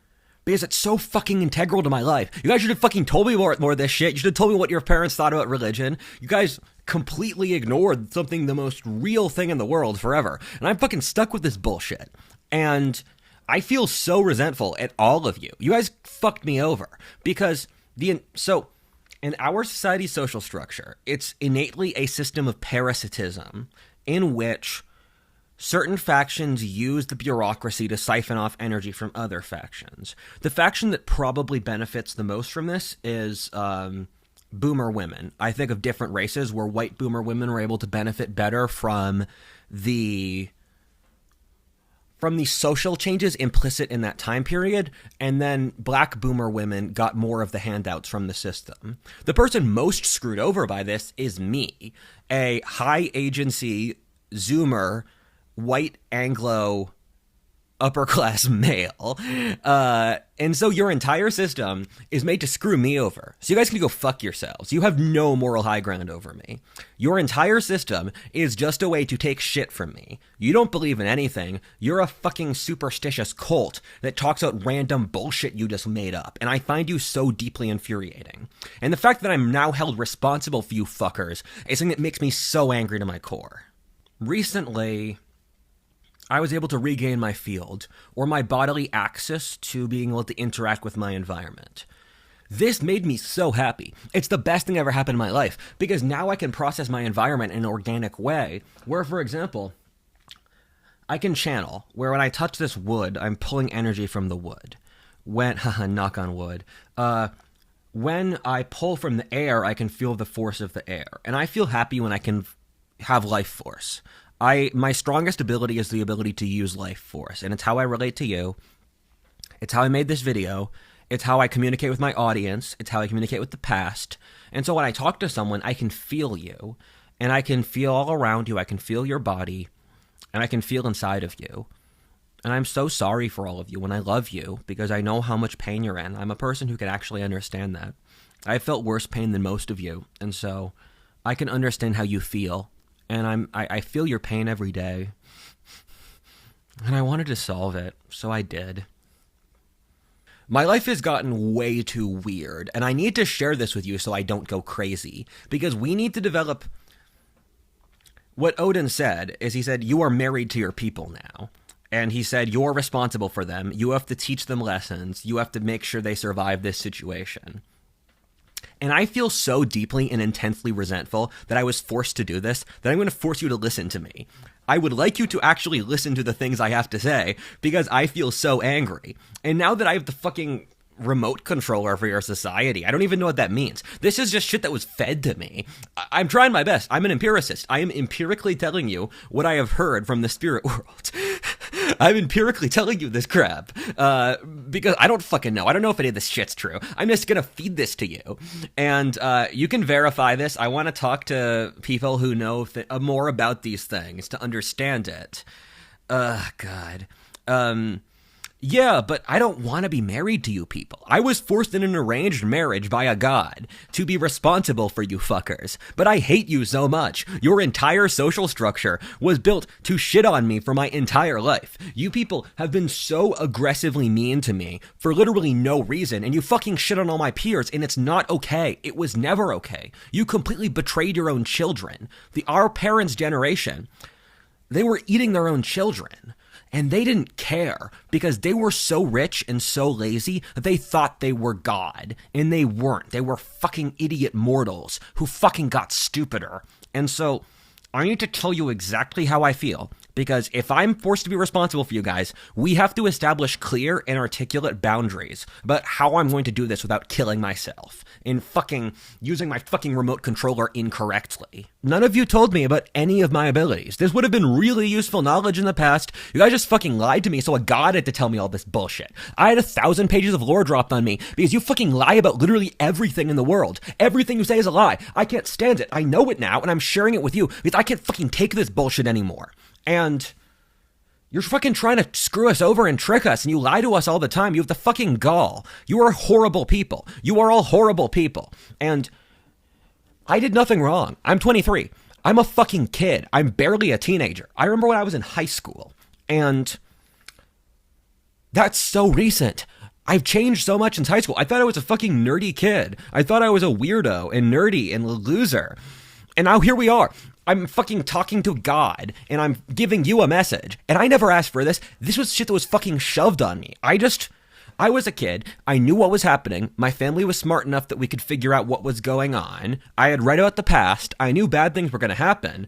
because it's so fucking integral to my life. You guys should have fucking told me more of this shit. You should have told me what your parents thought about religion. You guys completely ignored something, the most real thing in the world, forever. And I'm fucking stuck with this bullshit. And I feel so resentful at all of you. You guys fucked me over. Because in our society's social structure, it's innately a system of parasitism in which certain factions use the bureaucracy to siphon off energy from other factions. The faction that probably benefits the most from this is boomer women. I think of different races where white boomer women were able to benefit better from the social changes implicit in that time period, and then black boomer women got more of the handouts from the system. The person most screwed over by this is me, a high agency Zoomer, white Anglo upper class male. And so your entire system is made to screw me over. So you guys can go fuck yourselves. You have no moral high ground over me. Your entire system is just a way to take shit from me. You don't believe in anything. You're a fucking superstitious cult that talks about random bullshit you just made up. And I find you so deeply infuriating. And the fact that I'm now held responsible for you fuckers is something that makes me so angry to my core. Recently, I was able to regain my field, or my bodily access to being able to interact with my environment. This made me so happy. It's the best thing ever happened in my life, because now I can process my environment in an organic way, where, for example, I can channel, where when I touch this wood, I'm pulling energy from the wood. Knock on wood. When I pull from the air, I can feel the force of the air, and I feel happy when I can have life force. My strongest ability is the ability to use life force, and it's how I relate to you. It's how I made this video. It's how I communicate with my audience. It's how I communicate with the past. And so when I talk to someone, I can feel you, and I can feel all around you. I can feel your body, and I can feel inside of you. And I'm so sorry for all of you, and I love you, because I know how much pain you're in. I'm a person who can actually understand that. I've felt worse pain than most of you, and so I can understand how you feel. And I feel your pain every day. And I wanted to solve it, so I did. My life has gotten way too weird, and I need to share this with you so I don't go crazy. Because we need to develop... What Odin said is, he said, you are married to your people now. And he said, you're responsible for them. You have to teach them lessons. You have to make sure they survive this situation. And I feel so deeply and intensely resentful that I was forced to do this, that I'm going to force you to listen to me. I would like you to actually listen to the things I have to say, because I feel so angry. And now that I have the fucking remote control over your society, I don't even know what that means. This is just shit that was fed to me. I'm trying my best. I'm an empiricist. I am empirically telling you what I have heard from the spirit world. I'm empirically telling you this crap, because I don't fucking know. I don't know if any of this shit's true. I'm just gonna feed this to you, and you can verify this. I want to talk to people who know more about these things to understand it. God. Yeah, but I don't want to be married to you people. I was forced in an arranged marriage by a god to be responsible for you fuckers. But I hate you so much. Your entire social structure was built to shit on me for my entire life. You people have been so aggressively mean to me for literally no reason, and you fucking shit on all my peers, and it's not okay. It was never okay. You completely betrayed your own children. Our parents' generation, they were eating their own children. And they didn't care because they were so rich and so lazy that they thought they were God. And they weren't. They were fucking idiot mortals who fucking got stupider. And so I need to tell you exactly how I feel. Because if I'm forced to be responsible for you guys, we have to establish clear and articulate boundaries about how I'm going to do this without killing myself and fucking using my fucking remote controller incorrectly. None of you told me about any of my abilities. This would have been really useful knowledge in the past. You guys just fucking lied to me, so a god had to tell me all this bullshit. I had 1,000 pages of lore dropped on me because you fucking lie about literally everything in the world. Everything you say is a lie. I can't stand it. I know it now, and I'm sharing it with you because I can't fucking take this bullshit anymore. And you're fucking trying to screw us over and trick us, and you lie to us all the time. You have the fucking gall. You are horrible people. You are all horrible people. And I did nothing wrong. I'm 23. I'm a fucking kid. I'm barely a teenager. I remember when I was in high school, and that's so recent. I've changed so much since high school. I thought I was a fucking nerdy kid. I thought I was a weirdo and nerdy and a loser. And now here we are. I'm fucking talking to God, and I'm giving you a message. And I never asked for this. This was shit that was fucking shoved on me. I was a kid. I knew what was happening. My family was smart enough that we could figure out what was going on. I had read about the past. I knew bad things were going to happen.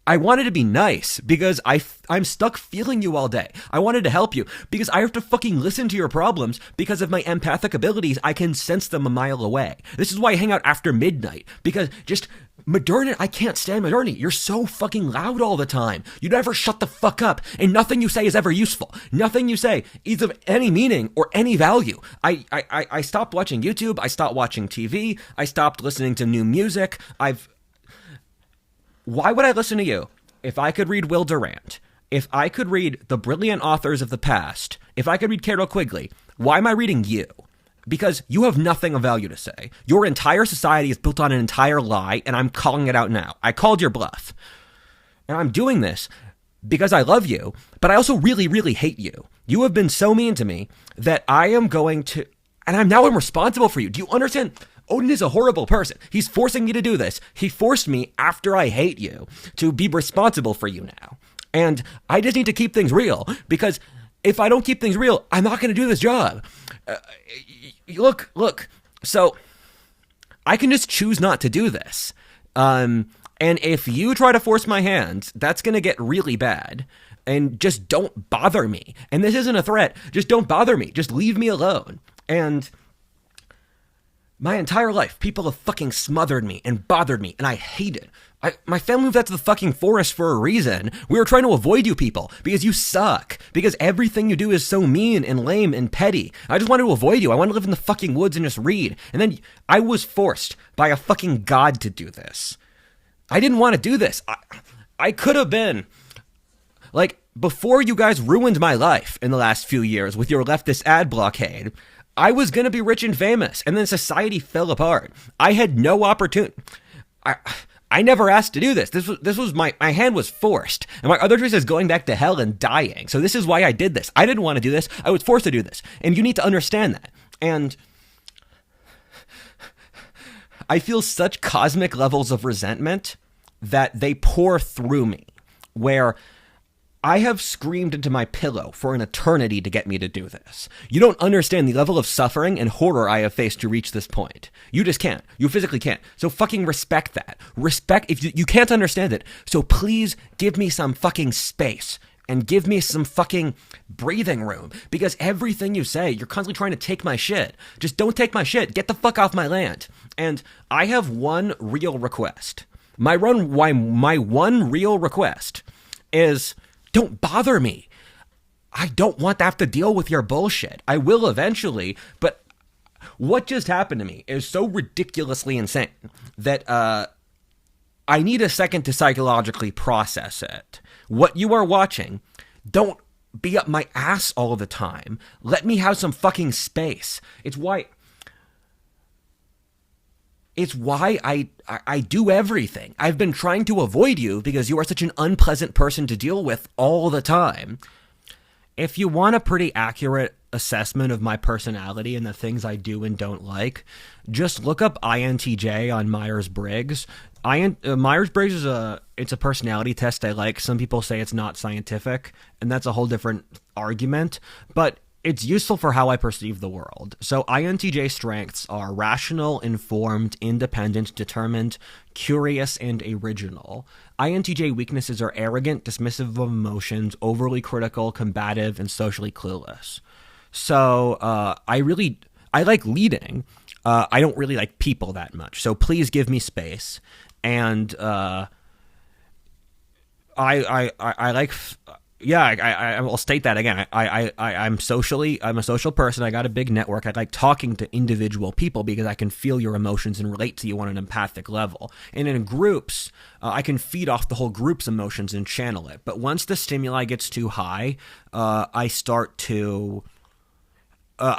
I wanted to be nice because I'm stuck feeling you all day. I wanted to help you because I have to fucking listen to your problems because of my empathic abilities. I can sense them a mile away. This is why I hang out after midnight, because just modernity, I can't stand modernity. You're so fucking loud all the time. You never shut the fuck up, and nothing you say is ever useful. Nothing you say is of any meaning or any value. I stopped watching YouTube. I stopped watching TV. I stopped listening to new music. Why would I listen to you? If I could read Will Durant, if I could read the brilliant authors of the past, if I could read Carol Quigley, why am I reading you? Because you have nothing of value to say. Your entire society is built on an entire lie, and I'm calling it out now. I called your bluff. And I'm doing this because I love you, but I also really, really hate you. You have been so mean to me that I am going to, and I'm responsible for you. Do you understand? Odin is a horrible person. He's forcing me to do this. He forced me, after I hate you, to be responsible for you now. And I just need to keep things real, because if I don't keep things real, I'm not going to do this job. Look. So I can just choose not to do this. And if you try to force my hand, that's going to get really bad. And just don't bother me. And this isn't a threat. Just don't bother me. Just leave me alone. And my entire life, people have fucking smothered me and bothered me, and I hate it. My family moved out to the fucking forest for a reason. We were trying to avoid you people because you suck. Because everything you do is so mean and lame and petty. I just wanted to avoid you. I wanted to live in the fucking woods and just read. And then I was forced by a fucking god to do this. I didn't want to do this. I could have been, like, before you guys ruined my life in the last few years with your leftist ad blockade, I was going to be rich and famous, and then society fell apart. I had no opportunity. I never asked to do this. This was my hand was forced. And my other choice is going back to hell and dying. So this is why I did this. I didn't want to do this. I was forced to do this. And you need to understand that. And I feel such cosmic levels of resentment that they pour through me, where I have screamed into my pillow for an eternity to get me to do this. You don't understand the level of suffering and horror I have faced to reach this point. You just can't. You physically can't. So fucking respect that. Respect if you can't understand it. So please give me some fucking space and give me some fucking breathing room, because everything you say, you're constantly trying to take my shit. Just don't take my shit. Get the fuck off my land. And I have one real request. My one real request is, don't bother me. I don't want to have to deal with your bullshit. I will eventually, but what just happened to me is so ridiculously insane that I need a second to psychologically process it. What you are watching, don't be up my ass all the time. Let me have some fucking space. It's why I do everything. I've been trying to avoid you because you are such an unpleasant person to deal with all the time. If you want a pretty accurate assessment of my personality and the things I do and don't like, just look up INTJ on Myers-Briggs. Myers-Briggs is a personality test I like. Some people say it's not scientific, and that's a whole different argument, but it's useful for how I perceive the world. So INTJ strengths are rational, informed, independent, determined, curious, and original. INTJ weaknesses are arrogant, dismissive of emotions, overly critical, combative, and socially clueless. So I like leading. I don't really like people that much. So please give me space. And I will state that again. I'm a social person. I got a big network. I like talking to individual people because I can feel your emotions and relate to you on an empathic level. And in groups, I can feed off the whole group's emotions and channel it. But once the stimuli gets too high, I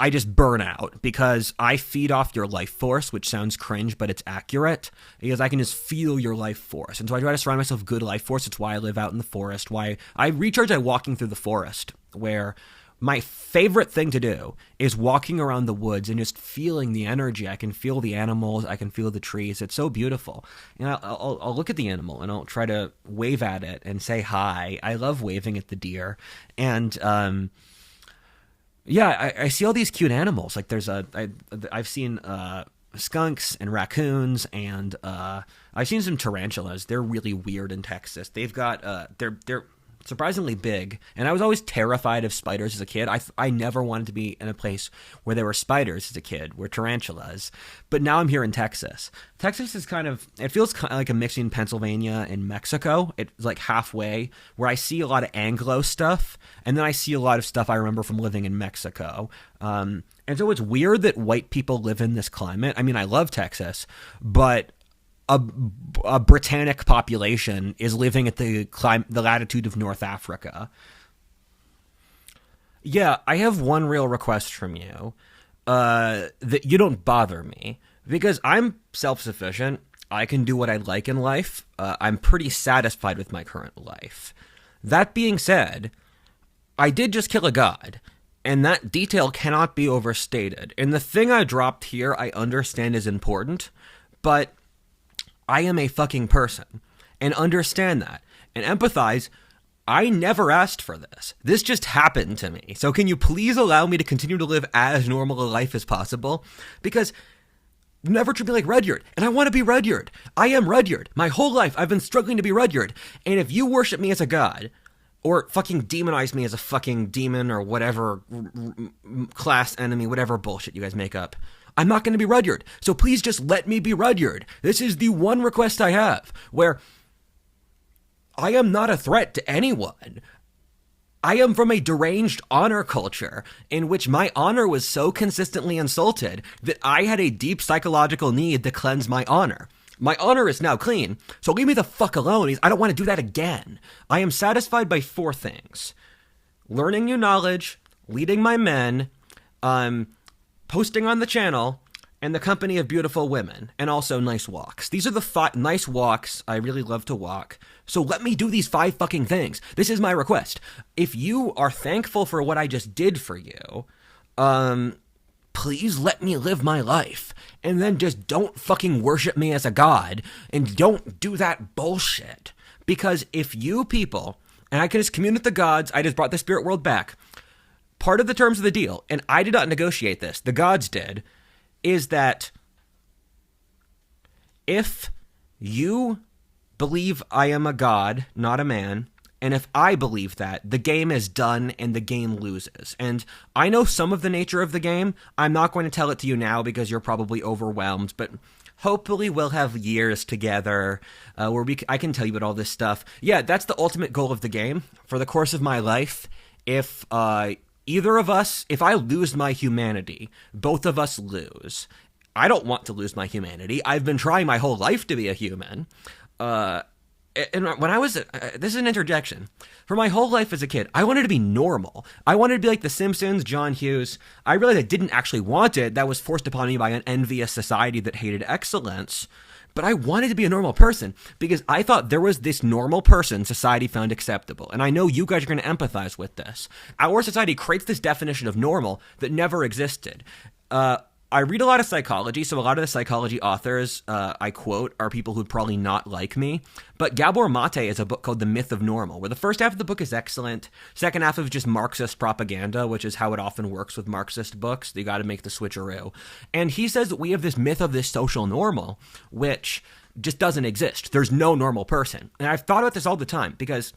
just burn out because I feed off your life force, which sounds cringe, but it's accurate because I can just feel your life force. And so I try to surround myself with good life force. It's why I live out in the forest, why I recharge by walking through the forest, where my favorite thing to do is walking around the woods and just feeling the energy. I can feel the animals. I can feel the trees. It's so beautiful. And I'll look at the animal and I'll try to wave at it and say hi. I love waving at the deer. And, yeah, I see all these cute animals. Like I've seen skunks and raccoons, and I've seen some tarantulas. They're really weird in Texas. They've got they're surprisingly big, and I was always terrified of spiders as a kid. I never wanted to be in a place where there were spiders as a kid, where tarantulas. But now I'm here in Texas. Texas is it feels kind of like a mix between Pennsylvania and Mexico. It's like halfway, where I see a lot of Anglo stuff, and then I see a lot of stuff I remember from living in Mexico. And so it's weird that white people live in this climate. I mean, I love Texas, but a Britannic population is living at the latitude of North Africa. Yeah, I have one real request from you, that you don't bother me, because I'm self-sufficient. I can do what I like in life. I'm pretty satisfied with my current life. That being said, I did just kill a god, and that detail cannot be overstated. And the thing I dropped here I understand is important, but I am a fucking person, and understand that, and empathize. I never asked for this. This just happened to me. So can you please allow me to continue to live as normal a life as possible? Because never treat me like Rudyard, and I want to be Rudyard. I am Rudyard. My whole life I've been struggling to be Rudyard, and if you worship me as a god, or fucking demonize me as a fucking demon, or whatever class enemy, whatever bullshit you guys make up, I'm not going to be Rudyard. So please just let me be Rudyard. This is the one request I have, where I am not a threat to anyone. I am from a deranged honor culture in which my honor was so consistently insulted that I had a deep psychological need to cleanse my honor. My honor is now clean, so leave me the fuck alone. I don't want to do that again. I am satisfied by 4 things: learning new knowledge, leading my men, posting on the channel, and the company of beautiful women, and also nice walks. These are the 5 nice walks. I really love to walk. So let me do these 5 fucking things. This is my request. If you are thankful for what I just did for you, please let me live my life. And then just don't fucking worship me as a god, and don't do that bullshit. Because if you people, and I can just commune with the gods, I just brought the spirit world back. Part of the terms of the deal, and I did not negotiate this, the gods did, is that if you believe I am a god, not a man, and if I believe that, the game is done and the game loses. And I know some of the nature of the game. I'm not going to tell it to you now because you're probably overwhelmed, but hopefully we'll have years together where I can tell you about all this stuff. Yeah, that's the ultimate goal of the game. For the course of my life, if either of us, if I lose my humanity, both of us lose. I don't want to lose my humanity. I've been trying my whole life to be a human. and when I was, this is an interjection. For my whole life as a kid, I wanted to be normal. I wanted to be like The Simpsons, John Hughes. I realized I didn't actually want it. That was forced upon me by an envious society that hated excellence. But I wanted to be a normal person because I thought there was this normal person society found acceptable. And I know you guys are going to empathize with this. Our society creates this definition of normal that never existed. I read a lot of psychology, so a lot of the psychology authors I quote are people who'd probably not like me. But Gabor Mate has a book called The Myth of Normal, where the first half of the book is excellent. Second half is just Marxist propaganda, which is how it often works with Marxist books. You got to make the switcheroo. And he says that we have this myth of this social normal, which just doesn't exist. There's no normal person. And I've thought about this all the time because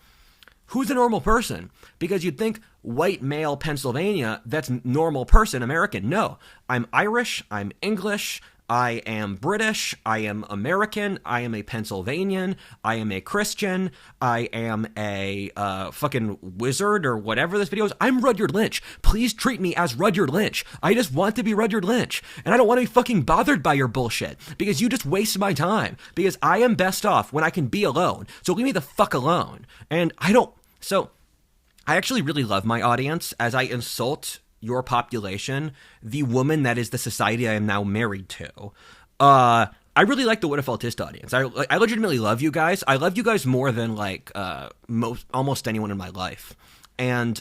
who's a normal person? Because you'd think white male Pennsylvania, that's normal person American. No, I'm Irish, I'm English, I am British, I am American, I am a Pennsylvanian, I am a Christian, I am a fucking wizard or whatever this video is. I'm Rudyard Lynch. Please treat me as Rudyard Lynch. I just want to be Rudyard Lynch. And I don't want to be fucking bothered by your bullshit because you just waste my time. Because I am best off when I can be alone. So leave me the fuck alone. And So I actually really love my audience as I insult your population, the woman that is the society I am now married to. I really like the What If Autist audience. I legitimately love you guys. I love you guys more than like almost anyone in my life. And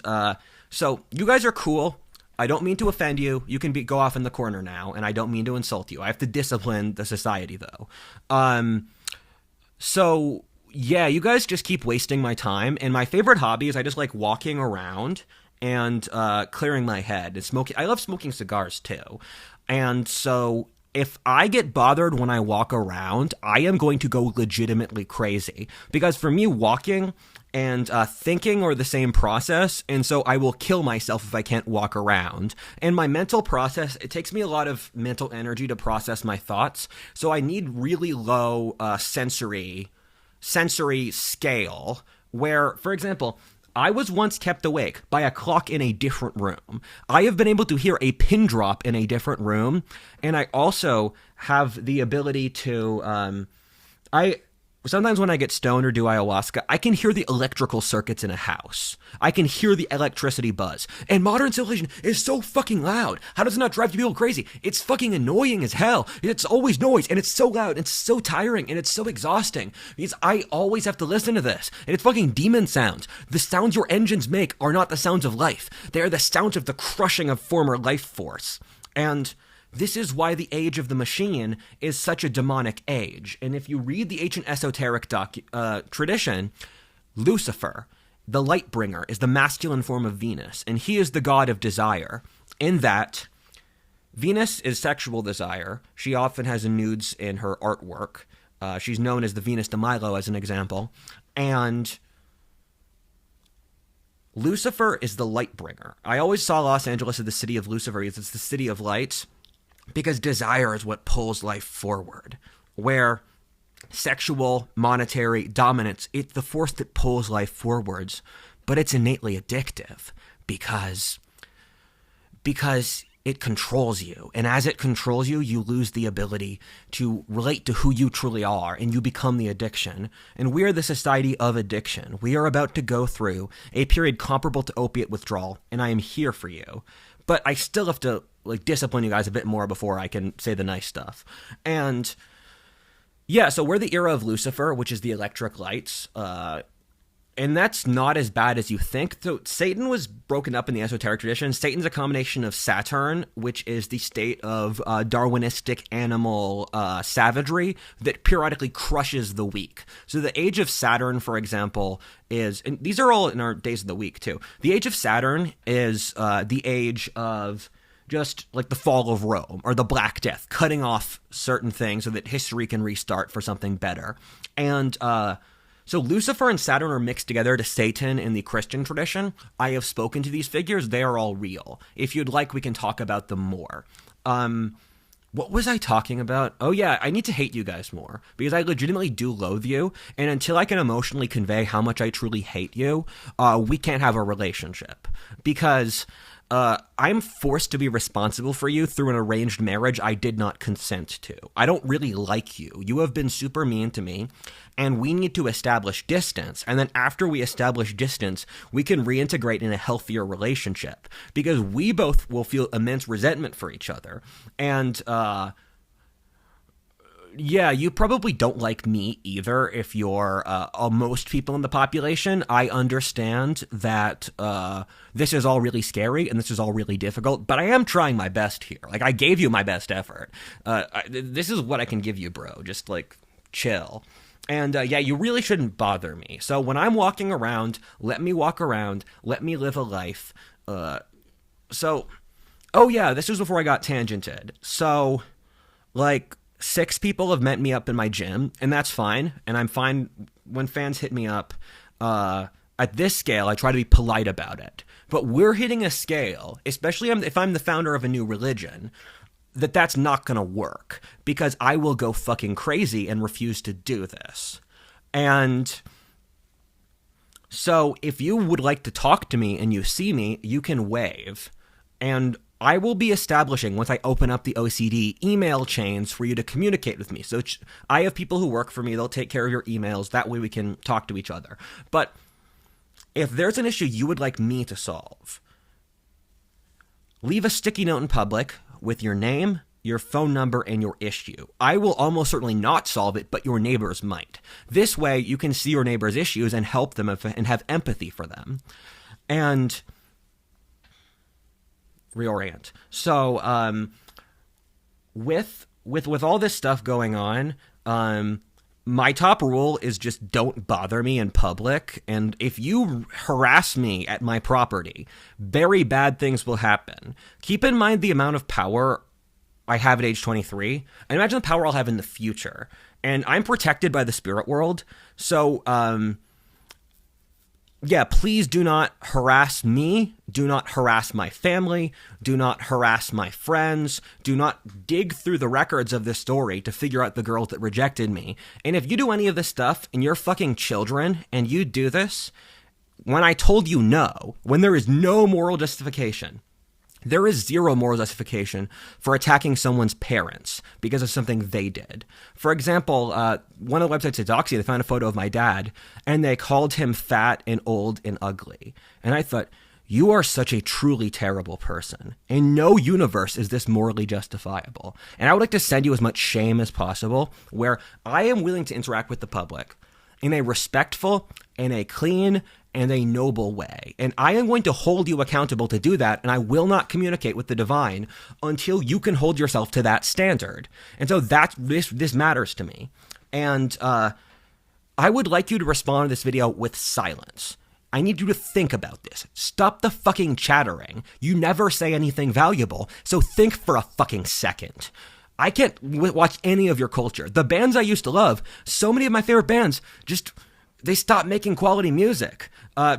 so you guys are cool. I don't mean to offend you. You can go off in the corner now, and I don't mean to insult you. I have to discipline the society though. So yeah, you guys just keep wasting my time. And my favorite hobby is I just like walking around and clearing my head and smoking. I love smoking cigars too. And so if I get bothered when I walk around, I am going to go legitimately crazy. Because for me, walking and thinking are the same process. And so I will kill myself if I can't walk around. And my mental process, it takes me a lot of mental energy to process my thoughts. So I need really low sensory scale where, for example, I was once kept awake by a clock in a different room. I have been able to hear a pin drop in a different room, and I also have the ability to, sometimes when I get stoned or do ayahuasca, I can hear the electrical circuits in a house. I can hear the electricity buzz. And modern civilization is so fucking loud. How does it not drive people crazy? It's fucking annoying as hell. It's always noise, and it's so loud, and it's so tiring, and it's so exhausting. Because I always have to listen to this. And it's fucking demon sounds. The sounds your engines make are not the sounds of life. They are the sounds of the crushing of former life force. And this is why the age of the machine is such a demonic age. And if you read the ancient esoteric tradition, Lucifer, the light bringer, is the masculine form of Venus, and he is the god of desire. In that, Venus is sexual desire. She often has nudes in her artwork. She's known as the Venus de Milo, as an example. And Lucifer is the light bringer. I always saw Los Angeles as the city of Lucifer because it's the city of light. Because desire is what pulls life forward, where sexual, monetary dominance, it's the force that pulls life forwards, but it's innately addictive because it controls you. And as it controls you, you lose the ability to relate to who you truly are, and you become the addiction. And we're the society of addiction. We are about to go through a period comparable to opiate withdrawal, and I am here for you. But I still have to discipline you guys a bit more before I can say the nice stuff. And yeah, so we're the era of Lucifer, which is the electric lights. And that's not as bad as you think. So Satan was broken up in the esoteric tradition. Satan's a combination of Saturn, which is the state of Darwinistic animal savagery that periodically crushes the weak. So the age of Saturn, for example, is, and these are all in our days of the week too. The age of Saturn is the age of just like the fall of Rome or the Black Death, cutting off certain things so that history can restart for something better. And so Lucifer and Saturn are mixed together to Satan in the Christian tradition. I have spoken to these figures. They are all real. If you'd like, we can talk about them more. What was I talking about? Oh yeah, I need to hate you guys more because I legitimately do loathe you. And until I can emotionally convey how much I truly hate you, we can't have a relationship because I'm forced to be responsible for you through an arranged marriage I did not consent to. I don't really like you. You have been super mean to me, and we need to establish distance. And then after we establish distance, we can reintegrate in a healthier relationship, because we both will feel immense resentment for each other. And, yeah, you probably don't like me either if you're most people in the population. I understand that this is all really scary and this is all really difficult, but I am trying my best here. Like, I gave you my best effort. This is what I can give you, bro. Just, like, chill. And, yeah, you really shouldn't bother me. So when I'm walking around, let me walk around. Let me live a life. Oh, yeah, this was before I got tangented. So, like, 6 people have met me up in my gym, and that's fine. And I'm fine when fans hit me up. At this scale, I try to be polite about it. But we're hitting a scale, especially if I'm the founder of a new religion, that's not going to work, because I will go fucking crazy and refuse to do this. And so if you would like to talk to me and you see me, you can wave. And I will be establishing, once I open up the OCD, email chains for you to communicate with me. So I have people who work for me. They'll take care of your emails. That way we can talk to each other. But if there's an issue you would like me to solve, leave a sticky note in public with your name, your phone number, and your issue. I will almost certainly not solve it, but your neighbors might. This way you can see your neighbors' issues and help them and have empathy for them. And reorient. So, with all this stuff going on, my top rule is just don't bother me in public. And if you harass me at my property, very bad things will happen. Keep in mind the amount of power I have at age 23, and imagine the power I'll have in the future. And I'm protected by the spirit world. So, yeah, please do not harass me. Do not harass my family. Do not harass my friends. Do not dig through the records of this story to figure out the girls that rejected me. And if you do any of this stuff and you're fucking children and you do this, when I told you no, when there is no moral justification, there is zero moral justification for attacking someone's parents because of something they did. For example, one of the websites at Doxy, they found a photo of my dad, and they called him fat and old and ugly. And I thought, you are such a truly terrible person. In no universe is this morally justifiable. And I would like to send you as much shame as possible, where I am willing to interact with the public in a respectful, in a clean, and a noble way. And I am going to hold you accountable to do that, and I will not communicate with the divine until you can hold yourself to that standard. And so this matters to me. And I would like you to respond to this video with silence. I need you to think about this. Stop the fucking chattering. You never say anything valuable, so think for a fucking second. I can't watch any of your culture. The bands I used to love, so many of my favorite bands they stopped making quality music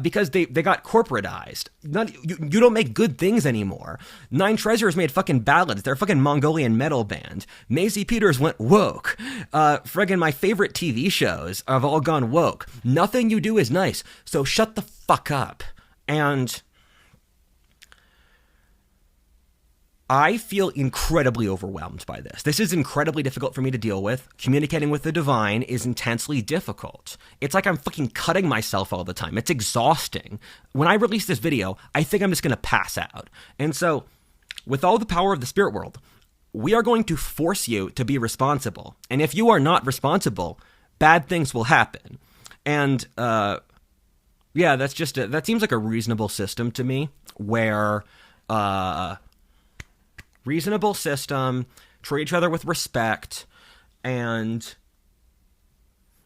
because they got corporatized. You don't make good things anymore. Nine Treasures made fucking ballads. They're a fucking Mongolian metal band. Maisie Peters went woke. Friggin' my favorite TV shows have all gone woke. Nothing you do is nice, so shut the fuck up. And I feel incredibly overwhelmed by this. This is incredibly difficult for me to deal with. Communicating with the divine is intensely difficult. It's like I'm fucking cutting myself all the time. It's exhausting. When I release this video, I think I'm just going to pass out. And so, with all the power of the spirit world, we are going to force you to be responsible. And if you are not responsible, bad things will happen. And, yeah, that seems like a reasonable system to me, where, reasonable system, treat each other with respect, and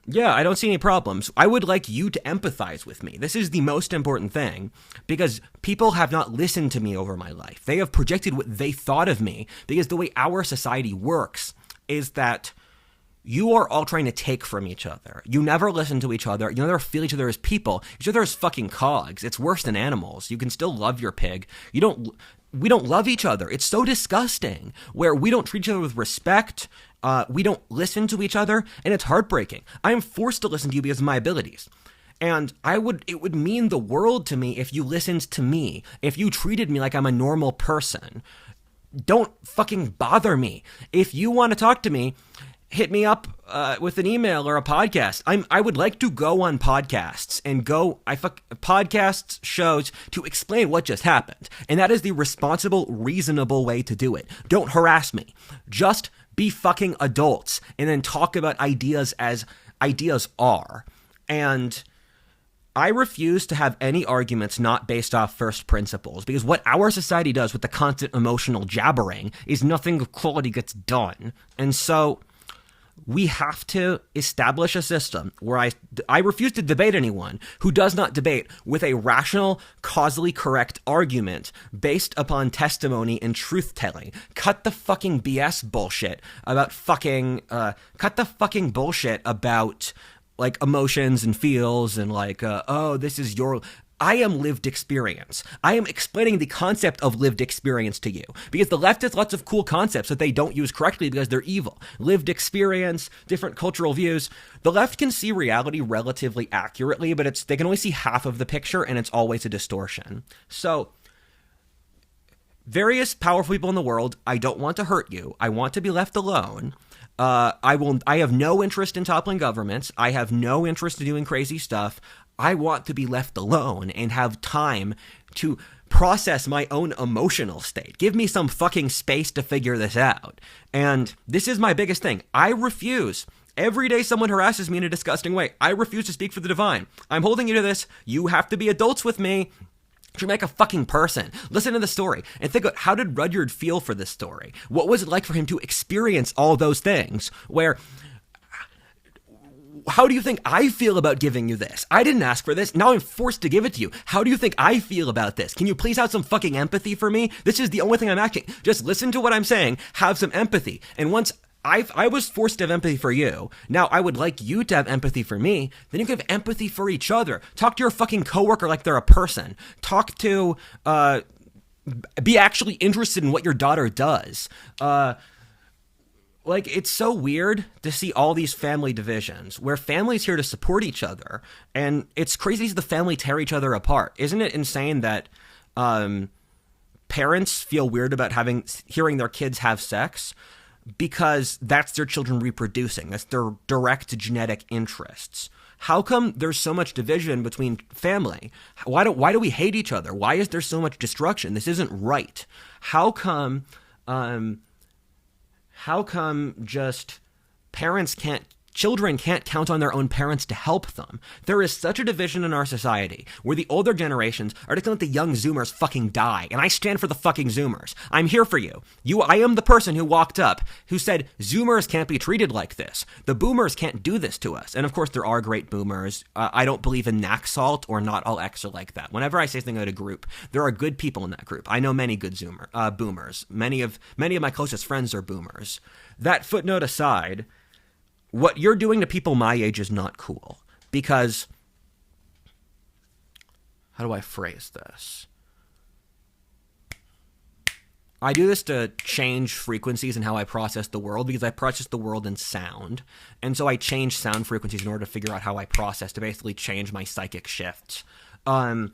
yeah, I don't see any problems. I would like you to empathize with me. This is the most important thing, because people have not listened to me over my life. They have projected what they thought of me, because the way our society works is that you are all trying to take from each other. You never listen to each other. You never feel each other as people. Each other as fucking cogs. It's worse than animals. You can still love your pig. We don't love each other. It's so disgusting, where we don't treat each other with respect. We don't listen to each other, and it's heartbreaking. I am forced to listen to you because of my abilities. And it would mean the world to me if you listened to me, if you treated me like I'm a normal person. Don't fucking bother me. If you want to talk to me, hit me up with an email or a podcast. I would like to go on podcasts and podcasts shows to explain what just happened. And that is the responsible, reasonable way to do it. Don't harass me. Just be fucking adults and then talk about ideas as ideas are. And I refuse to have any arguments not based off first principles, because what our society does with the constant emotional jabbering is nothing of quality gets done. And so we have to establish a system where I refuse to debate anyone who does not debate with a rational, causally correct argument based upon testimony and truth-telling. Cut the fucking BS bullshit about cut the fucking bullshit about like emotions and feels and like, this is I am lived experience. I am explaining the concept of lived experience to you, because the left has lots of cool concepts that they don't use correctly because they're evil. Lived experience, different cultural views. The left can see reality relatively accurately, but they can only see half of the picture, and it's always a distortion. So various powerful people in the world, I don't want to hurt you. I want to be left alone. I have no interest in toppling governments. I have no interest in doing crazy stuff. I want to be left alone and have time to process my own emotional state. Give me some fucking space to figure this out. And this is my biggest thing. I refuse. Every day someone harasses me in a disgusting way, I refuse to speak for the divine. I'm holding you to this. You have to be adults with me. You're like a fucking person. Listen to the story and think about, how did Rudyard feel for this story? What was it like for him to experience all those things? How do you think I feel about giving you this? I didn't ask for this. Now I'm forced to give it to you. How do you think I feel about this? Can you please have some fucking empathy for me? This is the only thing I'm asking. Just listen to what I'm saying. Have some empathy. And once I was forced to have empathy for you, now I would like you to have empathy for me. Then you can have empathy for each other. Talk to your fucking coworker like they're a person. Talk to, be actually interested in what your daughter does. It's so weird to see all these family divisions where family's here to support each other, and it's crazy to see the family tear each other apart. Isn't it insane that parents feel weird about hearing their kids have sex because that's their children reproducing? That's their direct genetic interests. How come there's so much division between family? Why do we hate each other? Why is there so much destruction? This isn't right. How come just children can't count on their own parents to help them? There is such a division in our society where the older generations are just going to let the young Zoomers fucking die. And I stand for the fucking Zoomers. I'm here for you. I am the person who walked up, who said, Zoomers can't be treated like this. The boomers can't do this to us. And of course, there are great boomers. I don't believe in knack salt or not all X are like that. Whenever I say something about a group, there are good people in that group. I know many good boomers. Many of my closest friends are boomers. That footnote aside, what you're doing to people my age is not cool, because, how do I phrase this? I do this to change frequencies in how I process the world, because I process the world in sound. And so I change sound frequencies in order to figure out how I process, to basically change my psychic shifts. What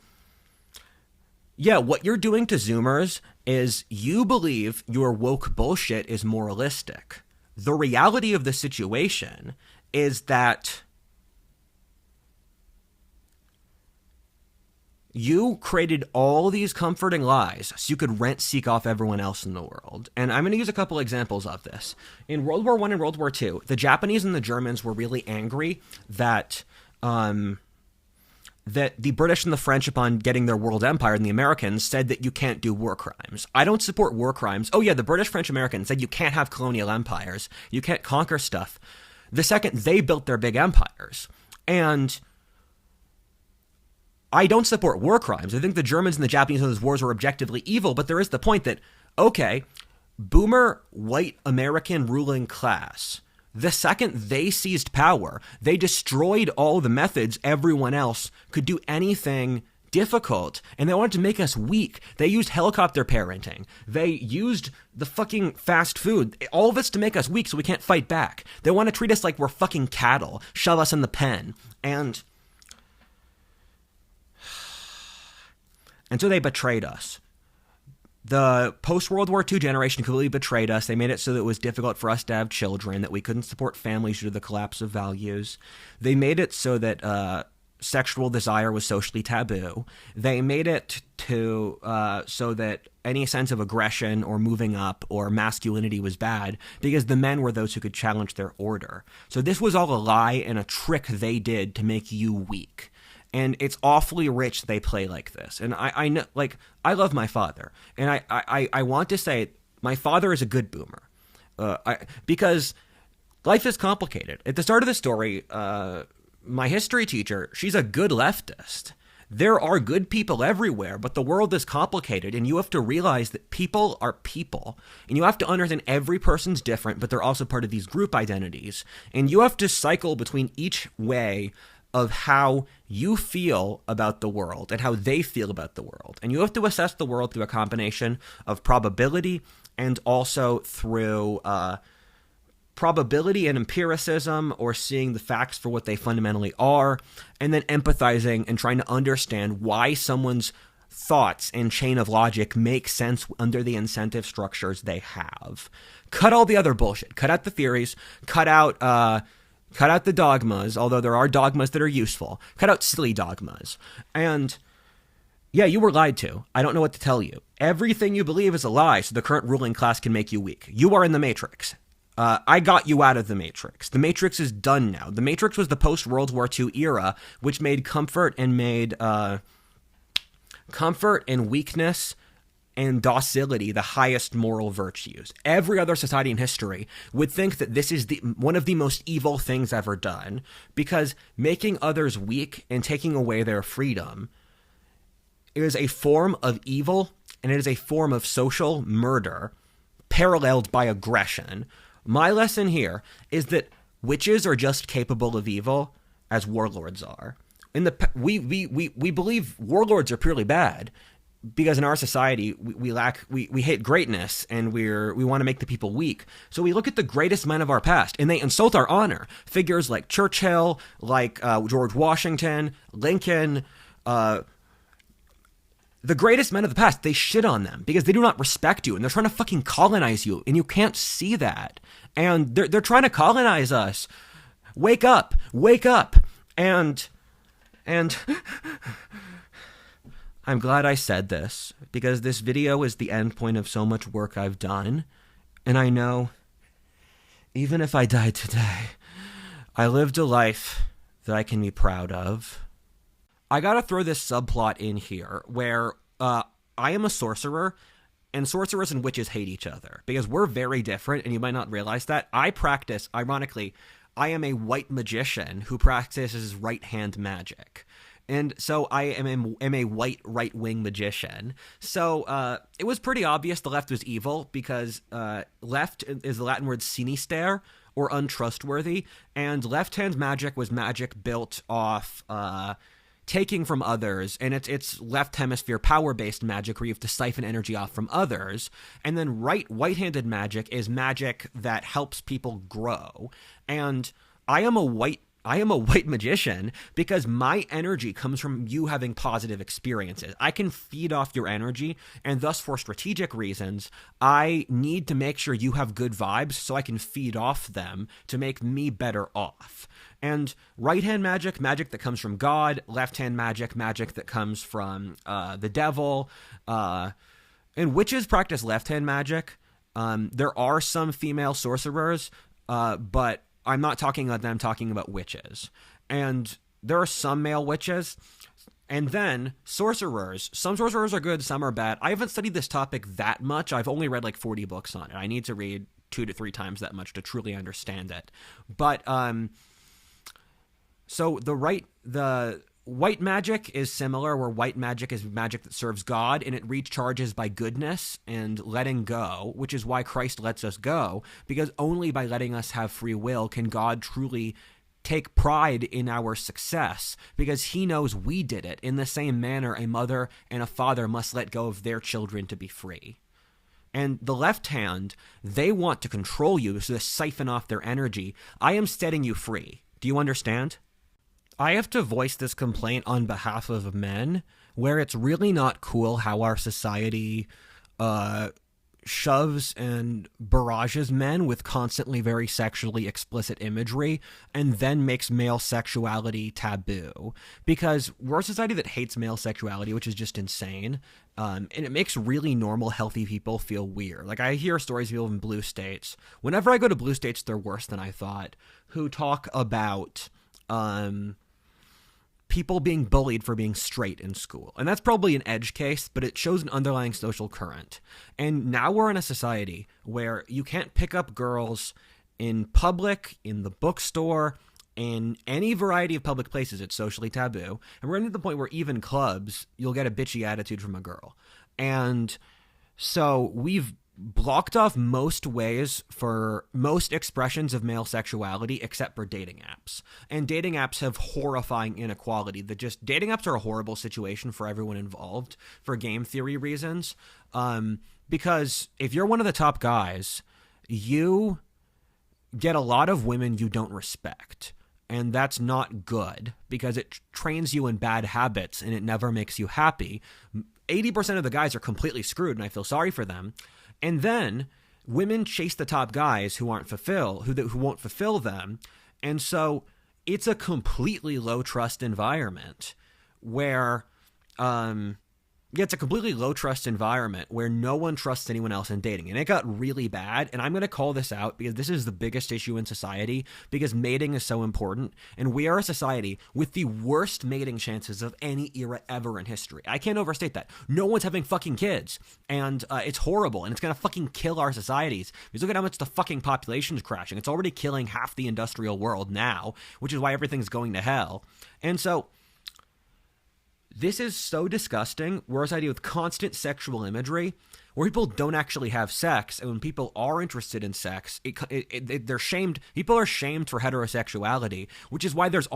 you're doing to Zoomers is you believe your woke bullshit is moralistic. The reality of the situation is that you created all these comforting lies so you could rent-seek off everyone else in the world. And I'm going to use a couple examples of this. In World War I and World War II, the Japanese and the Germans were really angry that the British and the French, upon getting their world empire, and the Americans said that you can't do war crimes. I don't support war crimes. Oh yeah, the British, French, Americans said you can't have colonial empires. You can't conquer stuff. The second they built their big empires. And I don't support war crimes. I think the Germans and the Japanese in those wars were objectively evil, but there is the point that, okay, boomer white American ruling class, the second they seized power, they destroyed all the methods everyone else could do anything difficult, and they wanted to make us weak. They used helicopter parenting. They used the fucking fast food. All of this to make us weak so we can't fight back. They want to treat us like we're fucking cattle, shove us in the pen. And And so they betrayed us. The post-World War II generation completely betrayed us. They made it so that it was difficult for us to have children, that we couldn't support families due to the collapse of values. They made it so that sexual desire was socially taboo. They made it to so that any sense of aggression or moving up or masculinity was bad because the men were those who could challenge their order. So this was all a lie and a trick they did to make you weak. And it's awfully rich they play like this. And I know, like, I love my father. And I want to say my father is a good boomer. Because life is complicated. At the start of the story, my history teacher, she's a good leftist. There are good people everywhere, but the world is complicated, and you have to realize that people are people. And you have to understand every person's different, but they're also part of these group identities. And you have to cycle between each way of how you feel about the world and how they feel about the world. And you have to assess the world through a combination of probability and also through probability and empiricism, or seeing the facts for what they fundamentally are, and then empathizing and trying to understand why someone's thoughts and chain of logic make sense under the incentive structures they have. Cut all the other bullshit. Cut out the theories. Cut out the dogmas, although there are dogmas that are useful. Cut out silly dogmas. And yeah, you were lied to. I don't know what to tell you. Everything you believe is a lie, so the current ruling class can make you weak. You are in the Matrix. I got you out of the Matrix. The Matrix is done now. The Matrix was the post-World War II era, which made comfort and weakness and docility the highest moral virtues. Every other society in history would think that this is one of the most evil things ever done, because making others weak and taking away their freedom is a form of evil, and it is a form of social murder paralleled by aggression. My lesson here is that witches are just capable of evil as warlords are. We believe warlords are purely bad, because in our society we hate greatness, and we want to make the people weak. So we look at the greatest men of our past and they insult our honor. Figures like Churchill, like George Washington, Lincoln, the greatest men of the past, they shit on them because they do not respect you, and they're trying to fucking colonize you, and you can't see that. And they're trying to colonize us. Wake up, and I'm glad I said this, because this video is the end point of so much work I've done. And I know, even if I died today, I lived a life that I can be proud of. I gotta throw this subplot in here where I am a sorcerer, and sorcerers and witches hate each other because we're very different, and you might not realize that. Ironically, I am a white magician who practices right-hand magic. And so I am a white right-wing magician. So it was pretty obvious the left was evil, because left is the Latin word sinister, or untrustworthy, and left-hand magic was magic built off taking from others, and it's left hemisphere power-based magic where you have to siphon energy off from others. And then right-handed magic is magic that helps people grow. And I am a white magician because my energy comes from you having positive experiences. I can feed off your energy, and thus, for strategic reasons, I need to make sure you have good vibes so I can feed off them to make me better off. And right-hand magic that comes from God, left-hand magic that comes from the devil, and witches practice left-hand magic. There are some female sorcerers, but I'm not talking about them, I'm talking about witches. And there are some male witches. And then sorcerers. Some sorcerers are good, some are bad. I haven't studied this topic that much. I've only read like 40 books on it. I need to read 2 to 3 times that much to truly understand it. But so the white magic is similar, where white magic is magic that serves God, and it recharges by goodness and letting go, which is why Christ lets us go, because only by letting us have free will can God truly take pride in our success, because he knows we did it. In the same manner, a mother and a father must let go of their children to be free. And the left hand, they want to control you, so they siphon off their energy. I am setting you free. Do you understand? I have to voice this complaint on behalf of men where it's really not cool how our society shoves and barrages men with constantly very sexually explicit imagery and then makes male sexuality taboo. Because we're a society that hates male sexuality, which is just insane. And it makes really normal, healthy people feel weird. Like, I hear stories of people in blue states. Whenever I go to blue states, they're worse than I thought, who talk about people being bullied for being straight in school. And that's probably an edge case, but it shows an underlying social current. And now we're in a society where you can't pick up girls in public, in the bookstore, in any variety of public places. It's socially taboo. And we're getting to the point where even clubs, you'll get a bitchy attitude from a girl. And so we've blocked off most ways for most expressions of male sexuality except for dating apps. And dating apps have horrifying inequality. Dating apps are a horrible situation for everyone involved for game theory reasons. Because if you're one of the top guys, you get a lot of women you don't respect. And that's not good because it trains you in bad habits and it never makes you happy. 80% of the guys are completely screwed, and I feel sorry for them. And then women chase the top guys who won't fulfill them. And so it's a completely low trust environment where it's a completely low trust environment where no one trusts anyone else in dating. And it got really bad. And I'm going to call this out because this is the biggest issue in society because mating is so important. And we are a society with the worst mating chances of any era ever in history. I can't overstate that. No one's having fucking kids. And it's horrible. And it's going to fucking kill our societies. Because look at how much the fucking population is crashing. It's already killing half the industrial world now, which is why everything's going to hell. And so this is so disgusting. We're a society with constant sexual imagery where people don't actually have sex. And when people are interested in sex, they're shamed. People are shamed for heterosexuality, which is why there's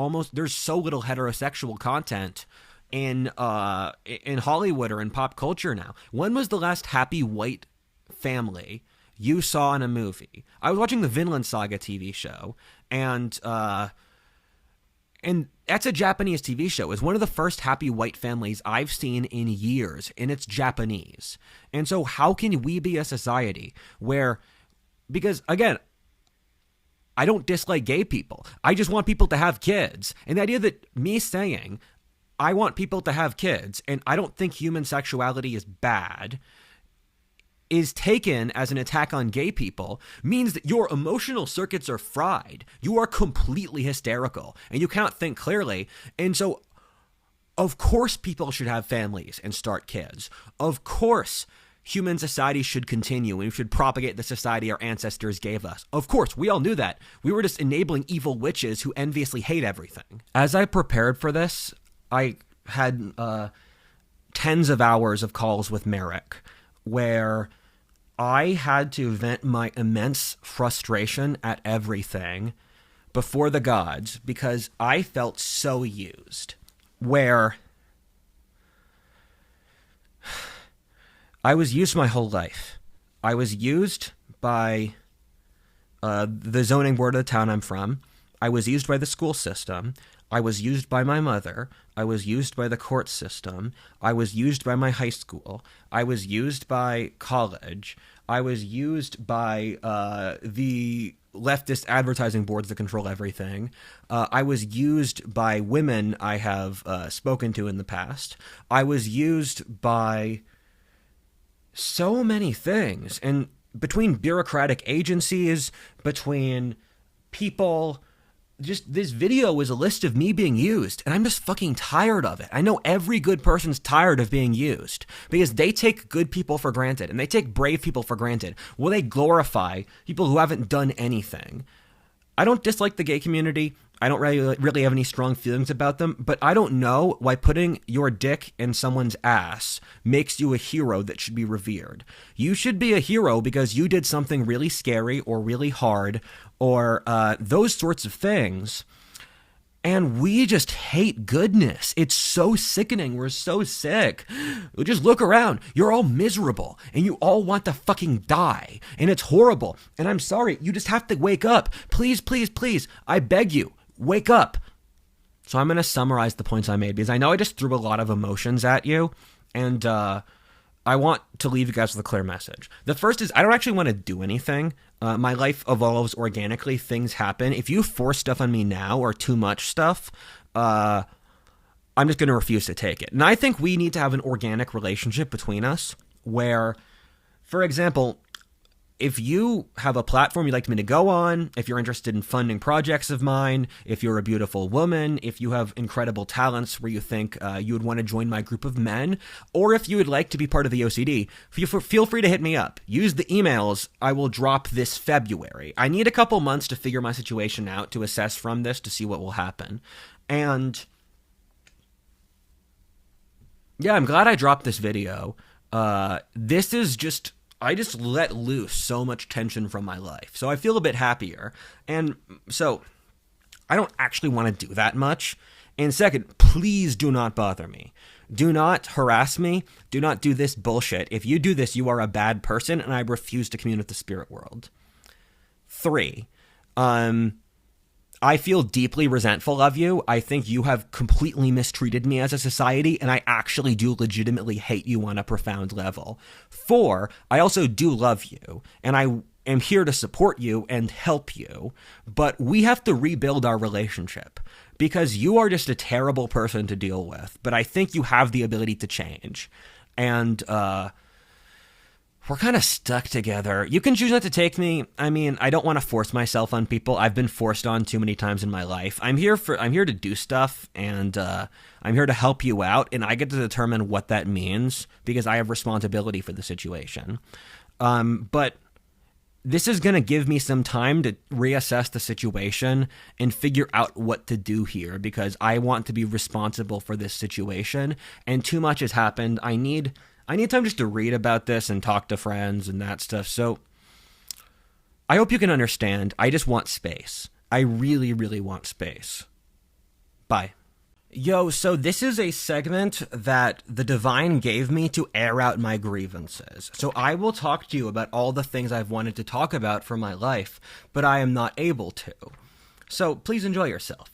so little heterosexual content in Hollywood or in pop culture now. When was the last happy white family you saw in a movie? I was watching the Vinland Saga TV show, and that's a Japanese TV show. It's one of the first happy white families I've seen in years, and it's Japanese. And so how can we be a society where, because again, I don't dislike gay people. I just want people to have kids. And the idea that me saying I want people to have kids and I don't think human sexuality is bad is taken as an attack on gay people means that your emotional circuits are fried. You are completely hysterical and you can't think clearly. And so, of course, people should have families and start kids. Of course, human society should continue and we should propagate the society our ancestors gave us. Of course, we all knew that. We were just enabling evil witches who enviously hate everything. As I prepared for this, I had tens of hours of calls with Merrick where I had to vent my immense frustration at everything before the gods because I felt so used. Where I was used my whole life. I was used by the zoning board of the town I'm from. I was used by the school system. I was used by my mother. I was used by the court system. I was used by my high school. I was used by college. I was used by the leftist advertising boards that control everything. I was used by women I have spoken to in the past. I was used by so many things. And between bureaucratic agencies, between people, just this video was a list of me being used, and I'm just fucking tired of it. I know every good person's tired of being used because they take good people for granted and they take brave people for granted. Well, they glorify people who haven't done anything. I don't dislike the gay community. I don't really have any strong feelings about them, but I don't know why putting your dick in someone's ass makes you a hero that should be revered. You should be a hero because you did something really scary or really hard or those sorts of things. And we just hate goodness. It's so sickening. We're so sick. Just look around. You're all miserable and you all want to fucking die. And it's horrible. And I'm sorry. You just have to wake up. Please, please, please. I beg you. Wake up. So I'm going to summarize the points I made because I know I just threw a lot of emotions at you, and I want to leave you guys with a clear message. The first is I don't actually want to do anything. My life evolves organically. Things happen. If you force stuff on me now or too much stuff, I'm just going to refuse to take it. And I think we need to have an organic relationship between us where, for example, if you have a platform you'd like me to go on, if you're interested in funding projects of mine, if you're a beautiful woman, if you have incredible talents where you think you would want to join my group of men, or if you would like to be part of the OCD, feel free to hit me up. Use the emails I will drop this February. I need a couple months to figure my situation out, to assess from this, to see what will happen. And yeah, I'm glad I dropped this video. This is just... I just let loose so much tension from my life. So I feel a bit happier. And so I don't actually want to do that much. And second, please do not bother me. Do not harass me. Do not do this bullshit. If you do this, you are a bad person, and I refuse to commune with the spirit world. 3, I feel deeply resentful of you. I think you have completely mistreated me as a society, and I actually do legitimately hate you on a profound level. 4, I also do love you, and I am here to support you and help you, but we have to rebuild our relationship because you are just a terrible person to deal with, but I think you have the ability to change. And, we're kind of stuck together. You can choose not to take me. I mean, I don't want to force myself on people. I've been forced on too many times in my life. I'm here to do stuff, and I'm here to help you out, and I get to determine what that means because I have responsibility for the situation. But this is going to give me some time to reassess the situation and figure out what to do here because I want to be responsible for this situation, and too much has happened. I need time just to read about this and talk to friends and that stuff. So I hope you can understand. I just want space. I really, really want space. Bye. Yo, so this is a segment that the divine gave me to air out my grievances. So I will talk to you about all the things I've wanted to talk about for my life, but I am not able to. So please enjoy yourself.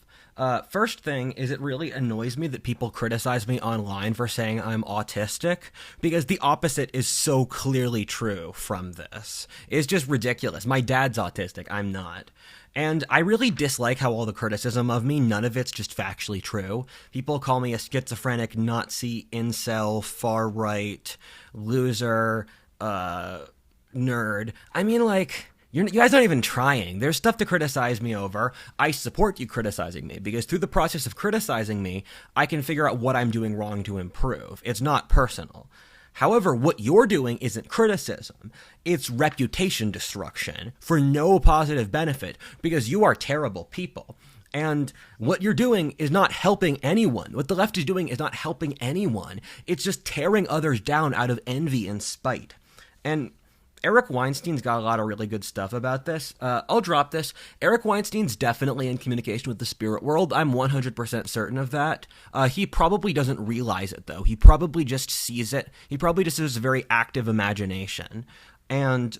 First thing is it really annoys me that people criticize me online for saying I'm autistic because the opposite is so clearly true from this. It's just ridiculous. My dad's autistic. I'm not. And I really dislike how all the criticism of me, none of it's just factually true. People call me a schizophrenic, Nazi, incel, far-right, loser, nerd. I mean, like... You guys aren't even trying. There's stuff to criticize me over. I support you criticizing me because through the process of criticizing me, I can figure out what I'm doing wrong to improve. It's not personal. However, what you're doing isn't criticism. It's reputation destruction for no positive benefit because you are terrible people. And what you're doing is not helping anyone. What the left is doing is not helping anyone. It's just tearing others down out of envy and spite. And Eric Weinstein's got a lot of really good stuff about this. I'll drop this. Eric Weinstein's definitely in communication with the spirit world. I'm 100% certain of that. He probably doesn't realize it, though. He probably just sees it. He probably just has a very active imagination. And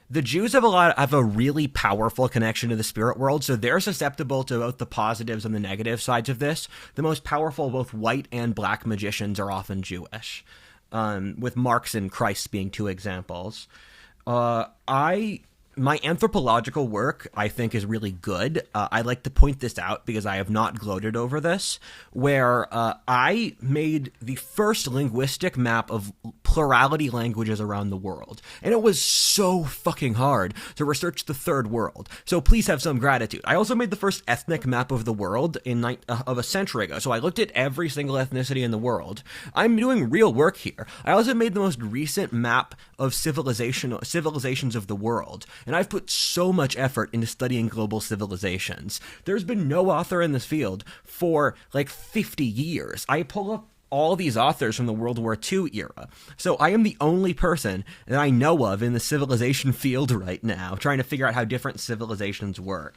the Jews have a really powerful connection to the spirit world, so they're susceptible to both the positives and the negative sides of this. The most powerful, both white and black magicians are often Jewish. With Marx and Christ being 2 examples. My anthropological work, I think, is really good. I like to point this out because I have not gloated over this, where I made the first linguistic map of plurality languages around the world. And it was so fucking hard to research the third world. So please have some gratitude. I also made the first ethnic map of the world of a century ago. So I looked at every single ethnicity in the world. I'm doing real work here. I also made the most recent map of civilizations of the world. And I've put so much effort into studying global civilizations. There's been no author in this field for like 50 years. I pull up all these authors from the World War II era. So I am the only person that I know of in the civilization field right now, trying to figure out how different civilizations work.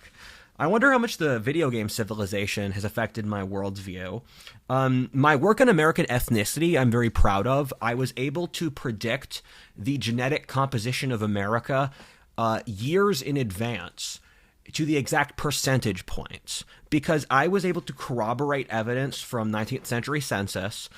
I wonder how much the video game Civilization has affected my worldview. My work on American ethnicity, I'm very proud of. I was able to predict the genetic composition of America years in advance. to the exact percentage points because I was able to corroborate evidence from 19th century census,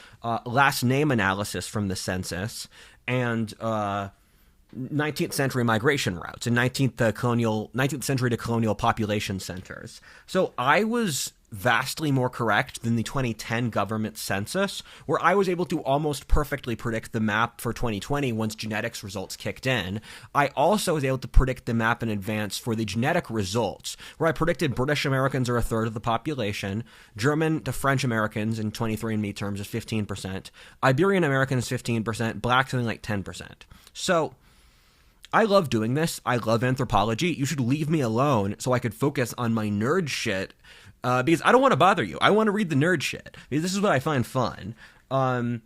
last name analysis from the census, and 19th century migration routes and 19th century to colonial population centers. So I was vastly more correct than the 2010 government census, where I was able to almost perfectly predict the map for 2020 once genetics results kicked in. I also was able to predict the map in advance for the genetic results, where I predicted British Americans are a third of the population, German to French Americans in 23andMe terms is 15%, Iberian Americans 15%, black something like 10%. So I love doing this. I love anthropology. You should leave me alone so I could focus on my nerd shit. Because I don't want to bother you. I want to read the nerd shit because this is what I find fun. And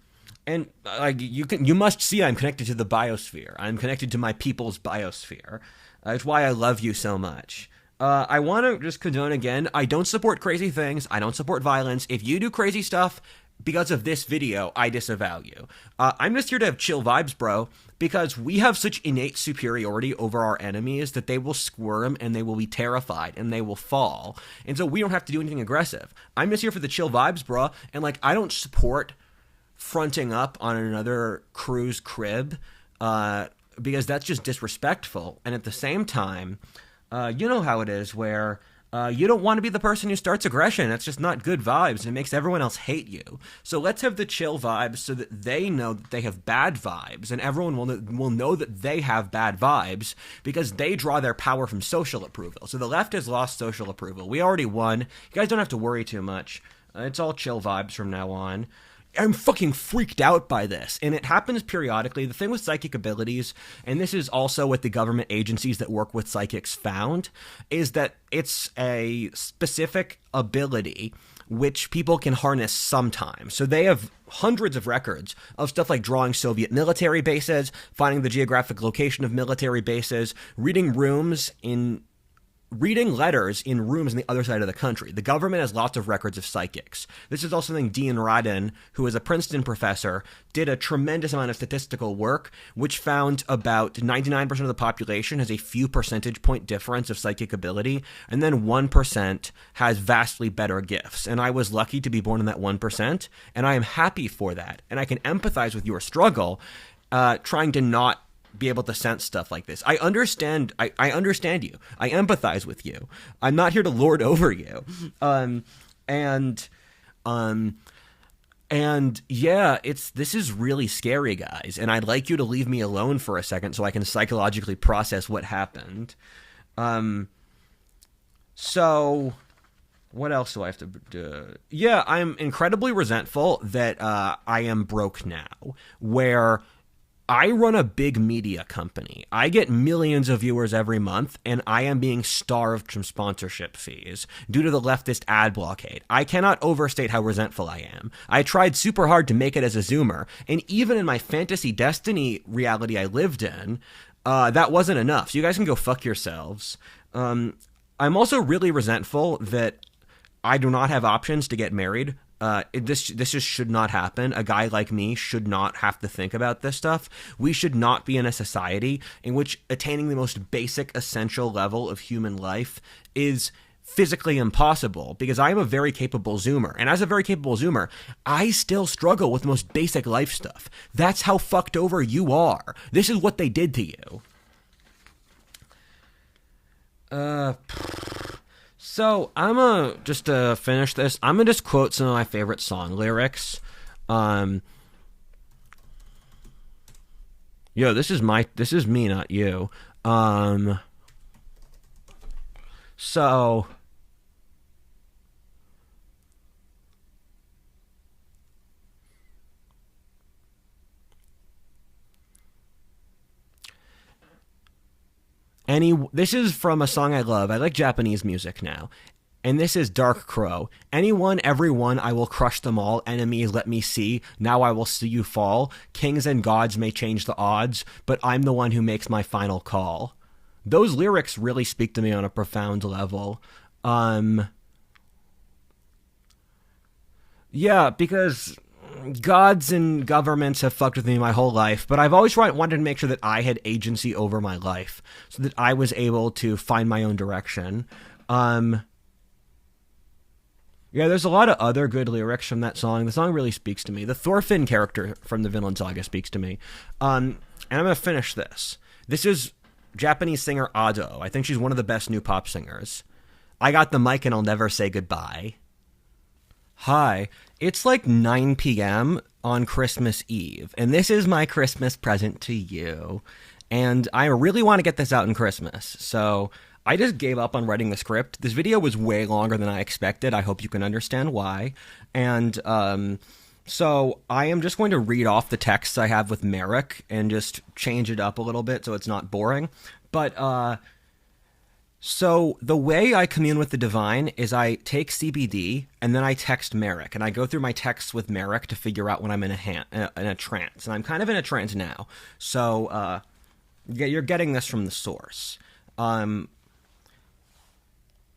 you must see I'm connected to the biosphere. I'm connected to my people's biosphere. It's why I love you so much. I want to just condone again. I don't support crazy things. I don't support violence. If you do crazy stuff because of this video, I disavow you. I'm just here to have chill vibes, bro, because we have such innate superiority over our enemies that they will squirm and they will be terrified and they will fall. And so we don't have to do anything aggressive. I'm just here for the chill vibes, bro. And like, I don't support fronting up on another crew's crib because that's just disrespectful. And at the same time, you know how it is where you don't want to be the person who starts aggression. That's just not good vibes. It makes everyone else hate you. So let's have the chill vibes so that they know that they have bad vibes, and everyone will know that they have bad vibes because they draw their power from social approval. So the left has lost social approval. We already won. You guys don't have to worry too much. It's all chill vibes from now on. I'm fucking freaked out by this, and it happens periodically. The thing with psychic abilities, and this is also what the government agencies that work with psychics found, is that it's a specific ability which people can harness sometimes. So they have hundreds of records of stuff like drawing Soviet military bases, finding the geographic location of military bases, reading letters in rooms on the other side of the country. The government has lots of records of psychics. This is also something Dean Radin, who is a Princeton professor, did a tremendous amount of statistical work, which found about 99% of the population has a few percentage point difference of psychic ability, and then 1% has vastly better gifts. And I was lucky to be born in that 1%, and I am happy for that. And I can empathize with your struggle, trying to not be able to sense stuff like this. I understand. I understand you. I empathize with you. I'm not here to lord over you. And yeah, this is really scary, guys. And I'd like you to leave me alone for a second so I can psychologically process what happened. So what else do I have to do? Yeah, I'm incredibly resentful that I am broke now, where I run a big media company. I get millions of viewers every month, and I am being starved from sponsorship fees due to the leftist ad blockade. I cannot overstate how resentful I am. I tried super hard to make it as a Zoomer, and even in my fantasy destiny reality I lived in, that wasn't enough. So you guys can go fuck yourselves. I'm also really resentful that I do not have options to get married. This just should not happen. A guy like me should not have to think about this stuff. We should not be in a society in which attaining the most basic, essential level of human life is physically impossible, because I am a very capable Zoomer. And as a very capable Zoomer, I still struggle with the most basic life stuff. That's how fucked over you are. This is what they did to you. So I'm gonna just to finish this, I'm gonna just quote some of my favorite song lyrics. This is me, not you. So this is from a song I love. I like Japanese music now. And this is Dark Crow. Anyone, everyone, I will crush them all. Enemies, let me see. Now I will see you fall. Kings and gods may change the odds, but I'm the one who makes my final call. Those lyrics really speak to me on a profound level. Yeah, because gods and governments have fucked with me my whole life, but I've always wanted to make sure that I had agency over my life so that I was able to find my own direction. Yeah, there's a lot of other good lyrics from that song. The song really speaks to me. The Thorfinn character from the Vinland Saga speaks to me. And I'm going to finish this. This is Japanese singer Ado. I think she's one of the best new pop singers. I got the mic and I'll never say goodbye. Hi, it's like 9 p.m. on Christmas Eve, and this is my Christmas present to you. And I really want to get this out in Christmas, so I just gave up on writing the script. This video was way longer than I expected. I hope you can understand why. And so I am just going to read off the texts I have with Merrick and just change it up a little bit so it's not boring. But so the way I commune with the divine is I take CBD and then I text Merrick, and I go through my texts with Merrick to figure out when I'm in a trance. And I'm kind of in a trance now. So you're getting this from the source.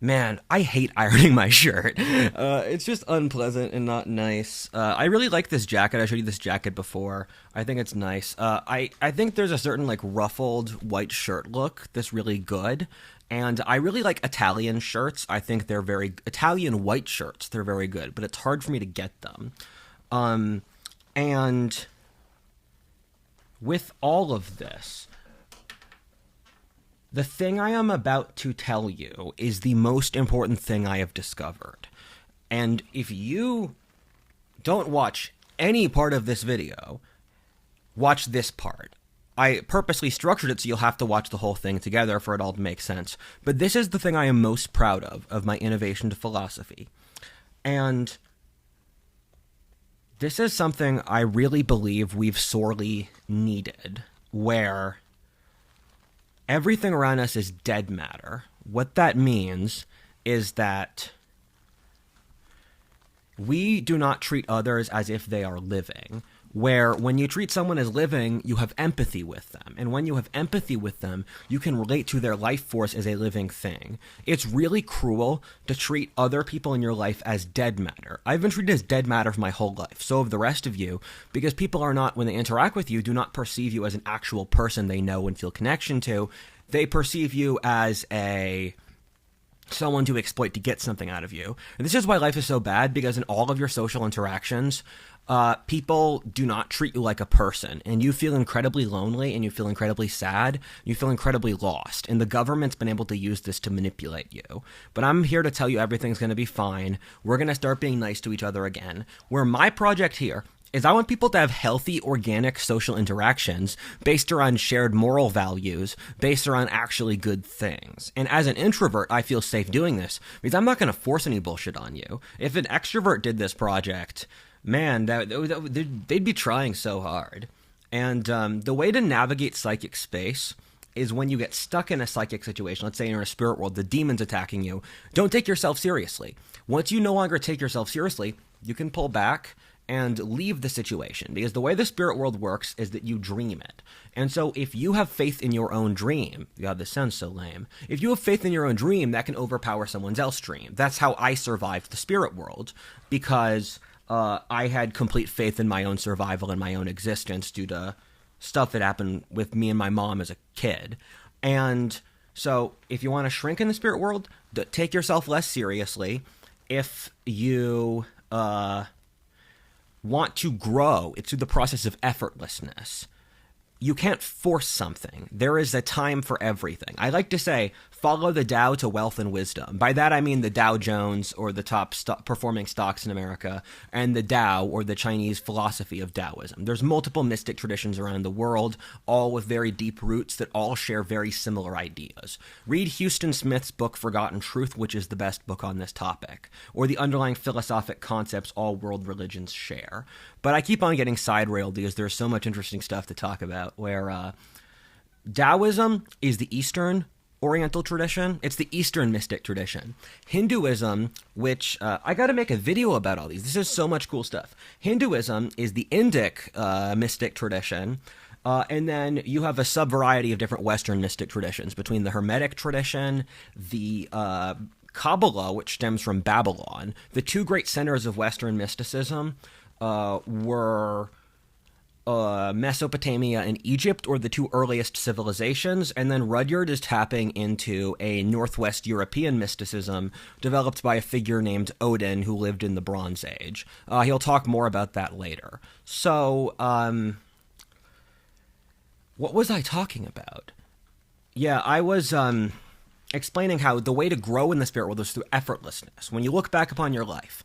Man, I hate ironing my shirt. It's just unpleasant and not nice. I really like this jacket. I showed you this jacket before. I think it's nice. I think there's a certain like ruffled white shirt look that's really good. And I really like Italian shirts. I think they're Italian white shirts. They're very good, but it's hard for me to get them. And with all of this, the thing I am about to tell you is the most important thing I have discovered. And if you don't watch any part of this video, watch this part. I purposely structured it so you'll have to watch the whole thing together for it all to make sense. But this is the thing I am most proud of my innovation to philosophy. And this is something I really believe we've sorely needed, where everything around us is dead matter. What that means is that we do not treat others as if they are living, where when you treat someone as living, you have empathy with them. And when you have empathy with them, you can relate to their life force as a living thing. It's really cruel to treat other people in your life as dead matter. I've been treated as dead matter for my whole life. So have the rest of you, because people are not, when they interact with you, do not perceive you as an actual person they know and feel connection to. They perceive you as someone to exploit to get something out of you. And this is why life is so bad, because in all of your social interactions, people do not treat you like a person, and you feel incredibly lonely, and you feel incredibly sad, you feel incredibly lost, and the government's been able to use this to manipulate you. But I'm here to tell you everything's going to be fine. We're going to start being nice to each other again. Where my project here is I want people to have healthy, organic social interactions based around shared moral values, based around actually good things. And as an introvert, I feel safe doing this because I'm not going to force any bullshit on you. If an extrovert did this project, man, they'd be trying so hard. And the way to navigate psychic space is when you get stuck in a psychic situation, let's say you're in a spirit world, the demon's attacking you, don't take yourself seriously. Once you no longer take yourself seriously, you can pull back and leave the situation, because the way the spirit world works is that you dream it. And so if you have faith in your own dream, God, this sounds so lame. If you have faith in your own dream, that can overpower someone else's dream. That's how I survived the spirit world, because I had complete faith in my own survival and my own existence due to stuff that happened with me and my mom as a kid. And so if you want to shrink in the spirit world, take yourself less seriously. If you want to grow, it's through the process of effortlessness. You can't force something. There is a time for everything. I like to say, follow the Dow to wealth and wisdom. By that I mean the Dow Jones, or the top performing stocks in America, and the Tao, or the Chinese philosophy of Taoism. There's multiple mystic traditions around the world, all with very deep roots that all share very similar ideas. Read Houston Smith's book Forgotten Truth, which is the best book on this topic, or the underlying philosophic concepts all world religions share. But I keep on getting side-railed because there's so much interesting stuff to talk about, where Taoism is the Eastern Oriental tradition. It's the Eastern mystic tradition. Hinduism, which I got to make a video about all these. This is so much cool stuff. Hinduism is the Indic mystic tradition. And then you have a sub-variety of different Western mystic traditions between the Hermetic tradition, the Kabbalah, which stems from Babylon, the two great centers of Western mysticism. were Mesopotamia and Egypt, or the two earliest civilizations, and then Rudyard is tapping into a Northwest European mysticism developed by a figure named Odin who lived in the Bronze Age. He'll talk more about that later. So, what was I talking about? Yeah, I was explaining how the way to grow in the spirit world is through effortlessness. When you look back upon your life,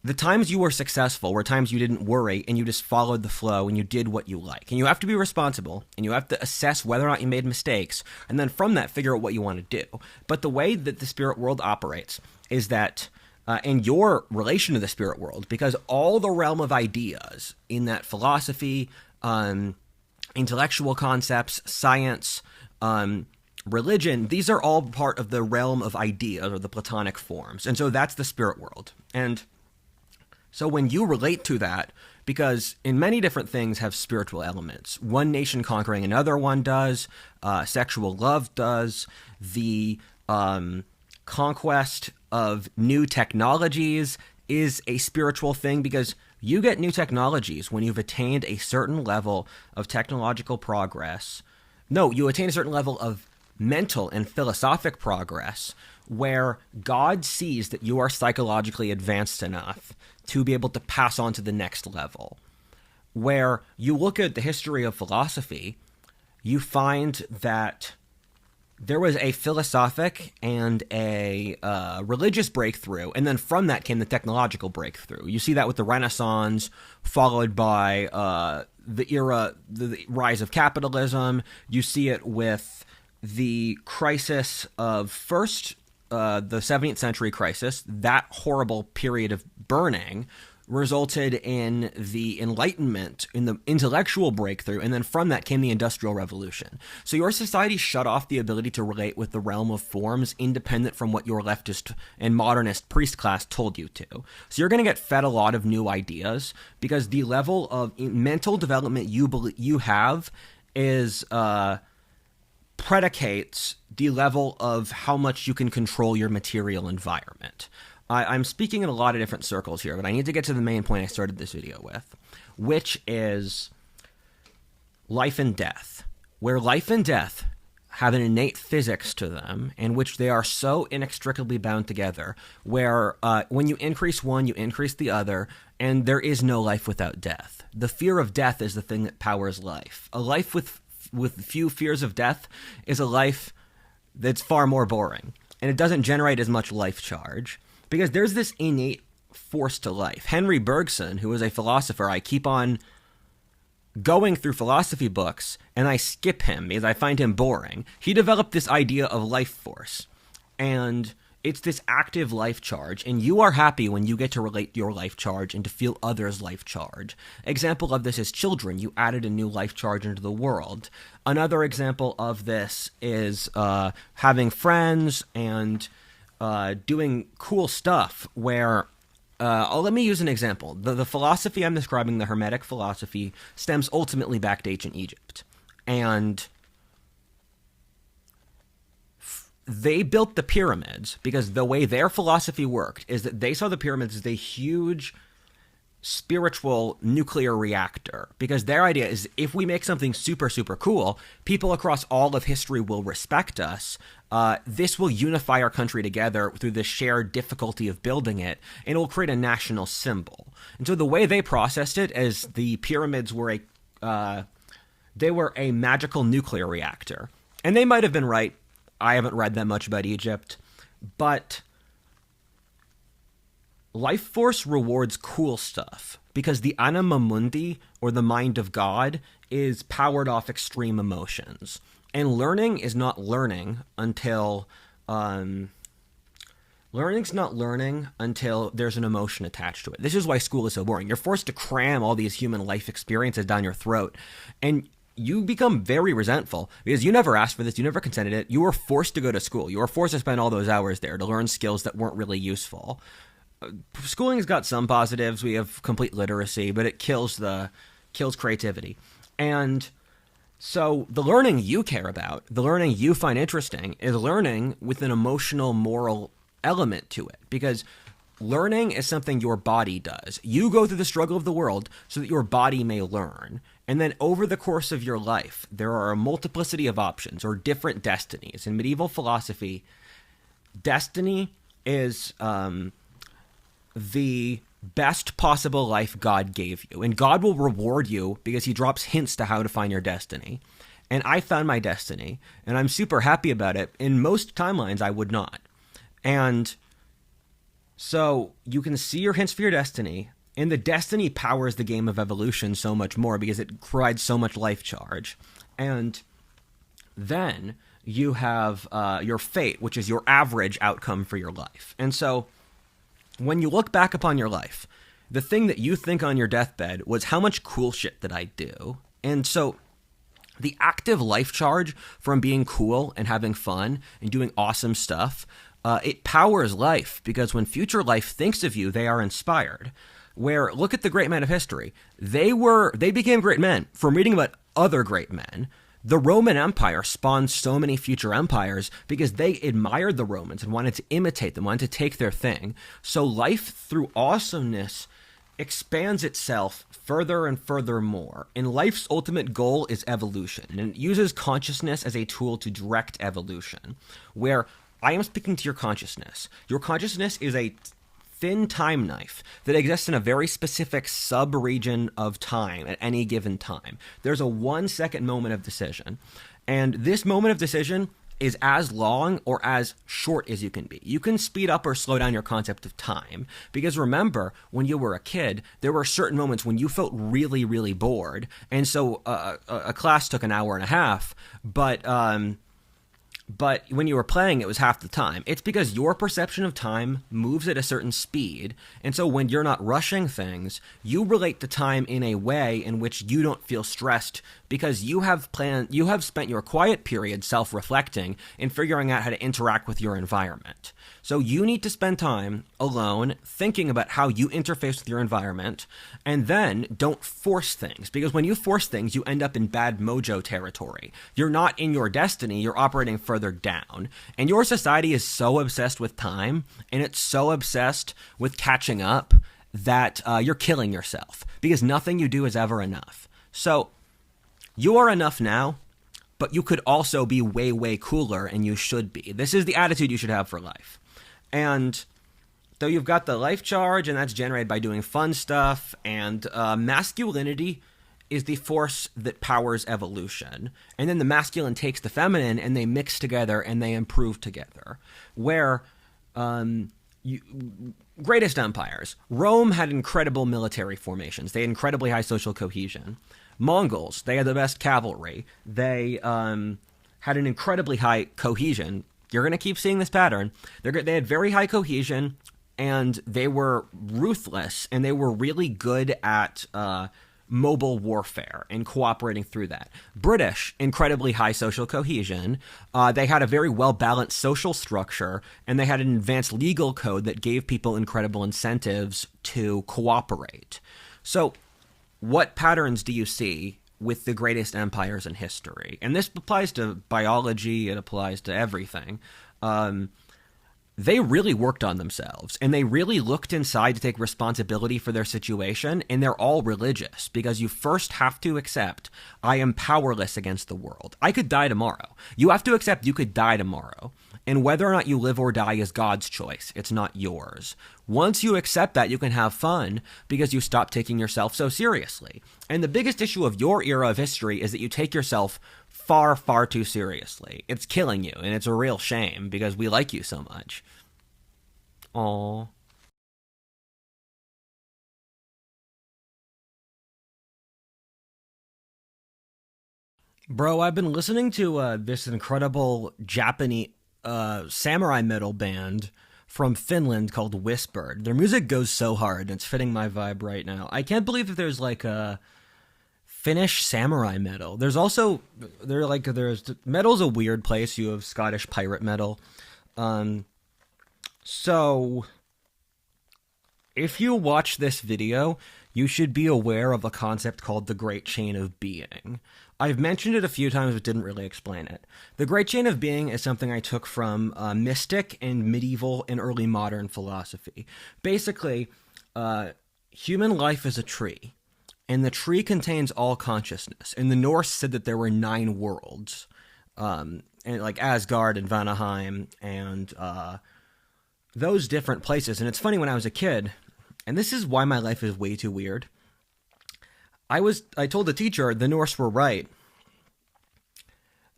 the times you were successful were times you didn't worry and you just followed the flow and you did what you like. And you have to be responsible and you have to assess whether or not you made mistakes, and then from that figure out what you want to do. But the way that the spirit world operates is that in your relation to the spirit world, because all the realm of ideas in that philosophy, intellectual concepts, science, religion, these are all part of the realm of ideas or the Platonic forms. And so that's the spirit world. And so when you relate to that, because in many different things have spiritual elements, one nation conquering another one does, sexual love does, the conquest of new technologies is a spiritual thing, because you get new technologies when you've attained a certain level of technological progress. No, you attain a certain level of mental and philosophic progress where God sees that you are psychologically advanced enough to be able to pass on to the next level. Where you look at the history of philosophy, you find that there was a philosophic and a religious breakthrough, and then from that came the technological breakthrough. You see that with the Renaissance, followed by the rise of capitalism. You see it with the crisis of the 17th century crisis. That horrible period of burning resulted in the Enlightenment, in the intellectual breakthrough, and then from that came the Industrial Revolution. So your society shut off the ability to relate with the realm of forms independent from what your leftist and modernist priest class told you to. So you're going to get fed a lot of new ideas because the level of mental development you have is predicates the level of how much you can control your material environment. I'm speaking in a lot of different circles here, but I need to get to the main point I started this video with, which is life and death, where life and death have an innate physics to them in which they are so inextricably bound together, where when you increase one, you increase the other, and there is no life without death. The fear of death is the thing that powers life. A life with few fears of death is a life that's far more boring, and it doesn't generate as much life charge. Because there's this innate force to life. Henry Bergson, who is a philosopher, I keep on going through philosophy books, and I skip him because I find him boring. He developed this idea of life force, and it's this active life charge, and you are happy when you get to relate your life charge and to feel others' life charge. Example of this is children. You added a new life charge into the world. Another example of this is having friends and doing cool stuff where, let me use an example. The philosophy I'm describing, the Hermetic philosophy, stems ultimately back to ancient Egypt. And they built the pyramids because the way their philosophy worked is that they saw the pyramids as a huge spiritual nuclear reactor, because their idea is if we make something super, super cool, people across all of history will respect us. This will unify our country together through the shared difficulty of building it, and it will create a national symbol. And so the way they processed it is the pyramids were they were a magical nuclear reactor. And they might have been right. I haven't read that much about Egypt, but life force rewards cool stuff because the anima mundi, or the mind of God, is powered off extreme emotions. And learning is not learning until learning's not learning until there's an emotion attached to it. This is why school is so boring. You're forced to cram all these human life experiences down your throat, and you become very resentful because you never asked for this, you never consented it. You were forced to go to school. You were forced to spend all those hours there to learn skills that weren't really useful. Schooling's got some positives. We have complete literacy, but it kills creativity. And so the learning you care about, the learning you find interesting, is learning with an emotional, moral element to it. Because Learning is something your body does. You go through the struggle of the world so that your body may learn. And then over the course of your life, there are a multiplicity of options or different destinies. In medieval philosophy, destiny is the best possible life God gave you. And God will reward you because he drops hints to how to find your destiny. And I found my destiny, and I'm super happy about it. In most timelines, I would not. And so you can see your hints for your destiny, and the destiny powers the game of evolution so much more because it provides so much life charge. And then you have your fate, which is your average outcome for your life. And so when you look back upon your life, the thing that you think on your deathbed was, how much cool shit did I do? And so the active life charge from being cool and having fun and doing awesome stuff, it powers life, because when future life thinks of you, they are inspired. Where, look at the great men of history. They became great men from reading about other great men. The Roman Empire spawned so many future empires because they admired the Romans and wanted to imitate them, wanted to take their thing. So life through awesomeness expands itself further and further more. And life's ultimate goal is evolution. And it uses consciousness as a tool to direct evolution. Where I am speaking to your consciousness. Your consciousness is a thin time knife that exists in a very specific sub-region of time at any given time. There's a 1 second moment of decision. And this moment of decision is as long or as short as you can be. You can speed up or slow down your concept of time. Because remember, when you were a kid, there were certain moments when you felt really, really bored. And so a class took an hour and a half, but when you were playing, it was half the time. It's because your perception of time moves at a certain speed. And so when you're not rushing things, you relate to time in a way in which you don't feel stressed, because you have spent your quiet period self-reflecting and figuring out how to interact with your environment. So you need to spend time alone thinking about how you interface with your environment, and then don't force things, because when you force things, you end up in bad mojo territory. You're not in your destiny, you're operating further down. And your society is so obsessed with time, and it's so obsessed with catching up, that you're killing yourself, because nothing you do is ever enough. So you are enough now, but you could also be way, way cooler, and you should be. This is the attitude you should have for life. And though you've got the life charge, and that's generated by doing fun stuff, and masculinity is the force that powers evolution. And then the masculine takes the feminine, and they mix together, and they improve together. Where greatest empires. Rome had incredible military formations. They had incredibly high social cohesion. Mongols, they had the best cavalry. They had an incredibly high cohesion. You're going to keep seeing this pattern. They had very high cohesion, and they were ruthless, and they were really good at mobile warfare and cooperating through that. British, incredibly high social cohesion. They had a very well-balanced social structure, and they had an advanced legal code that gave people incredible incentives to cooperate. So what patterns do you see with the greatest empires in history? And this applies to biology, it applies to everything. They really worked on themselves, and they really looked inside to take responsibility for their situation, and they're all religious, because you first have to accept, I am powerless against the world. I could die tomorrow. You have to accept you could die tomorrow, and whether or not you live or die is God's choice. It's not yours. Once you accept that, you can have fun, because you stop taking yourself so seriously. And the biggest issue of your era of history is that you take yourself far, far too seriously. It's killing you, and it's a real shame, because we like you so much. Aww. Bro, I've been listening to this incredible Japanese samurai metal band from Finland called Whispered. Their music goes so hard, and it's fitting my vibe right now. I can't believe that there's like a Finnish samurai metal. There's metal's a weird place. You have Scottish pirate metal. So if you watch this video, you should be aware of a concept called the Great Chain of Being. I've mentioned it a few times but didn't really explain it. The Great Chain of Being is something I took from mystic and medieval and early modern philosophy. Basically, human life is a tree, and the tree contains all consciousness. And the Norse said that there were 9 worlds, and like Asgard and Vanaheim and those different places. And it's funny, when I was a kid, and this is why my life is way too weird, I told the teacher the Norse were right,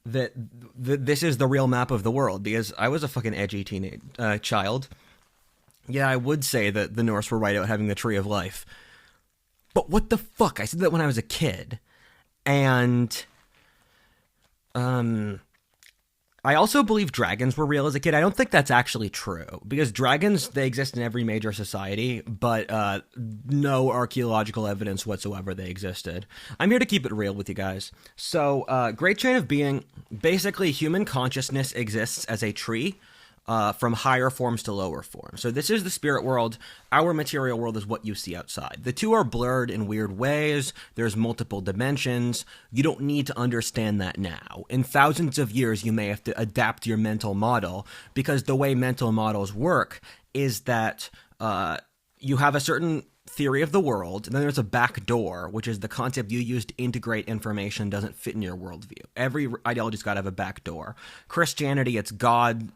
that this is the real map of the world, because I was a fucking edgy teenage child. Yeah, I would say that the Norse were right about having the tree of life. But what the fuck? I said that when I was a kid. And I also believe dragons were real as a kid. I don't think that's actually true, because dragons, they exist in every major society, but no archaeological evidence whatsoever they existed. I'm here to keep it real with you guys. So, Great Chain of Being, basically human consciousness exists as a tree, from higher forms to lower forms. So this is the spirit world. Our material world is what you see outside. The two are blurred in weird ways. There's multiple dimensions. You don't need to understand that now. In thousands of years, you may have to adapt your mental model, because the way mental models work is that you have a certain theory of the world, and then there's a back door, which is the concept you use to integrate information doesn't fit in your worldview. Every ideology's got to have a back door. Christianity, it's God.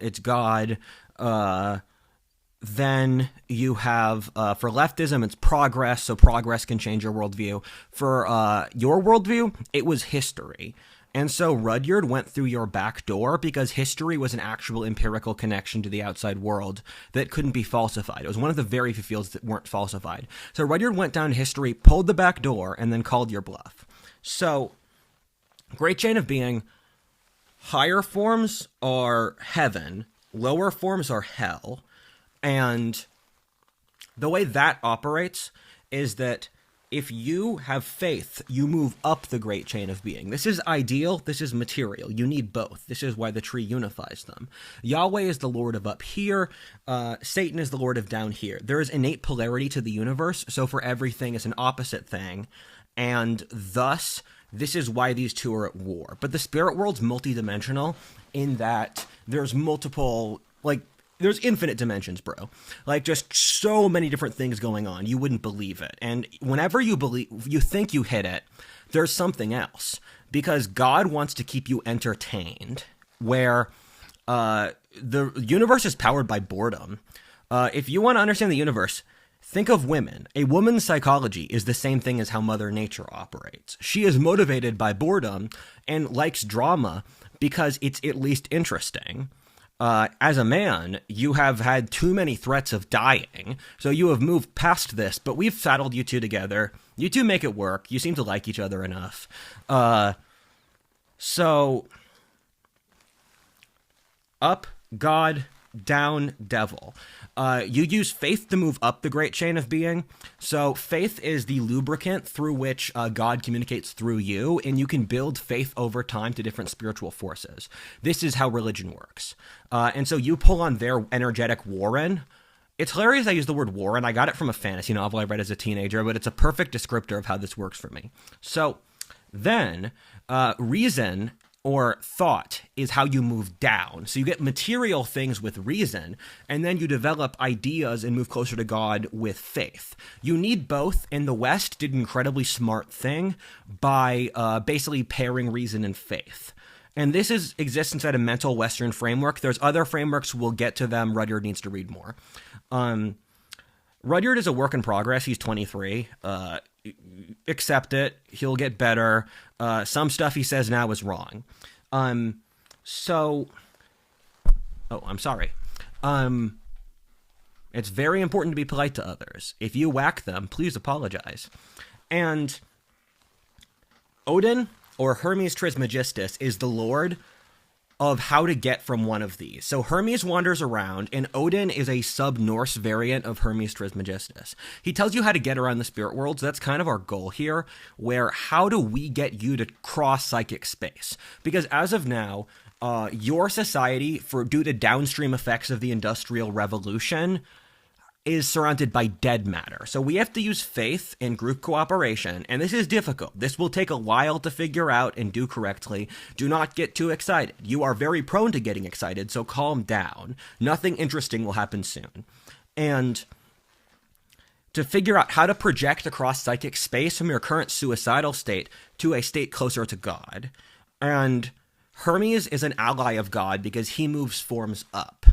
Then you have, for leftism, it's progress, so progress can change your worldview. For your worldview, it was history. And so Rudyard went through your back door because history was an actual empirical connection to the outside world that couldn't be falsified. It was one of the very few fields that weren't falsified. So Rudyard went down history, pulled the back door, and then called your bluff. So, Great Chain of Being, higher forms are heaven, lower forms are hell. And the way that operates is that if you have faith, you move up the Great Chain of Being. This is ideal. This is material. You need both. This is why the tree unifies them. Yahweh is the Lord of up here. Satan is the Lord of down here. There is innate polarity to the universe, so for everything, it's an opposite thing. And thus, this is why these two are at war. But the spirit world's multidimensional in that there's multiple, there's infinite dimensions, bro. Just so many different things going on. You wouldn't believe it. And whenever you think you hit it, there's something else. Because God wants to keep you entertained, where the universe is powered by boredom. If you want to understand the universe, think of women. A woman's psychology is the same thing as how Mother Nature operates. She is motivated by boredom and likes drama because it's at least interesting. As a man, you have had too many threats of dying, so you have moved past this, but we've saddled you two together. You two make it work. You seem to like each other enough. So, up, God, down, devil. You use faith to move up the Great Chain of Being. So faith is the lubricant through which God communicates through you, and you can build faith over time to different spiritual forces. This is how religion works. And so you pull on their energetic warren. It's hilarious I use the word warren. I got it from a fantasy novel I read as a teenager, but it's a perfect descriptor of how this works for me. So then, reason or thought is how you move down. So you get material things with reason, and then you develop ideas and move closer to God with faith. You need both, and the West did an incredibly smart thing by basically pairing reason and faith. And this exists inside a mental Western framework. There's other frameworks, we'll get to them. Rudyard needs to read more. Rudyard is a work in progress. He's 23. Accept it. He'll get better. Some stuff he says now is wrong. I'm sorry. It's very important to be polite to others. If you whack them, please apologize. And Odin, or Hermes Trismegistus, is the lord of how to get from one of these. So Hermes wanders around, and Odin is a sub-Norse variant of Hermes Trismegistus. He tells you how to get around the spirit world, so that's kind of our goal here, where how do we get you to cross psychic space? Because as of now, your society, due to downstream effects of the Industrial Revolution, is surrounded by dead matter. So we have to use faith and group cooperation, and this is difficult. This will take a while to figure out and do correctly. Do not get too excited. You are very prone to getting excited, so calm down. Nothing interesting will happen soon. And to figure out how to project across psychic space from your current suicidal state to a state closer to God. And Hermes is an ally of God because he moves forms up.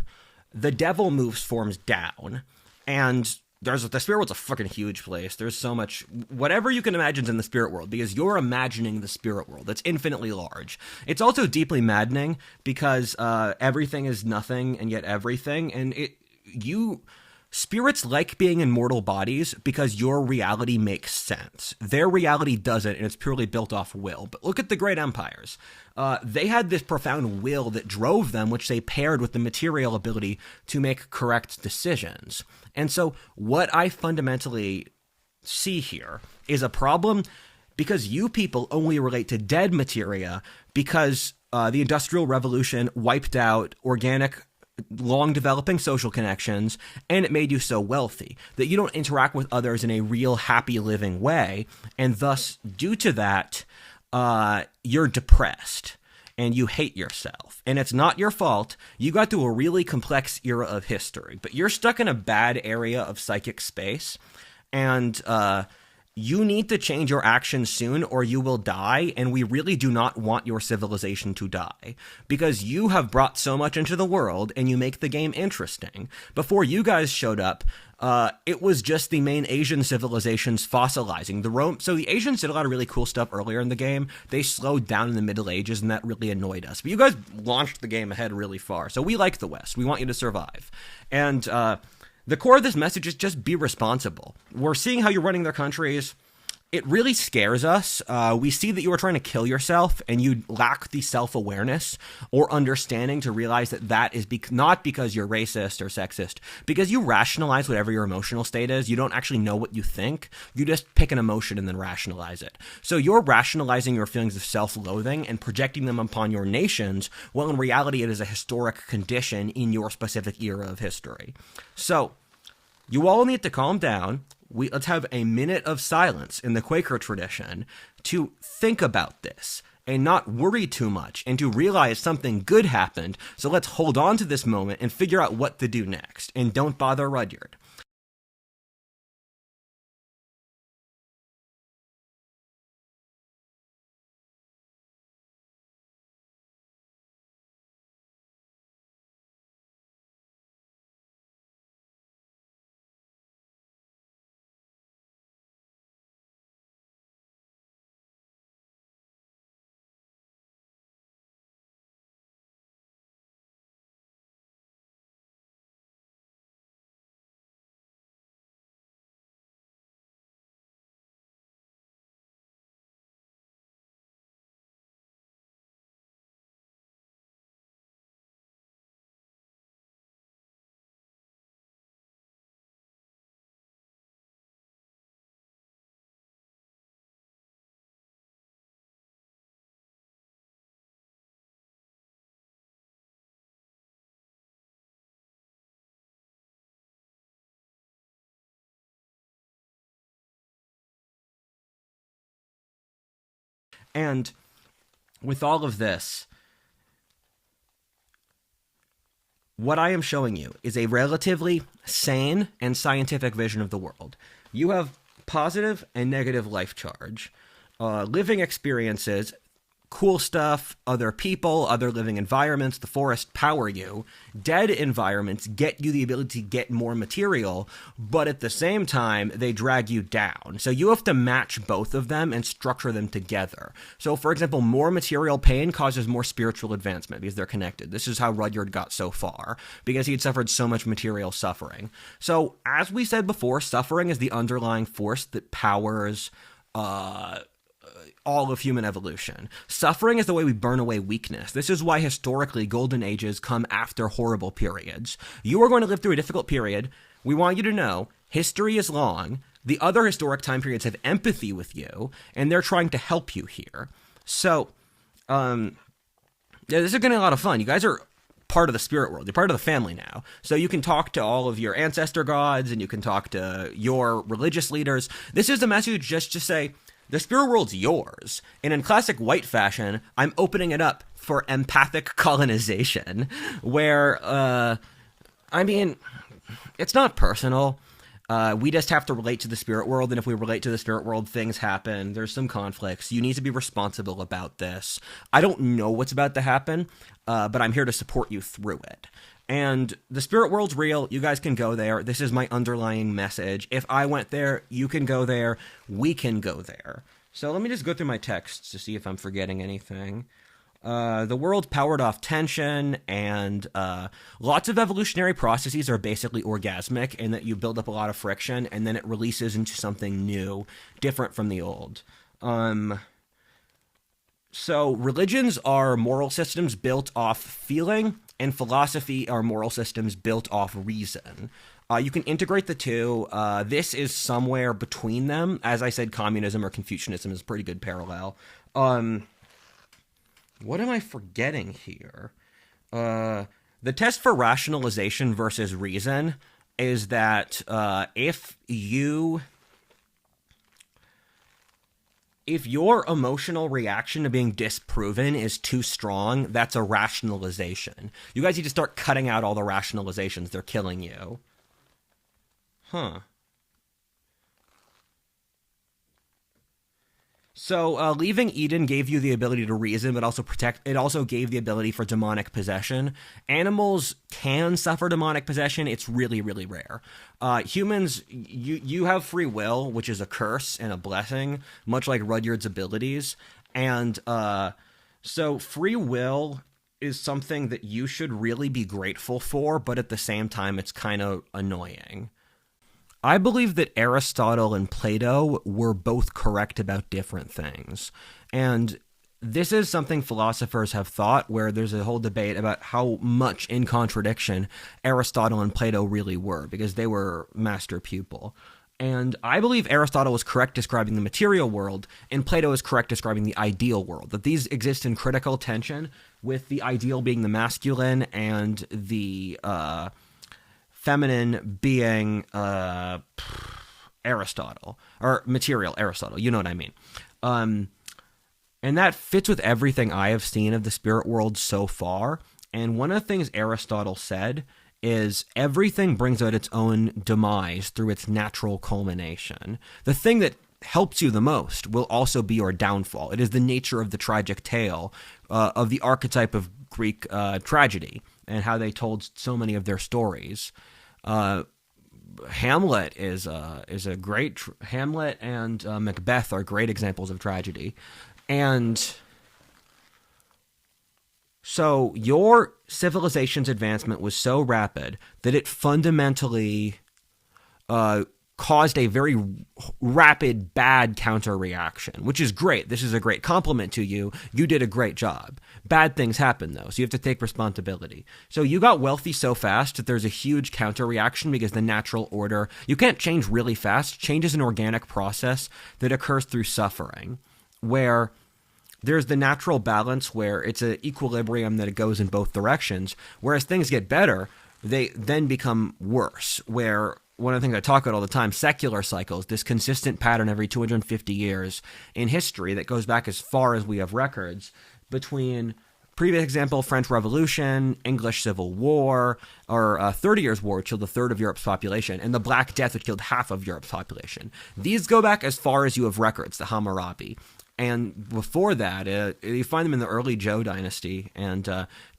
The devil moves forms down. And the spirit world's a fucking huge place. There's so much, whatever you can imagine in the spirit world, because you're imagining the spirit world. It's infinitely large. It's also deeply maddening because everything is nothing and yet everything. And spirits like being in mortal bodies because your reality makes sense. Their reality doesn't, and it's purely built off will. But look at the great empires. They had this profound will that drove them, which they paired with the material ability to make correct decisions. And so what I fundamentally see here is a problem because you people only relate to dead materia because the Industrial Revolution wiped out organic long developing social connections, and it made you so wealthy that you don't interact with others in a real happy living way, and thus due to that you're depressed and you hate yourself, and it's not your fault. You got through a really complex era of history, but you're stuck in a bad area of psychic space, and you need to change your actions soon or you will die, and we really do not want your civilization to die, because you have brought so much into the world and you make the game interesting. Before you guys showed up, it was just the main Asian civilizations fossilizing. So the Asians did a lot of really cool stuff earlier in the game. They slowed down in the Middle Ages, and that really annoyed us. But you guys launched the game ahead really far, so we like the West. We want you to survive. And the core of this message is just be responsible. We're seeing how you're running their countries. It really scares us. We see that you are trying to kill yourself, and you lack the self-awareness or understanding to realize that that is not because you're racist or sexist, because you rationalize whatever your emotional state is. You don't actually know what you think. You just pick an emotion and then rationalize it. So you're rationalizing your feelings of self-loathing and projecting them upon your nations, while in reality it is a historic condition in your specific era of history. So you all need to calm down. Let's have a minute of silence in the Quaker tradition to think about this and not worry too much and to realize something good happened. So let's hold on to this moment and figure out what to do next. And don't bother Rudyard. And with all of this, what I am showing you is a relatively sane and scientific vision of the world. You have positive and negative life charge, living experiences, cool stuff, other people, other living environments, the forest power you. Dead environments get you the ability to get more material, but at the same time, they drag you down. So you have to match both of them and structure them together. So for example, more material pain causes more spiritual advancement because they're connected. This is how Rudyard got so far, because he had suffered so much material suffering. So as we said before, suffering is the underlying force that powers all of human evolution. Suffering is the way we burn away weakness. This is why historically golden ages come after horrible periods. You are going to live through a difficult period. We want you to know history is long. The other historic time periods have empathy with you, and they're trying to help you here. So, yeah, this is going to be a lot of fun. You guys are part of the spirit world. You're part of the family now. So you can talk to all of your ancestor gods and you can talk to your religious leaders. This is a message just to say, the spirit world's yours. And in classic white fashion, I'm opening it up for empathic colonization, where, I mean, it's not personal. We just have to relate to the spirit world, and if we relate to the spirit world, things happen. There's some conflicts. You need to be responsible about this. I don't know what's about to happen, but I'm here to support you through it. And the spirit world's real. You guys can go there. This is my underlying message. If I went there, you can go there. We can go there. So let me just go through my texts to see if I'm forgetting anything. The world powered off tension, and lots of evolutionary processes are basically orgasmic in that you build up a lot of friction, and then it releases into something new, different from the old. So religions are moral systems built off feeling, and philosophy are moral systems built off reason. You can integrate the two. This is somewhere between them. As I said, communism or Confucianism is a pretty good parallel. What am I forgetting here? The test for rationalization versus reason is that if your emotional reaction to being disproven is too strong, that's a rationalization. You guys need to start cutting out all the rationalizations. They're killing you. Huh. So leaving Eden gave you the ability to reason, but also protect. It also gave the ability for demonic possession. Animals can suffer demonic possession. It's really, really rare. Humans, you have free will, which is a curse and a blessing, much like Rudyard's abilities. And so free will is something that you should really be grateful for, but at the same time, it's kind of annoying. I believe that Aristotle and Plato were both correct about different things. And this is something philosophers have thought, where there's a whole debate about how much in contradiction Aristotle and Plato really were, because they were master pupil. And I believe Aristotle was correct describing the material world, and Plato is correct describing the ideal world, that these exist in critical tension, with the ideal being the masculine and the feminine being Aristotle, or material Aristotle, you know what I mean. And that fits with everything I have seen of the spirit world so far. And one of the things Aristotle said is everything brings out its own demise through its natural culmination. The thing that helps you the most will also be your downfall. It is the nature of the tragic tale, of the archetype of Greek tragedy, and how they told so many of their stories. Hamlet is a great Hamlet, and Macbeth are great examples of tragedy. And so your civilization's advancement was so rapid that it fundamentally caused a very rapid bad counter reaction, which is great. This is a great compliment to you. You did a great job. Bad things happen, though, so you have to take responsibility. So you got wealthy so fast that there's a huge counter reaction, because the natural order, you can't change really fast. Change is an organic process that occurs through suffering, where there's the natural balance where it's an equilibrium that it goes in both directions. Whereas things get better, they then become worse, where one of the things I talk about all the time, secular cycles, this consistent pattern every 250 years in history that goes back as far as we have records, between previous example, French Revolution, English Civil War, or 30 Years' War, which killed a third of Europe's population, and the Black Death, which killed half of Europe's population. These go back as far as you have records, the Hammurabi. And before that, you find them in the early Zhou dynasty, and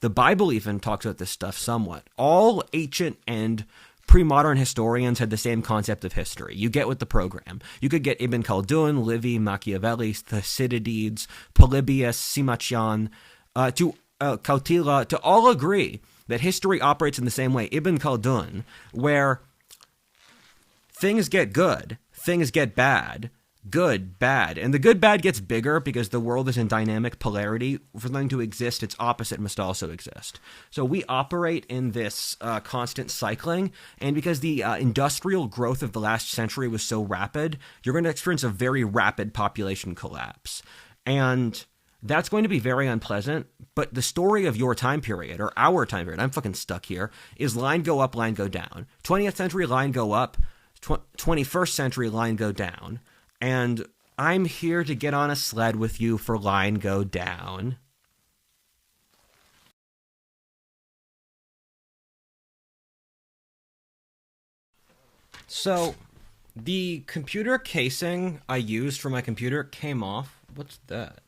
the Bible even talks about this stuff somewhat. All ancient and pre-modern historians had the same concept of history. You get with the program. You could get Ibn Khaldun, Livy, Machiavelli, Thucydides, Polybius, Sima-Qian, Kautila, to all agree that history operates in the same way. Ibn Khaldun, where things get good, things get bad, good, bad. And the good, bad gets bigger because the world is in dynamic polarity. For something to exist, its opposite must also exist. So we operate in this constant cycling. And because the industrial growth of the last century was so rapid, you're going to experience a very rapid population collapse. And that's going to be very unpleasant. But the story of your time period, or our time period, I'm fucking stuck here, is line go up, line go down. 20th century, line go up. 21st century, line go down. And I'm here to get on a sled with you for line go down. So, the computer casing I used for my computer came off. What's that?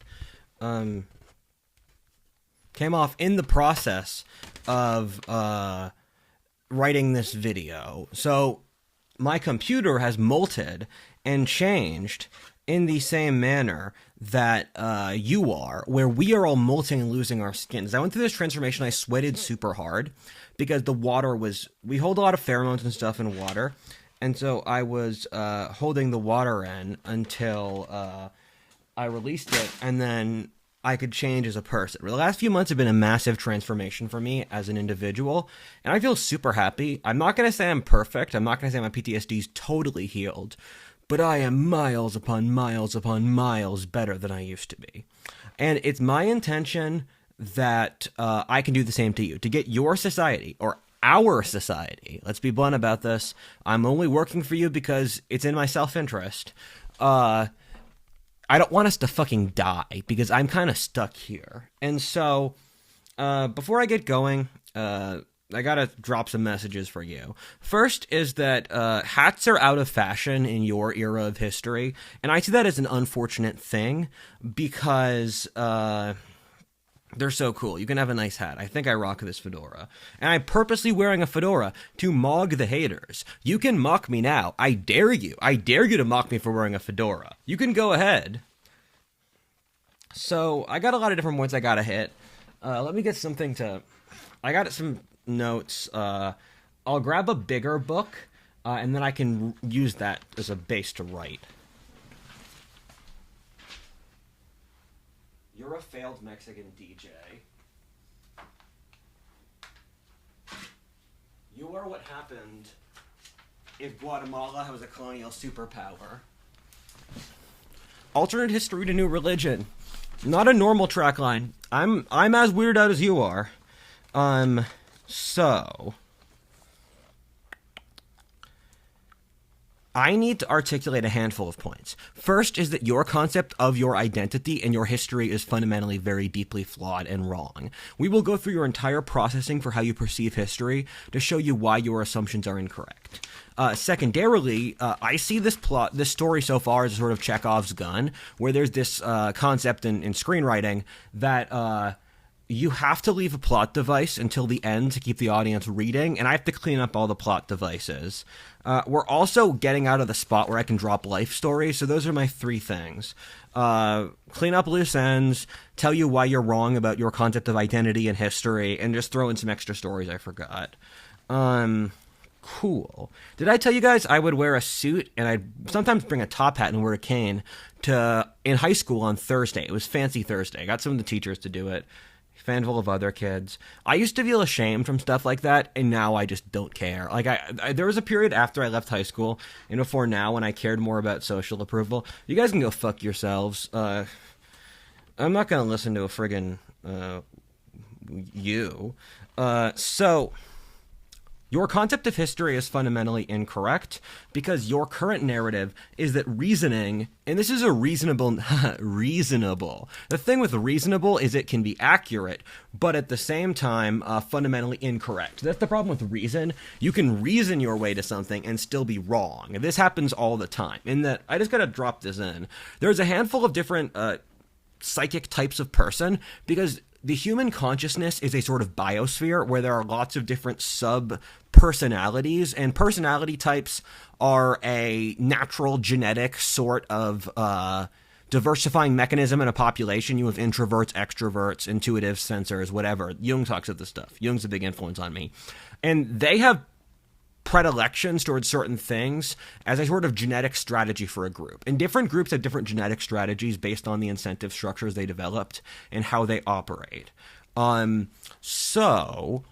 Came off in the process of writing this video. So, my computer has molted and changed in the same manner that you are, where we are all molting and losing our skin. As I went through this transformation, I sweated super hard because the water was... We hold a lot of pheromones and stuff in water, and so I was holding the water in until I released it, and then I could change as a person. The last few months have been a massive transformation for me as an individual, and I feel super happy. I'm not going to say I'm perfect. I'm not going to say my PTSD is totally healed, but I am miles upon miles better than I used to be. And it's my intention that I can do the same to you, to get your society, or our society, let's be blunt about this, I'm only working for you because it's in my self-interest. I don't want us to fucking die, because I'm kind of stuck here. And so, before I get going, I gotta drop some messages for you. First is that hats are out of fashion in your era of history, and I see that as an unfortunate thing, because they're so cool. You can have a nice hat. I think I rock this fedora. And I'm purposely wearing a fedora to mock the haters. You can mock me now. I dare you. I dare you to mock me for wearing a fedora. You can go ahead. So, I got a lot of different points I gotta hit. Let me get something to... I got some notes. I'll grab a bigger book, and then I can use that as a base to write. You're a failed Mexican DJ. You are what happened if Guatemala was a colonial superpower. Alternate history to new religion. Not a normal trackline. I'm as weirded out as you are. So... I need to articulate a handful of points. First is that your concept of your identity and your history is fundamentally very deeply flawed and wrong. We will go through your entire processing for how you perceive history to show you why your assumptions are incorrect. Secondarily, I see this story so far as a sort of Chekhov's gun, where there's this concept in screenwriting that you have to leave a plot device until the end to keep the audience reading, and I have to clean up all the plot devices. We're also getting out of the spot where I can drop life stories, so those are my three things. Clean up loose ends, tell you why you're wrong about your concept of identity and history, and just throw in some extra stories I forgot. Cool. Did I tell you guys I would wear a suit, and I'd sometimes bring a top hat and wear a cane in high school on Thursday? It was Fancy Thursday. I got some of the teachers to do it. Fanful of other kids. I used to feel ashamed from stuff like that, and now I just don't care. Like, there was a period after I left high school and before now when I cared more about social approval. You guys can go fuck yourselves. I'm not gonna listen to a friggin' you. So... Your concept of history is fundamentally incorrect because your current narrative is that reasoning, and this is a reasonable, The thing with reasonable is it can be accurate, but at the same time, fundamentally incorrect. That's the problem with reason. You can reason your way to something and still be wrong. This happens all the time. In that, I just gotta drop this in. There's a handful of different psychic types of person because the human consciousness is a sort of biosphere where there are lots of different sub-personalities, and personality types are a natural genetic sort of diversifying mechanism in a population. You have introverts, extroverts, intuitive sensors, whatever. Jung talks about this stuff. Jung's a big influence on me. And they have predilections towards certain things as a sort of genetic strategy for a group. And different groups have different genetic strategies based on the incentive structures they developed and how they operate. So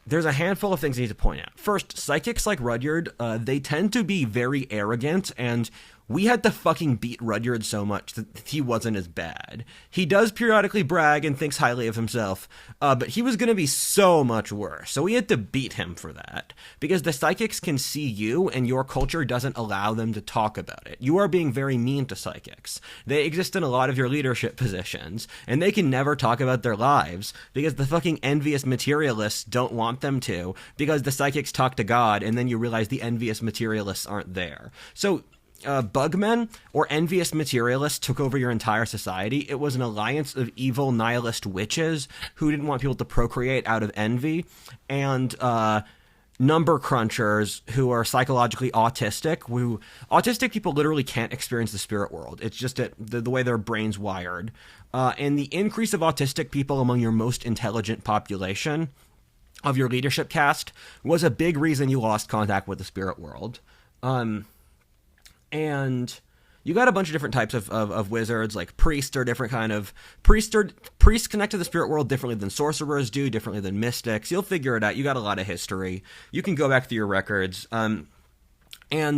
there's a handful of things I need to point out. First, psychics like Rudyard, they tend to be very arrogant, and we had to fucking beat Rudyard so much that he wasn't as bad. He does periodically brag and thinks highly of himself, but he was going to be so much worse. So we had to beat him for that, because the psychics can see you and your culture doesn't allow them to talk about it. You are being very mean to psychics. They exist in a lot of your leadership positions, and they can never talk about their lives because the fucking envious materialists don't want them to, because the psychics talk to God, and then you realize the envious materialists aren't there. So Bugmen, or envious materialists, took over your entire society. It was an alliance of evil nihilist witches who didn't want people to procreate out of envy, and number crunchers who are psychologically autistic. Autistic people literally can't experience the spirit world. It's just the way their brain's wired. And the increase of autistic people among your most intelligent population of your leadership caste was a big reason you lost contact with the spirit world. And you got a bunch of different types of wizards, like priests are different kind of... Priests connect to the spirit world differently than sorcerers do, differently than mystics. You'll figure it out. You got a lot of history. You can go back through your records. And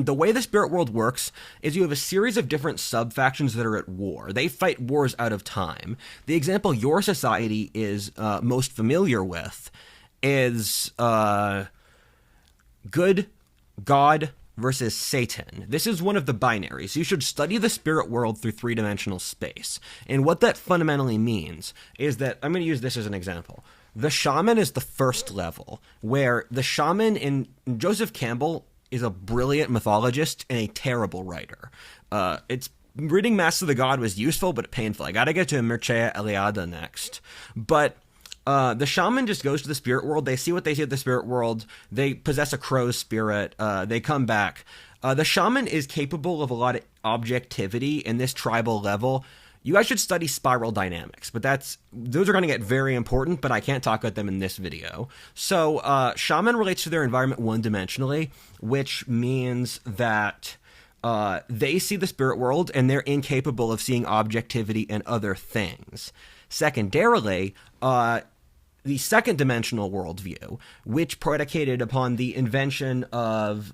the way the spirit world works is you have a series of different sub-factions that are at war. They fight wars out of time. The example your society is most familiar with is good, God, versus Satan. This is one of the binaries. You should study the spirit world through three-dimensional space. And what that fundamentally means is that, I'm going to use this as an example. The shaman is the first level, where the shaman in Joseph Campbell is a brilliant mythologist and a terrible writer. Reading Mass of the God was useful, but painful. I gotta get to Mircea Eliade next. But the shaman just goes to the spirit world. They see what they see at the spirit world. They possess a crow's spirit. They come back. The shaman is capable of a lot of objectivity in this tribal level. You guys should study spiral dynamics, but those are going to get very important, but I can't talk about them in this video. So shaman relates to their environment one-dimensionally, which means that they see the spirit world and they're incapable of seeing objectivity and other things. Secondarily, the second dimensional worldview, which predicated upon the invention of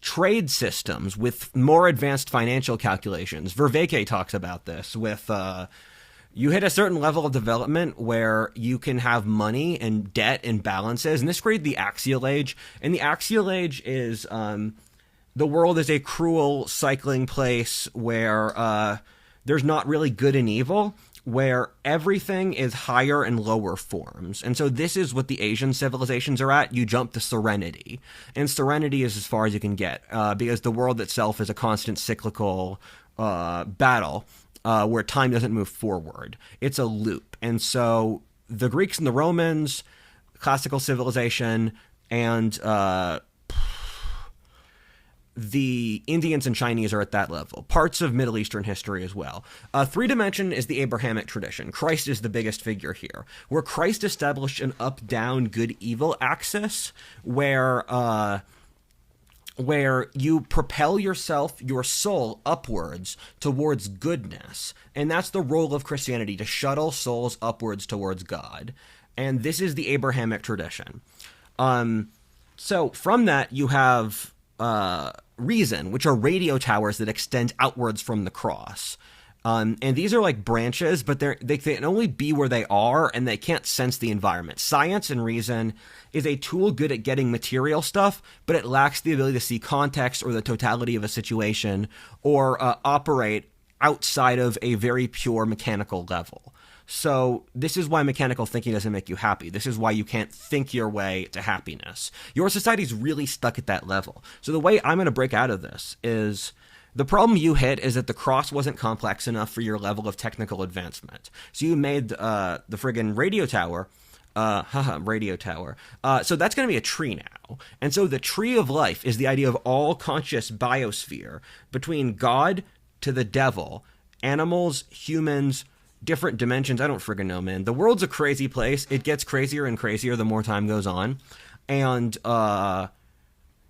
trade systems with more advanced financial calculations. Vervaeke talks about this with you hit a certain level of development where you can have money and debt and balances, and this created the Axial Age. And the Axial Age is the world is a cruel cycling place where there's not really good and evil, where everything is higher and lower forms. And so this is what the Asian civilizations are at. You jump to serenity. And serenity is as far as you can get, because the world itself is a constant cyclical battle where time doesn't move forward. It's a loop. And so the Greeks and the Romans, classical civilization, and the Indians and Chinese are at that level. Parts of Middle Eastern history as well. Three-dimension is the Abrahamic tradition. Christ is the biggest figure here, where Christ established an up-down good-evil axis where you propel yourself, your soul, upwards towards goodness. And that's the role of Christianity, to shuttle souls upwards towards God. And this is the Abrahamic tradition. So from that, you have reason, which are radio towers that extend outwards from the cross. And these are like branches, but they can only be where they are, and they can't sense the environment. Science and reason is a tool good at getting material stuff, but it lacks the ability to see context or the totality of a situation, or operate outside of a very pure mechanical level. So this is why mechanical thinking doesn't make you happy. This is why you can't think your way to happiness. Your society's really stuck at that level. So the way I'm going to break out of this is, the problem you hit is that the cross wasn't complex enough for your level of technical advancement. So you made the friggin' radio tower. Radio tower. So that's going to be a tree now. And so the tree of life is the idea of all conscious biosphere between God to the devil, animals, humans, different dimensions. I don't friggin' know, man. The world's a crazy place. It gets crazier and crazier the more time goes on. And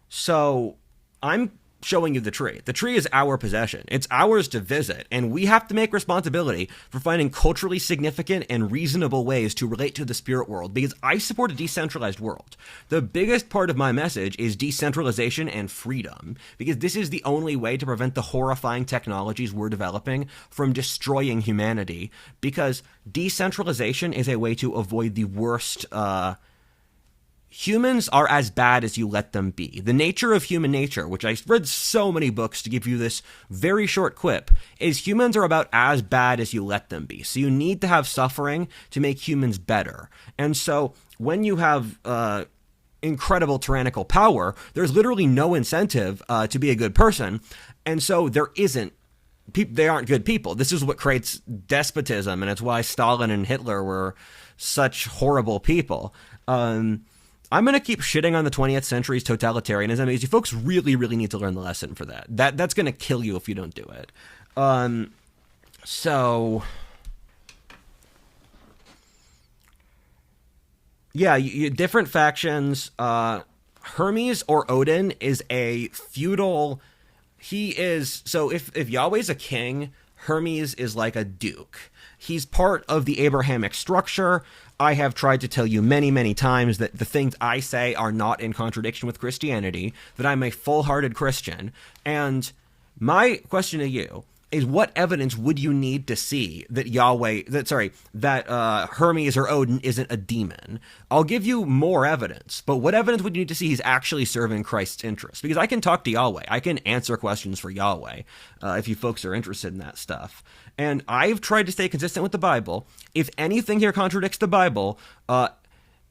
so I'm showing you the tree. The tree is our possession. It's ours to visit, and we have to make responsibility for finding culturally significant and reasonable ways to relate to the spirit world, because I support a decentralized world. The biggest part of my message is decentralization and freedom, because this is the only way to prevent the horrifying technologies we're developing from destroying humanity, because decentralization is a way to avoid the worst. Humans are as bad as you let them be. The nature of human nature, which I read so many books to give you this very short quip, is humans are about as bad as you let them be. So you need to have suffering to make humans better. And so when you have incredible tyrannical power, there's literally no incentive to be a good person. And so there isn't. They aren't good people. This is what creates despotism, and it's why Stalin and Hitler were such horrible people. I'm going to keep shitting on the 20th century's totalitarianism because you folks really, really need to learn the lesson for that. That's going to kill you if you don't do it. Different factions. Hermes or Odin is a feudal... if Yahweh's a king, Hermes is like a duke. He's part of the Abrahamic structure. I have tried to tell you many, many times that the things I say are not in contradiction with Christianity, that I'm a full-hearted Christian. And my question to you is, what evidence would you need to see that Hermes or Odin isn't a demon? I'll give you more evidence, but what evidence would you need to see he's actually serving Christ's interests? Because I can talk to Yahweh. I can answer questions for Yahweh if you folks are interested in that stuff. And I've tried to stay consistent with the Bible. If anything here contradicts the Bible,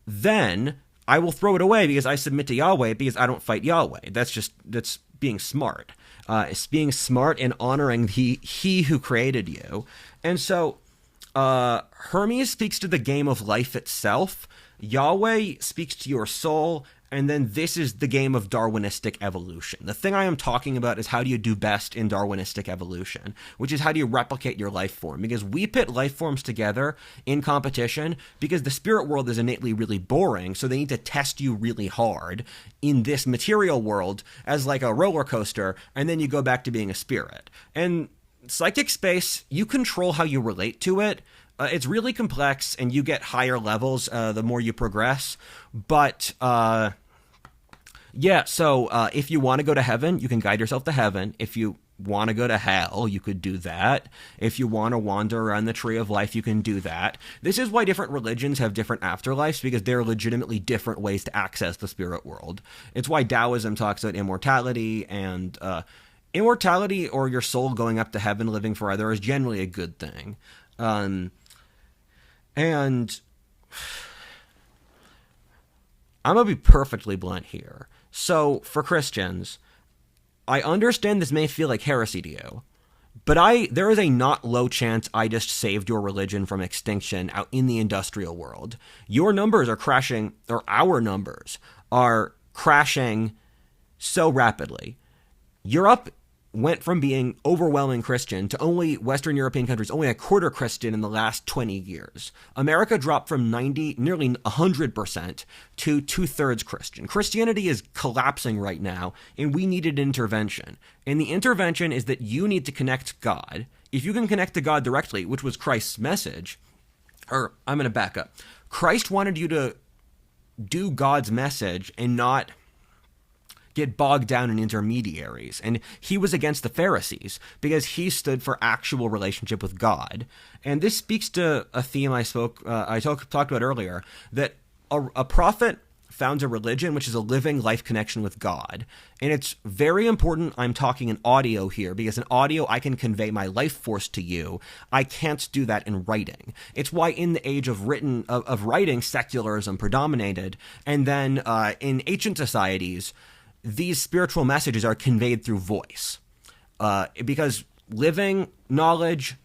then I will throw it away because I submit to Yahweh, because I don't fight Yahweh. That's being smart. It's being smart and honoring he who created you. And so Hermes speaks to the game of life itself. Yahweh speaks to your soul. And then this is the game of Darwinistic evolution. The thing I am talking about is how do you do best in Darwinistic evolution, which is how do you replicate your life form? Because we pit life forms together in competition because the spirit world is innately really boring, so they need to test you really hard in this material world as like a roller coaster, and then you go back to being a spirit. And psychic space, you control how you relate to it. It's really complex, and you get higher levels the more you progress. But if you want to go to heaven, you can guide yourself to heaven. If you want to go to hell, you could do that. If you want to wander around the tree of life, you can do that. This is why different religions have different afterlives, because they're legitimately different ways to access the spirit world. It's why Taoism talks about immortality, and immortality, or your soul going up to heaven, living forever, is generally a good thing. And I'm going to be perfectly blunt here. So, for Christians, I understand this may feel like heresy to you, but there is a not low chance I just saved your religion from extinction out in the industrial world. Your numbers are crashing, or our numbers are crashing so rapidly. Europe went from being overwhelming Christian to only Western European countries, only a quarter Christian in the last 20 years. America dropped from nearly 100% to 2/3 Christian. Christianity is collapsing right now, and we needed intervention. And the intervention is that you need to connect God. If you can connect to God directly, which was Christ's message, or I'm going to back up. Christ wanted you to do God's message and not get bogged down in intermediaries. And he was against the Pharisees because he stood for actual relationship with God. And this speaks to a theme I talked about earlier, that a prophet founds a religion which is a living life connection with God. And it's very important I'm talking in audio here, because in audio I can convey my life force to you. I can't do that in writing. It's why in the age of writing, secularism predominated. And then in ancient societies, these spiritual messages are conveyed through voice, because living knowledge,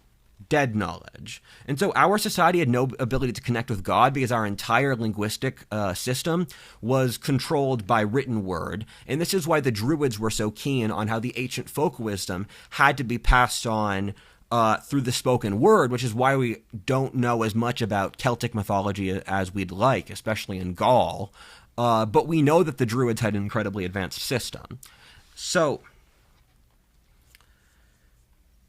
dead knowledge. And so our society had no ability to connect with God because our entire linguistic system was controlled by written word. And this is why the Druids were so keen on how the ancient folk wisdom had to be passed on through the spoken word, which is why we don't know as much about Celtic mythology as we'd like, especially in Gaul. But we know that the Druids had an incredibly advanced system. So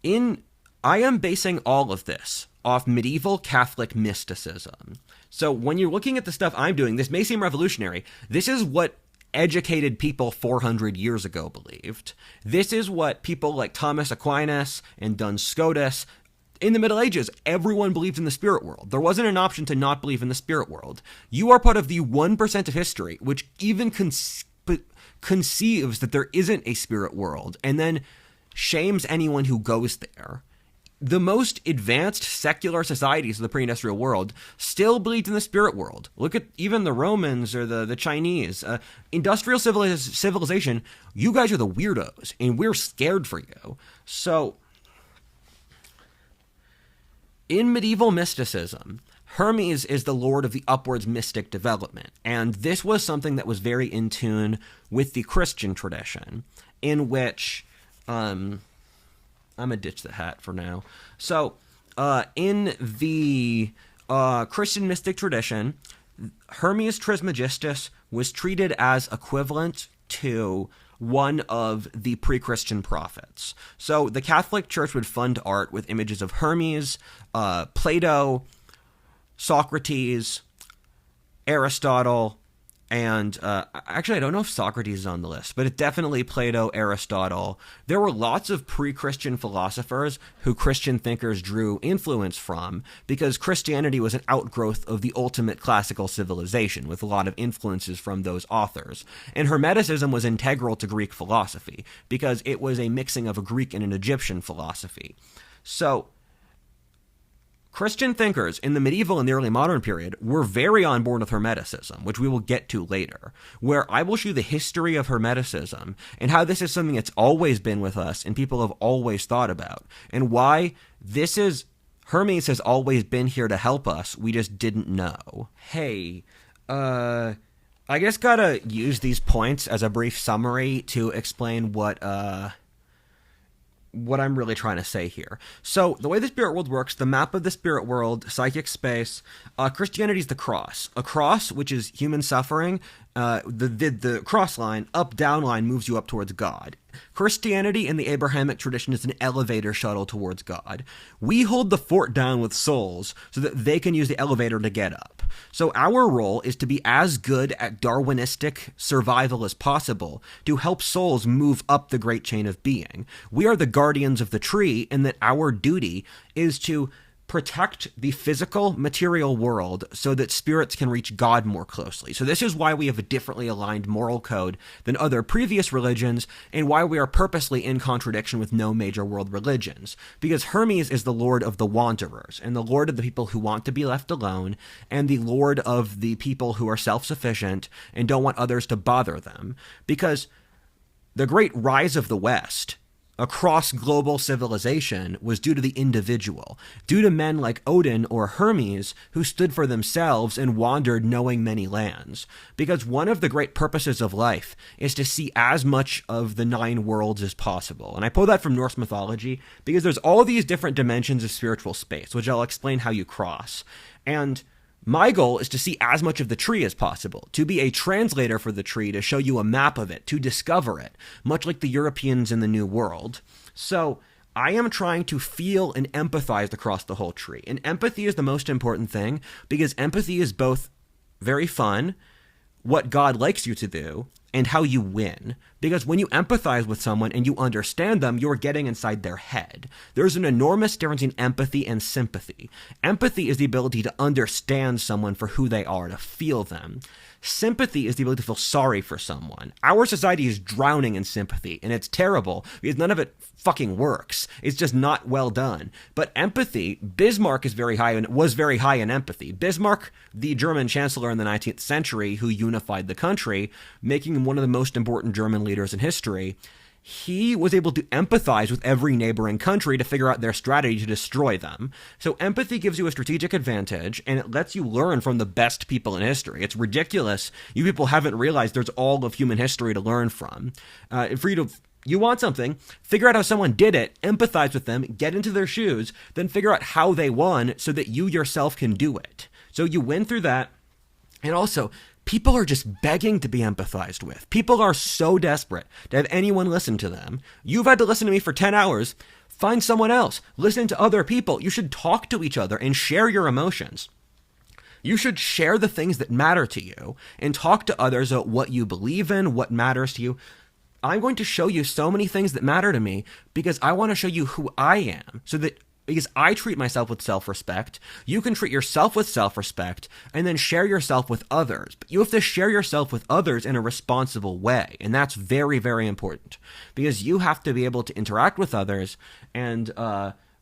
I am basing all of this off medieval Catholic mysticism. So when you're looking at the stuff I'm doing, this may seem revolutionary. This is what educated people 400 years ago believed. This is what people like Thomas Aquinas and Duns Scotus, in the Middle Ages, everyone believed in the spirit world. There wasn't an option to not believe in the spirit world. You are part of the 1% of history, which even conceives that there isn't a spirit world, and then shames anyone who goes there. The most advanced secular societies of the pre-industrial world still believed in the spirit world. Look at even the Romans or the Chinese. Industrial civilization, you guys are the weirdos, and we're scared for you. So, in medieval mysticism, Hermes is the lord of the upwards mystic development, and this was something that was very in tune with the Christian tradition, in which, I'm gonna ditch the hat for now. So, in the Christian mystic tradition, Hermes Trismegistus was treated as equivalent to one of the pre-Christian prophets. So the Catholic Church would fund art with images of Hermes, Plato, Socrates, Aristotle, and actually I don't know if Socrates is on the list, but it's definitely Plato, Aristotle. There were lots of pre-Christian philosophers who Christian thinkers drew influence from, because Christianity was an outgrowth of the ultimate classical civilization, with a lot of influences from those authors. And Hermeticism was integral to Greek philosophy, because it was a mixing of a Greek and an Egyptian philosophy. So Christian thinkers in the medieval and the early modern period were very on board with Hermeticism, which we will get to later, where I will show you the history of Hermeticism and how this is something that's always been with us and people have always thought about, and why Hermes has always been here to help us, we just didn't know. Hey, I guess gotta use these points as a brief summary to explain what I'm really trying to say here. So the way the spirit world works, the map of the spirit world, psychic space, Christianity is the cross. A cross, which is human suffering, the cross line, up, down line moves you up towards God. Christianity in the Abrahamic tradition is an elevator shuttle towards God. We hold the fort down with souls so that they can use the elevator to get up. So our role is to be as good at Darwinistic survival as possible to help souls move up the great chain of being. We are the guardians of the tree, and that our duty is to protect the physical, material world so that spirits can reach God more closely. So this is why we have a differently aligned moral code than other previous religions, and why we are purposely in contradiction with no major world religions. Because Hermes is the lord of the wanderers, and the lord of the people who want to be left alone, and the lord of the people who are self-sufficient and don't want others to bother them. Because the great rise of the West across global civilization was due to the individual, due to men like Odin or Hermes who stood for themselves and wandered knowing many lands. Because one of the great purposes of life is to see as much of the 9 worlds as possible. And I pull that from Norse mythology because there's all these different dimensions of spiritual space, which I'll explain how you cross. And my goal is to see as much of the tree as possible, to be a translator for the tree, to show you a map of it, to discover it, much like the Europeans in the New World. So I am trying to feel and empathize across the whole tree. And empathy is the most important thing, because empathy is both very fun, what God likes you to do, and how you win. Because when you empathize with someone and you understand them, you're getting inside their head. There's an enormous difference in empathy and sympathy. Empathy is the ability to understand someone for who they are, to feel them. Sympathy is the ability to feel sorry for someone. Our society is drowning in sympathy, and it's terrible because none of it fucking works. It's just not well done. But empathy, Bismarck is very high and was very high in empathy. Bismarck, the German chancellor in the 19th century who unified the country, making him one of the most important German leaders in history, he was able to empathize with every neighboring country to figure out their strategy to destroy them. So empathy gives you a strategic advantage, and it lets you learn from the best people in history. It's ridiculous. You people haven't realized there's all of human history to learn from. You want something, figure out how someone did it, empathize with them, get into their shoes, then figure out how they won so that you yourself can do it. So you win through that. And also, people are just begging to be empathized with. People are so desperate to have anyone listen to them. You've had to listen to me for 10 hours. Find someone else. Listen to other people. You should talk to each other and share your emotions. You should share the things that matter to you and talk to others about what you believe in, what matters to you. I'm going to show you so many things that matter to me because I want to show you who I am, so that because I treat myself with self-respect, you can treat yourself with self-respect and then share yourself with others. But you have to share yourself with others in a responsible way. And that's very, very important because you have to be able to interact with others and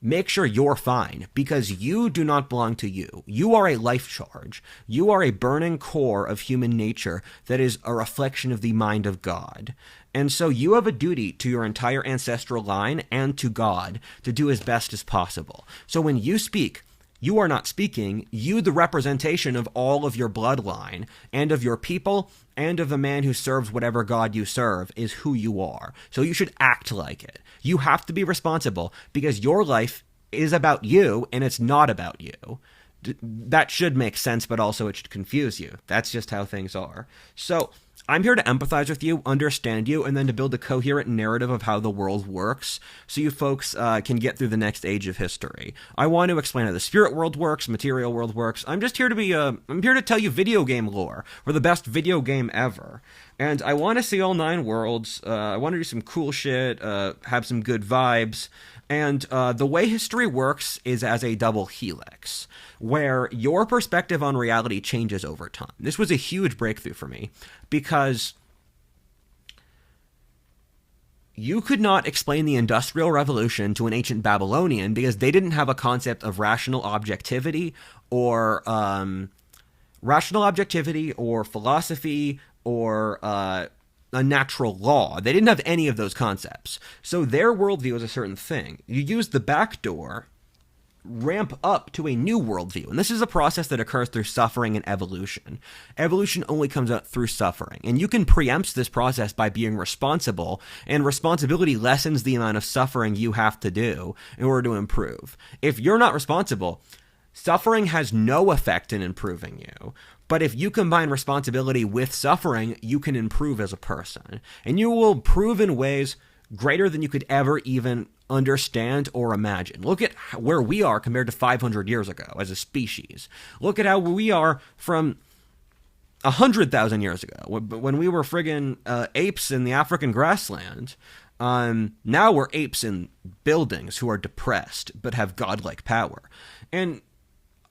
make sure you're fine, because you do not belong to you. You are a life charge. You are a burning core of human nature that is a reflection of the mind of God. And so you have a duty to your entire ancestral line and to God to do as best as possible. So when you speak, you are not speaking. You, the representation of all of your bloodline and of your people and of the man who serves whatever God you serve, is who you are. So you should act like it. You have to be responsible because your life is about you and it's not about you. That should make sense, but also it should confuse you. That's just how things are. So I'm here to empathize with you, understand you, and then to build a coherent narrative of how the world works so you folks can get through the next age of history. I want to explain how the spirit world works, material world works. I'm just here to be, I'm here to tell you video game lore. We're the best video game ever. And I want to see all 9 worlds. I want to do some cool shit, have some good vibes. And the way history works is as a double helix, where your perspective on reality changes over time. This was a huge breakthrough for me because you could not explain the Industrial Revolution to an ancient Babylonian because they didn't have a concept of rational objectivity or philosophy or a natural law. They didn't have any of those concepts. So their worldview is a certain thing. You use the back door, ramp up to a new worldview. And this is a process that occurs through suffering and evolution. Evolution only comes out through suffering. And you can preempt this process by being responsible, and responsibility lessens the amount of suffering you have to do in order to improve. If you're not responsible, suffering has no effect in improving you. But if you combine responsibility with suffering, you can improve as a person. And you will improve in ways greater than you could ever even understand or imagine. Look at where we are compared to 500 years ago as a species. Look at how we are from 100,000 years ago, when we were friggin' apes in the African grassland. Now we're apes in buildings who are depressed but have godlike power. And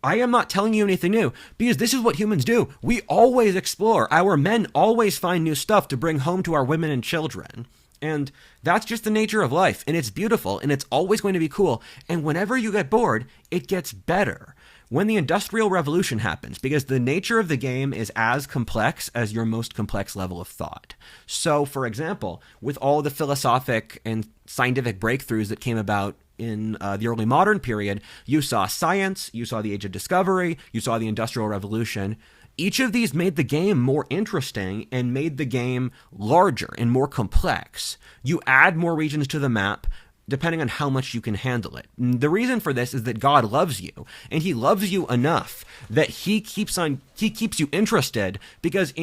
I am not telling you anything new, because this is what humans do. We always explore. Our men always find new stuff to bring home to our women and children. And that's just the nature of life. And it's beautiful, and it's always going to be cool. And whenever you get bored, it gets better. When the Industrial Revolution happens, because the nature of the game is as complex as your most complex level of thought. So, for example, with all the philosophic and scientific breakthroughs that came about in the early modern period, you saw science, you saw the Age of Discovery, you saw the Industrial Revolution. Each of these made the game more interesting and made the game larger and more complex. You add more regions to the map depending on how much you can handle it. And the reason for this is that God loves you, and he loves you enough that he keeps you interested, because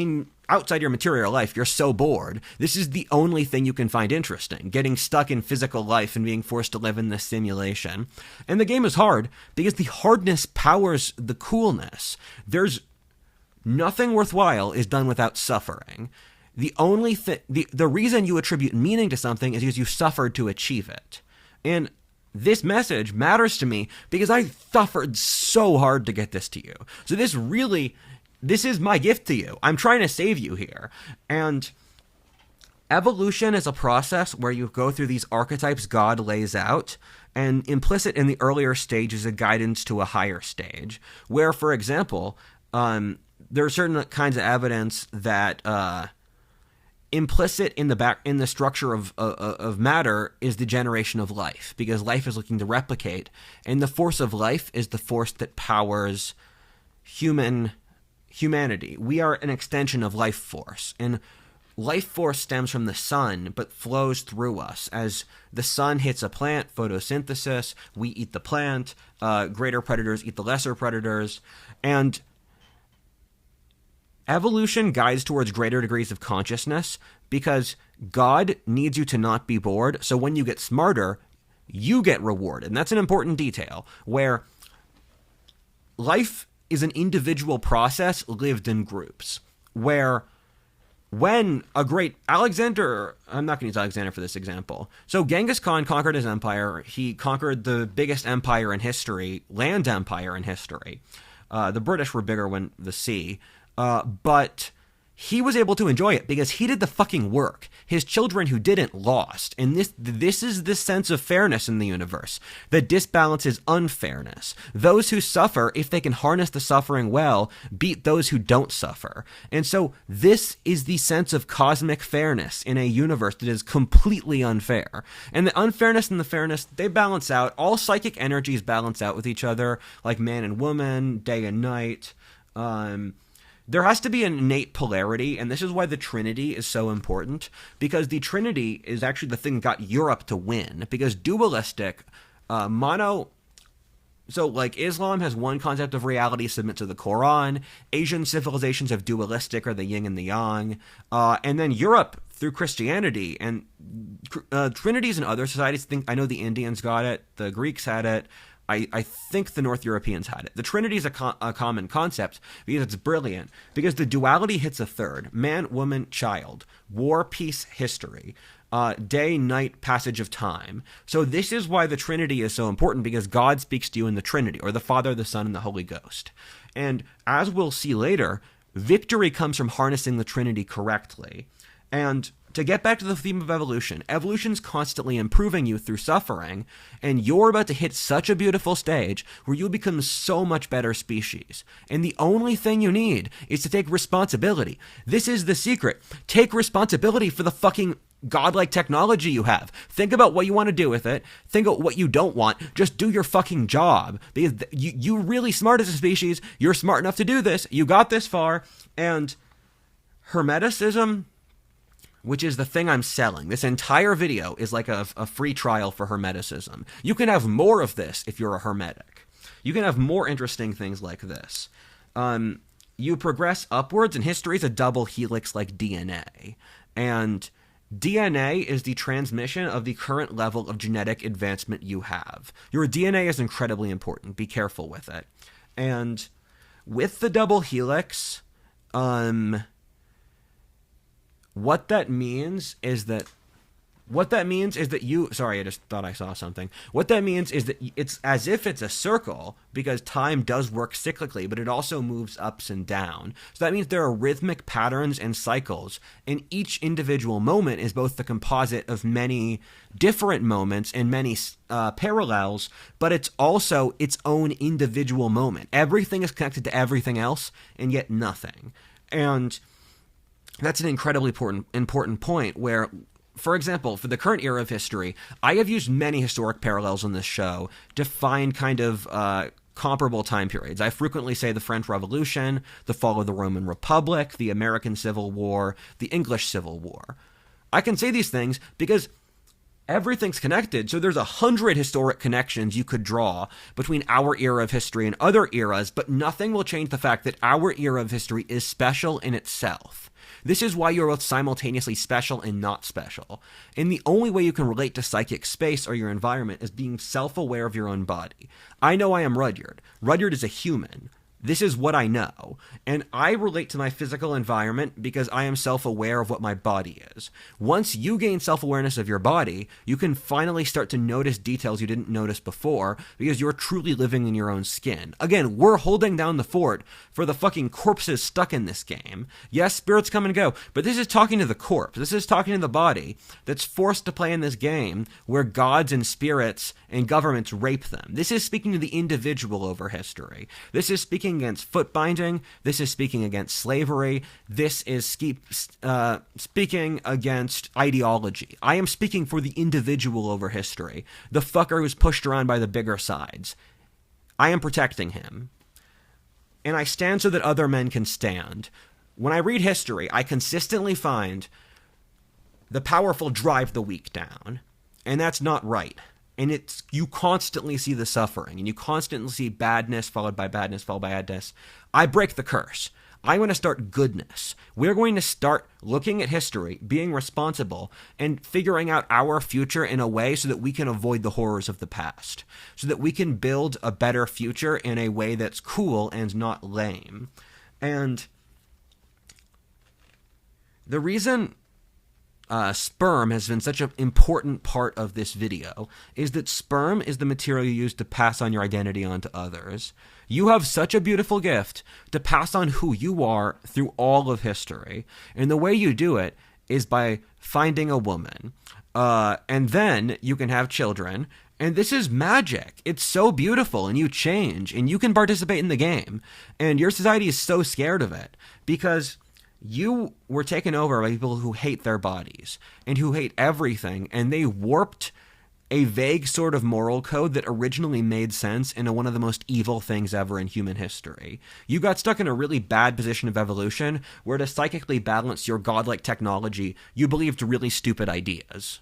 outside your material life, you're so bored. This is the only thing you can find interesting, getting stuck in physical life and being forced to live in this simulation. And the game is hard because the hardness powers the coolness. There's nothing worthwhile is done without suffering. The reason you attribute meaning to something is because you suffered to achieve it. And this message matters to me because I suffered so hard to get this to you. So this is my gift to you. I'm trying to save you here. And evolution is a process where you go through these archetypes God lays out, and implicit in the earlier stage is a guidance to a higher stage, where, for example, there are certain kinds of evidence that implicit in the structure of matter is the generation of life, because life is looking to replicate, and the force of life is the force that powers humanity. We are an extension of life force, and life force stems from the sun but flows through us. As the sun hits a plant, photosynthesis, we eat the plant, greater predators eat the lesser predators, and evolution guides towards greater degrees of consciousness because God needs you to not be bored. So when you get smarter, you get rewarded. And that's an important detail, where life is an individual process lived in groups, where when a great Alexander, I'm not going to use Alexander for this example. So Genghis Khan conquered his empire. He conquered the biggest empire in history, land empire in history. The British were bigger when the sea, but he was able to enjoy it because he did the fucking work. His children who didn't lost. And this is the sense of fairness in the universe that disbalances unfairness. Those who suffer, if they can harness the suffering well, beat those who don't suffer. And so this is the sense of cosmic fairness in a universe that is completely unfair. And the unfairness and the fairness, they balance out. All psychic energies balance out with each other, like man and woman, day and night. There has to be an innate polarity, and this is why the Trinity is so important, because the Trinity is actually the thing that got Europe to win, because dualistic, so like Islam has one concept of reality, submit to the Quran, Asian civilizations have dualistic, or the yin and the yang, and then Europe, through Christianity, and Trinities in other societies, I know the Indians got it, the Greeks had it, I think the North Europeans had it. The Trinity is a common concept because it's brilliant, because the duality hits a third: man, woman, child, war, peace, history, day, night, passage of time. So this is why the Trinity is so important, because God speaks to you in the Trinity, or the Father, the Son, and the Holy Ghost. And as we'll see later, victory comes from harnessing the Trinity correctly. And to get back to the theme of evolution, evolution's constantly improving you through suffering, and you're about to hit such a beautiful stage where you'll become so much better species. And the only thing you need is to take responsibility. This is the secret. Take responsibility for the fucking godlike technology you have. Think about what you want to do with it. Think about what you don't want. Just do your fucking job, because you're really smart as a species. You're smart enough to do this. You got this far. And Hermeticism, which is the thing I'm selling. This entire video is like a free trial for Hermeticism. You can have more of this if you're a Hermetic. You can have more interesting things like this. You progress upwards, and history is a double helix like DNA. And DNA is the transmission of the current level of genetic advancement you have. Your DNA is incredibly important. Be careful with it. And with the double helix, what that means is that you, sorry, I just thought I saw something. What that means is that it's as if it's a circle, because time does work cyclically, but it also moves ups and down. So that means there are rhythmic patterns and cycles, and each individual moment is both the composite of many different moments and many parallels, but it's also its own individual moment. Everything is connected to everything else, and yet nothing. And that's an incredibly important point where, for example, for the current era of history, I have used many historic parallels on this show to find kind of comparable time periods. I frequently say the French Revolution, the fall of the Roman Republic, the American Civil War, the English Civil War. I can say these things because everything's connected, so there's 100 historic connections you could draw between our era of history and other eras, but nothing will change the fact that our era of history is special in itself. This is why you're both simultaneously special and not special. And the only way you can relate to psychic space or your environment is being self-aware of your own body. I know I am Rudyard. Rudyard is a human. This is what I know, and I relate to my physical environment because I am self-aware of what my body is. Once you gain self-awareness of your body, you can finally start to notice details you didn't notice before because you're truly living in your own skin. Again, we're holding down the fort for the fucking corpses stuck in this game. Yes, spirits come and go, but this is talking to the corpse. This is talking to the body that's forced to play in this game where gods and spirits and governments rape them. This is speaking to the individual over history. This is speaking against foot binding. This is speaking against slavery. This is speaking against ideology. I am speaking for the individual over history, the fucker who's pushed around by the bigger sides. I am protecting him. And I stand so that other men can stand. When I read history, I consistently find the powerful drive the weak down. And that's not right. And you constantly see the suffering, and you constantly see badness followed by badness followed by badness. I break the curse. I'm going to start goodness. We're going to start looking at history, being responsible, and figuring out our future in a way so that we can avoid the horrors of the past, so that we can build a better future in a way that's cool and not lame. And the reason sperm has been such an important part of this video is that sperm is the material you use to pass on your identity onto others. You have such a beautiful gift to pass on who you are through all of history. And the way you do it is by finding a woman. And then you can have children. And this is magic. It's so beautiful, and you change, and you can participate in the game. And your society is so scared of it because you were taken over by people who hate their bodies and who hate everything, and they warped a vague sort of moral code that originally made sense into one of the most evil things ever in human history. You got stuck in a really bad position of evolution where to psychically balance your godlike technology, you believed really stupid ideas.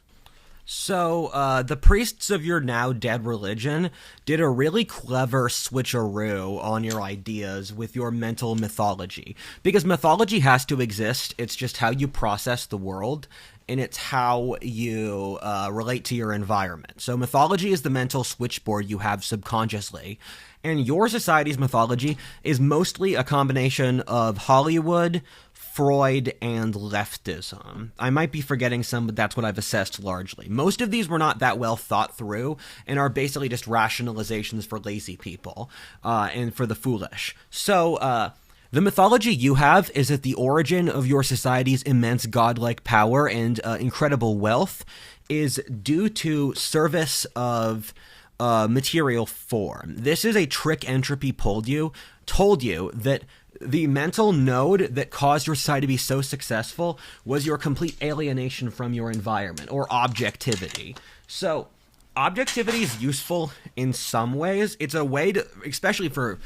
So, the priests of your now dead religion did a really clever switcheroo on your ideas with your mental mythology. Because mythology has to exist, it's just how you process the world, and it's how you relate to your environment. So mythology is the mental switchboard you have subconsciously. And your society's mythology is mostly a combination of Hollywood, Freud, and leftism. I might be forgetting some, but that's what I've assessed largely. Most of these were not that well thought through and are basically just rationalizations for lazy people and for the foolish. So, the mythology you have is that the origin of your society's immense godlike power and incredible wealth is due to service of material form. This is a trick entropy told you that the mental node that caused your society to be so successful was your complete alienation from your environment, or objectivity. So, objectivity is useful in some ways. It's a way to, especially for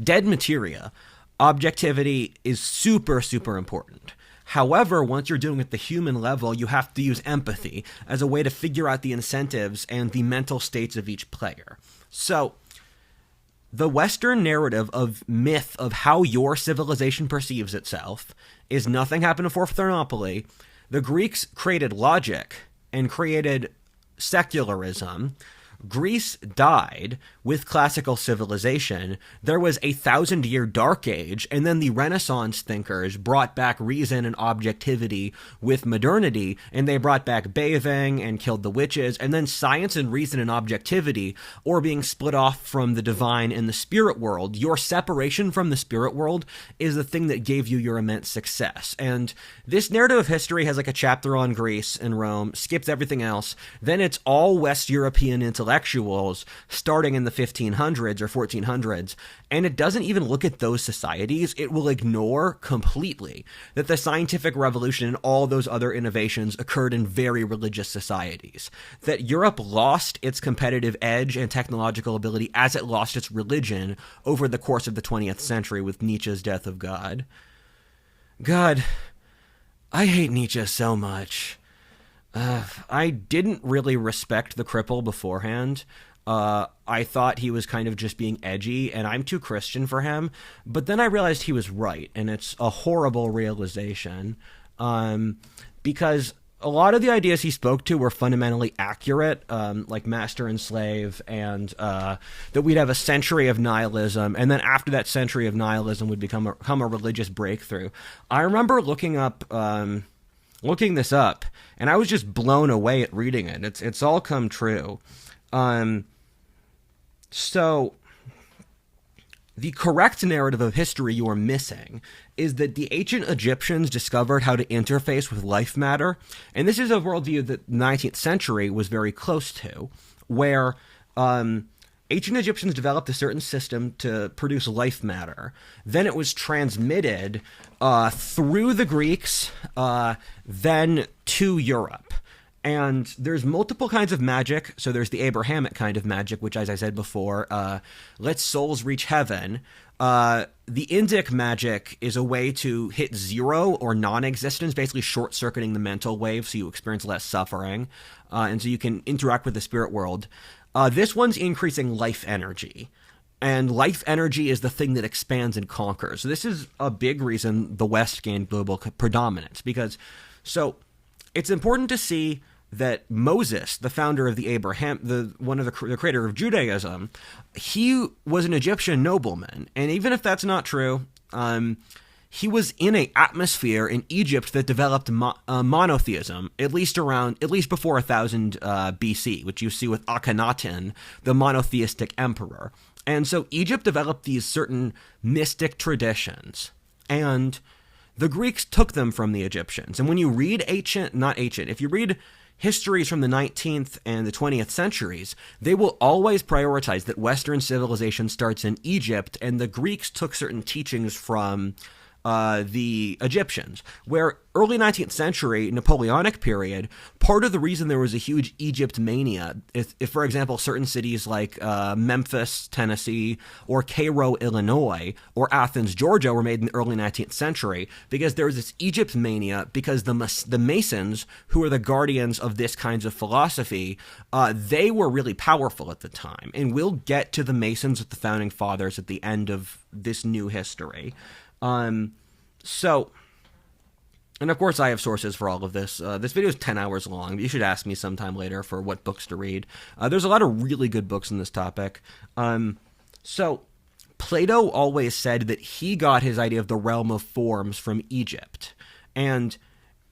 dead materia, objectivity is super, super important. However, once you're doing it at the human level, you have to use empathy as a way to figure out the incentives and the mental states of each player. So, the Western narrative of myth of how your civilization perceives itself is nothing happened before Thermopylae. The Greeks created logic and created secularism. Greece died with classical civilization. There was a 1,000-year dark age, and then the Renaissance thinkers brought back reason and objectivity with modernity, and they brought back bathing and killed the witches, and then science and reason and objectivity, or being split off from the divine and the spirit world. Your separation from the spirit world is the thing that gave you your immense success. And this narrative of history has like a chapter on Greece and Rome, skips everything else. Then it's all West European intellectuals starting in the 1500s or 1400s, and it doesn't even look at those societies. It will ignore completely that the scientific revolution and all those other innovations occurred in very religious societies, that Europe lost its competitive edge and technological ability as it lost its religion over the course of the 20th century with Nietzsche's Death of God. God, I hate Nietzsche so much. I didn't really respect the cripple beforehand. I thought he was kind of just being edgy, and I'm too Christian for him. But then I realized he was right, and it's a horrible realization. Because a lot of the ideas he spoke to were fundamentally accurate, like master and slave, and that we'd have a century of nihilism, and then after that century of nihilism would become a religious breakthrough. I remember looking this up, and I was just blown away at reading it. It's all come true. So, the correct narrative of history you are missing is that the ancient Egyptians discovered how to interface with life matter, and this is a worldview that the 19th century was very close to, where ancient Egyptians developed a certain system to produce life matter. Then it was transmitted through the Greeks, then to Europe. And there's multiple kinds of magic. So there's the Abrahamic kind of magic, which, as I said before, lets souls reach heaven. The Indic magic is a way to hit zero or non-existence, basically short-circuiting the mental wave so you experience less suffering, and so you can interact with the spirit world. This one's increasing life energy. And life energy is the thing that expands and conquers. So this is a big reason the West gained global predominance. Because, so, it's important to see that Moses, the founder of the the creator of Judaism, he was an Egyptian nobleman. And even if that's not true, he was in an atmosphere in Egypt that developed monotheism, at least before 1000 BC, which you see with Akhenaten, the monotheistic emperor. And so Egypt developed these certain mystic traditions, and the Greeks took them from the Egyptians. And when you read if you read histories from the 19th and the 20th centuries, they will always prioritize that Western civilization starts in Egypt, and the Greeks took certain teachings from the Egyptians, where early 19th century, Napoleonic period, part of the reason there was a huge Egypt mania, if for example, certain cities like Memphis, Tennessee, or Cairo, Illinois, or Athens, Georgia were made in the early 19th century, because there was this Egypt mania, because the Masons, who are the guardians of this kinds of philosophy, they were really powerful at the time. And we'll get to the Masons with the Founding Fathers at the end of this new history. And of course I have sources for all of this. This video is 10 hours long. You should ask me sometime later for what books to read. There's a lot of really good books on this topic. So Plato always said that he got his idea of the realm of forms from Egypt. And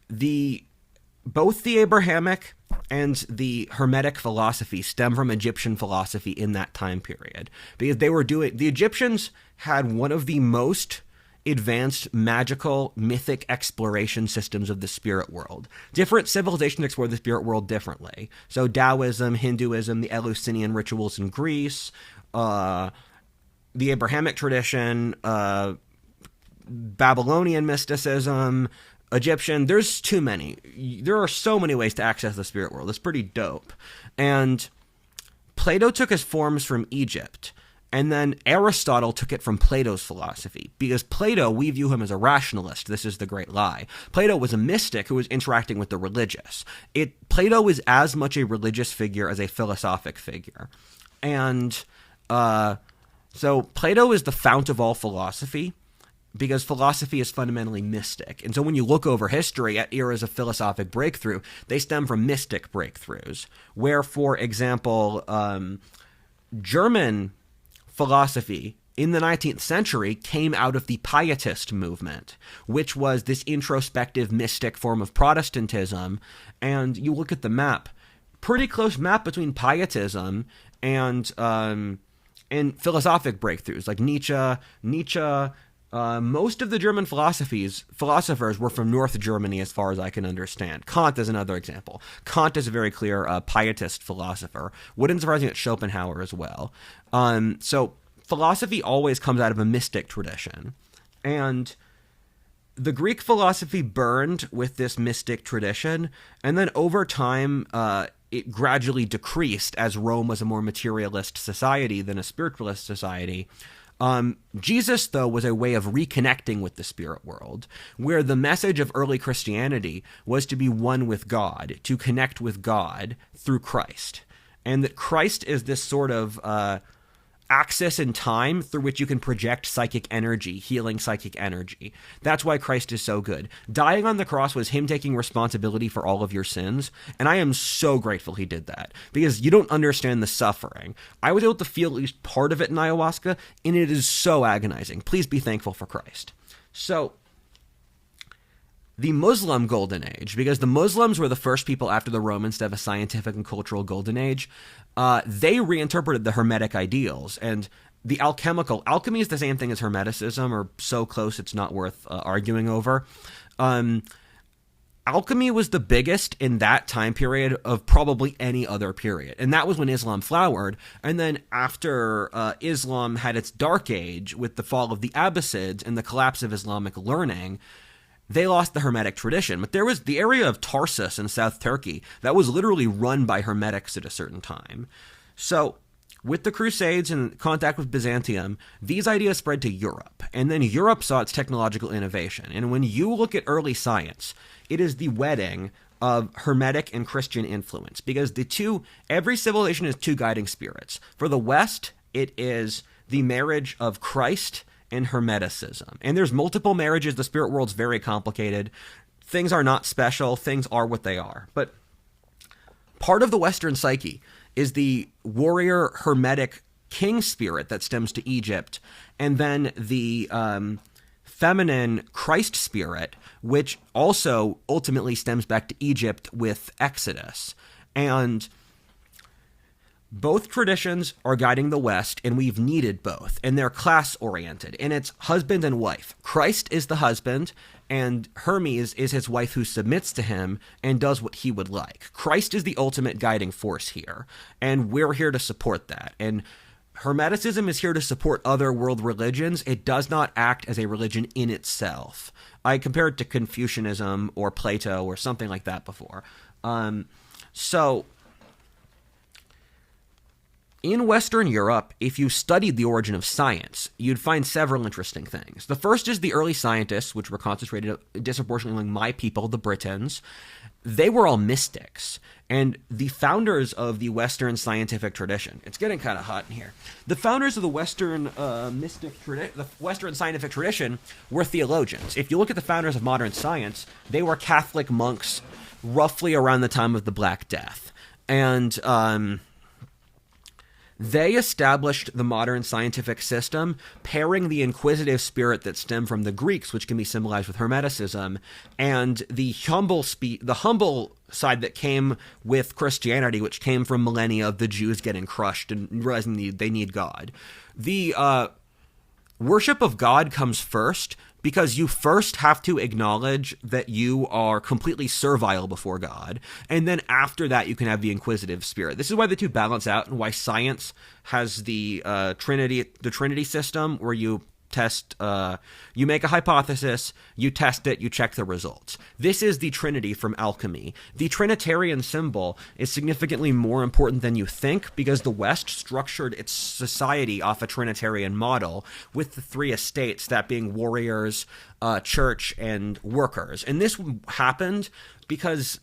both the Abrahamic and the Hermetic philosophy stem from Egyptian philosophy in that time period. Because the Egyptians had one of the most advanced magical mythic exploration systems of the spirit world. Different civilizations explore the spirit world differently. So Taoism, Hinduism, the Eleusinian rituals in Greece, the Abrahamic tradition, Babylonian mysticism, Egyptian. There's too many. There are so many ways to access the spirit world. It's pretty dope. And Plato took his forms from Egypt. And then Aristotle took it from Plato's philosophy, because Plato, we view him as a rationalist. This is the great lie. Plato was a mystic who was interacting with the religious. Plato is as much a religious figure as a philosophic figure. And so Plato is the fount of all philosophy, because philosophy is fundamentally mystic. And so when you look over history at eras of philosophic breakthrough, they stem from mystic breakthroughs, where, for example, German philosophy in the 19th century came out of the Pietist movement, which was this introspective mystic form of Protestantism. And you look at the map, pretty close map between Pietism and philosophic breakthroughs like Nietzsche. Most of the German philosophers were from North Germany, as far as I can understand. Kant is another example. Kant is a very clear Pietist philosopher. Wouldn't surprise me that Schopenhauer as well. So philosophy always comes out of a mystic tradition. And the Greek philosophy burned with this mystic tradition, and then over time, it gradually decreased as Rome was a more materialist society than a spiritualist society. Jesus, though, was a way of reconnecting with the spirit world, where the message of early Christianity was to be one with God, to connect with God through Christ, and that Christ is this sort of axis in time through which you can project psychic energy, healing psychic energy. That's why Christ is so good. Dying on the cross was him taking responsibility for all of your sins, and I am so grateful he did that, because you don't understand the suffering. I was able to feel at least part of it in ayahuasca, and it is so agonizing. Please be thankful for Christ. So, the Muslim golden age, because the Muslims were the first people after the Romans to have a scientific and cultural golden age, they reinterpreted the Hermetic ideals, and the alchemy is the same thing as Hermeticism, or so close it's not worth arguing over. Alchemy was the biggest in that time period of probably any other period, and that was when Islam flowered. And then after Islam had its dark age with the fall of the Abbasids and the collapse of Islamic learning, they lost the Hermetic tradition. But there was the area of Tarsus in South Turkey that was literally run by Hermetics at a certain time. So with the Crusades and contact with Byzantium, these ideas spread to Europe, and then Europe saw its technological innovation. And when you look at early science, it is the wedding of Hermetic and Christian influence, because every civilization has two guiding spirits. For the West, it is the marriage of Christ and Hermeticism. And there's multiple marriages. The spirit world's very complicated. Things are not special. Things are what they are. But part of the Western psyche is the warrior Hermetic king spirit that stems to Egypt, and then the feminine Christ spirit, which also ultimately stems back to Egypt with Exodus. And both traditions are guiding the West, and we've needed both, and they're class-oriented, and it's husband and wife. Christ is the husband, and Hermes is his wife who submits to him and does what he would like. Christ is the ultimate guiding force here, and we're here to support that. And Hermeticism is here to support other world religions. It does not act as a religion in itself. I compared it to Confucianism or Plato or something like that before. So in Western Europe, if you studied the origin of science, you'd find several interesting things. The first is the early scientists, which were concentrated disproportionately among my people, the Britons. They were all mystics. And the founders of the Western scientific tradition, it's getting kind of hot in here. The founders of the Western the Western scientific tradition were theologians. If you look at the founders of modern science, they were Catholic monks roughly around the time of the Black Death. And they established the modern scientific system, pairing the inquisitive spirit that stemmed from the Greeks, which can be symbolized with Hermeticism, and the humble side that came with Christianity, which came from millennia of the Jews getting crushed and realizing they need God. The worship of God comes first, because you first have to acknowledge that you are completely servile before God, and then after that you can have the inquisitive spirit. This is why the two balance out, and why science has the Trinity system, where you test, you make a hypothesis, you test it, you check the results. This is the Trinity from alchemy. The Trinitarian symbol is significantly more important than you think, because the West structured its society off a Trinitarian model, with the three estates, that being warriors, church, and workers. And this happened because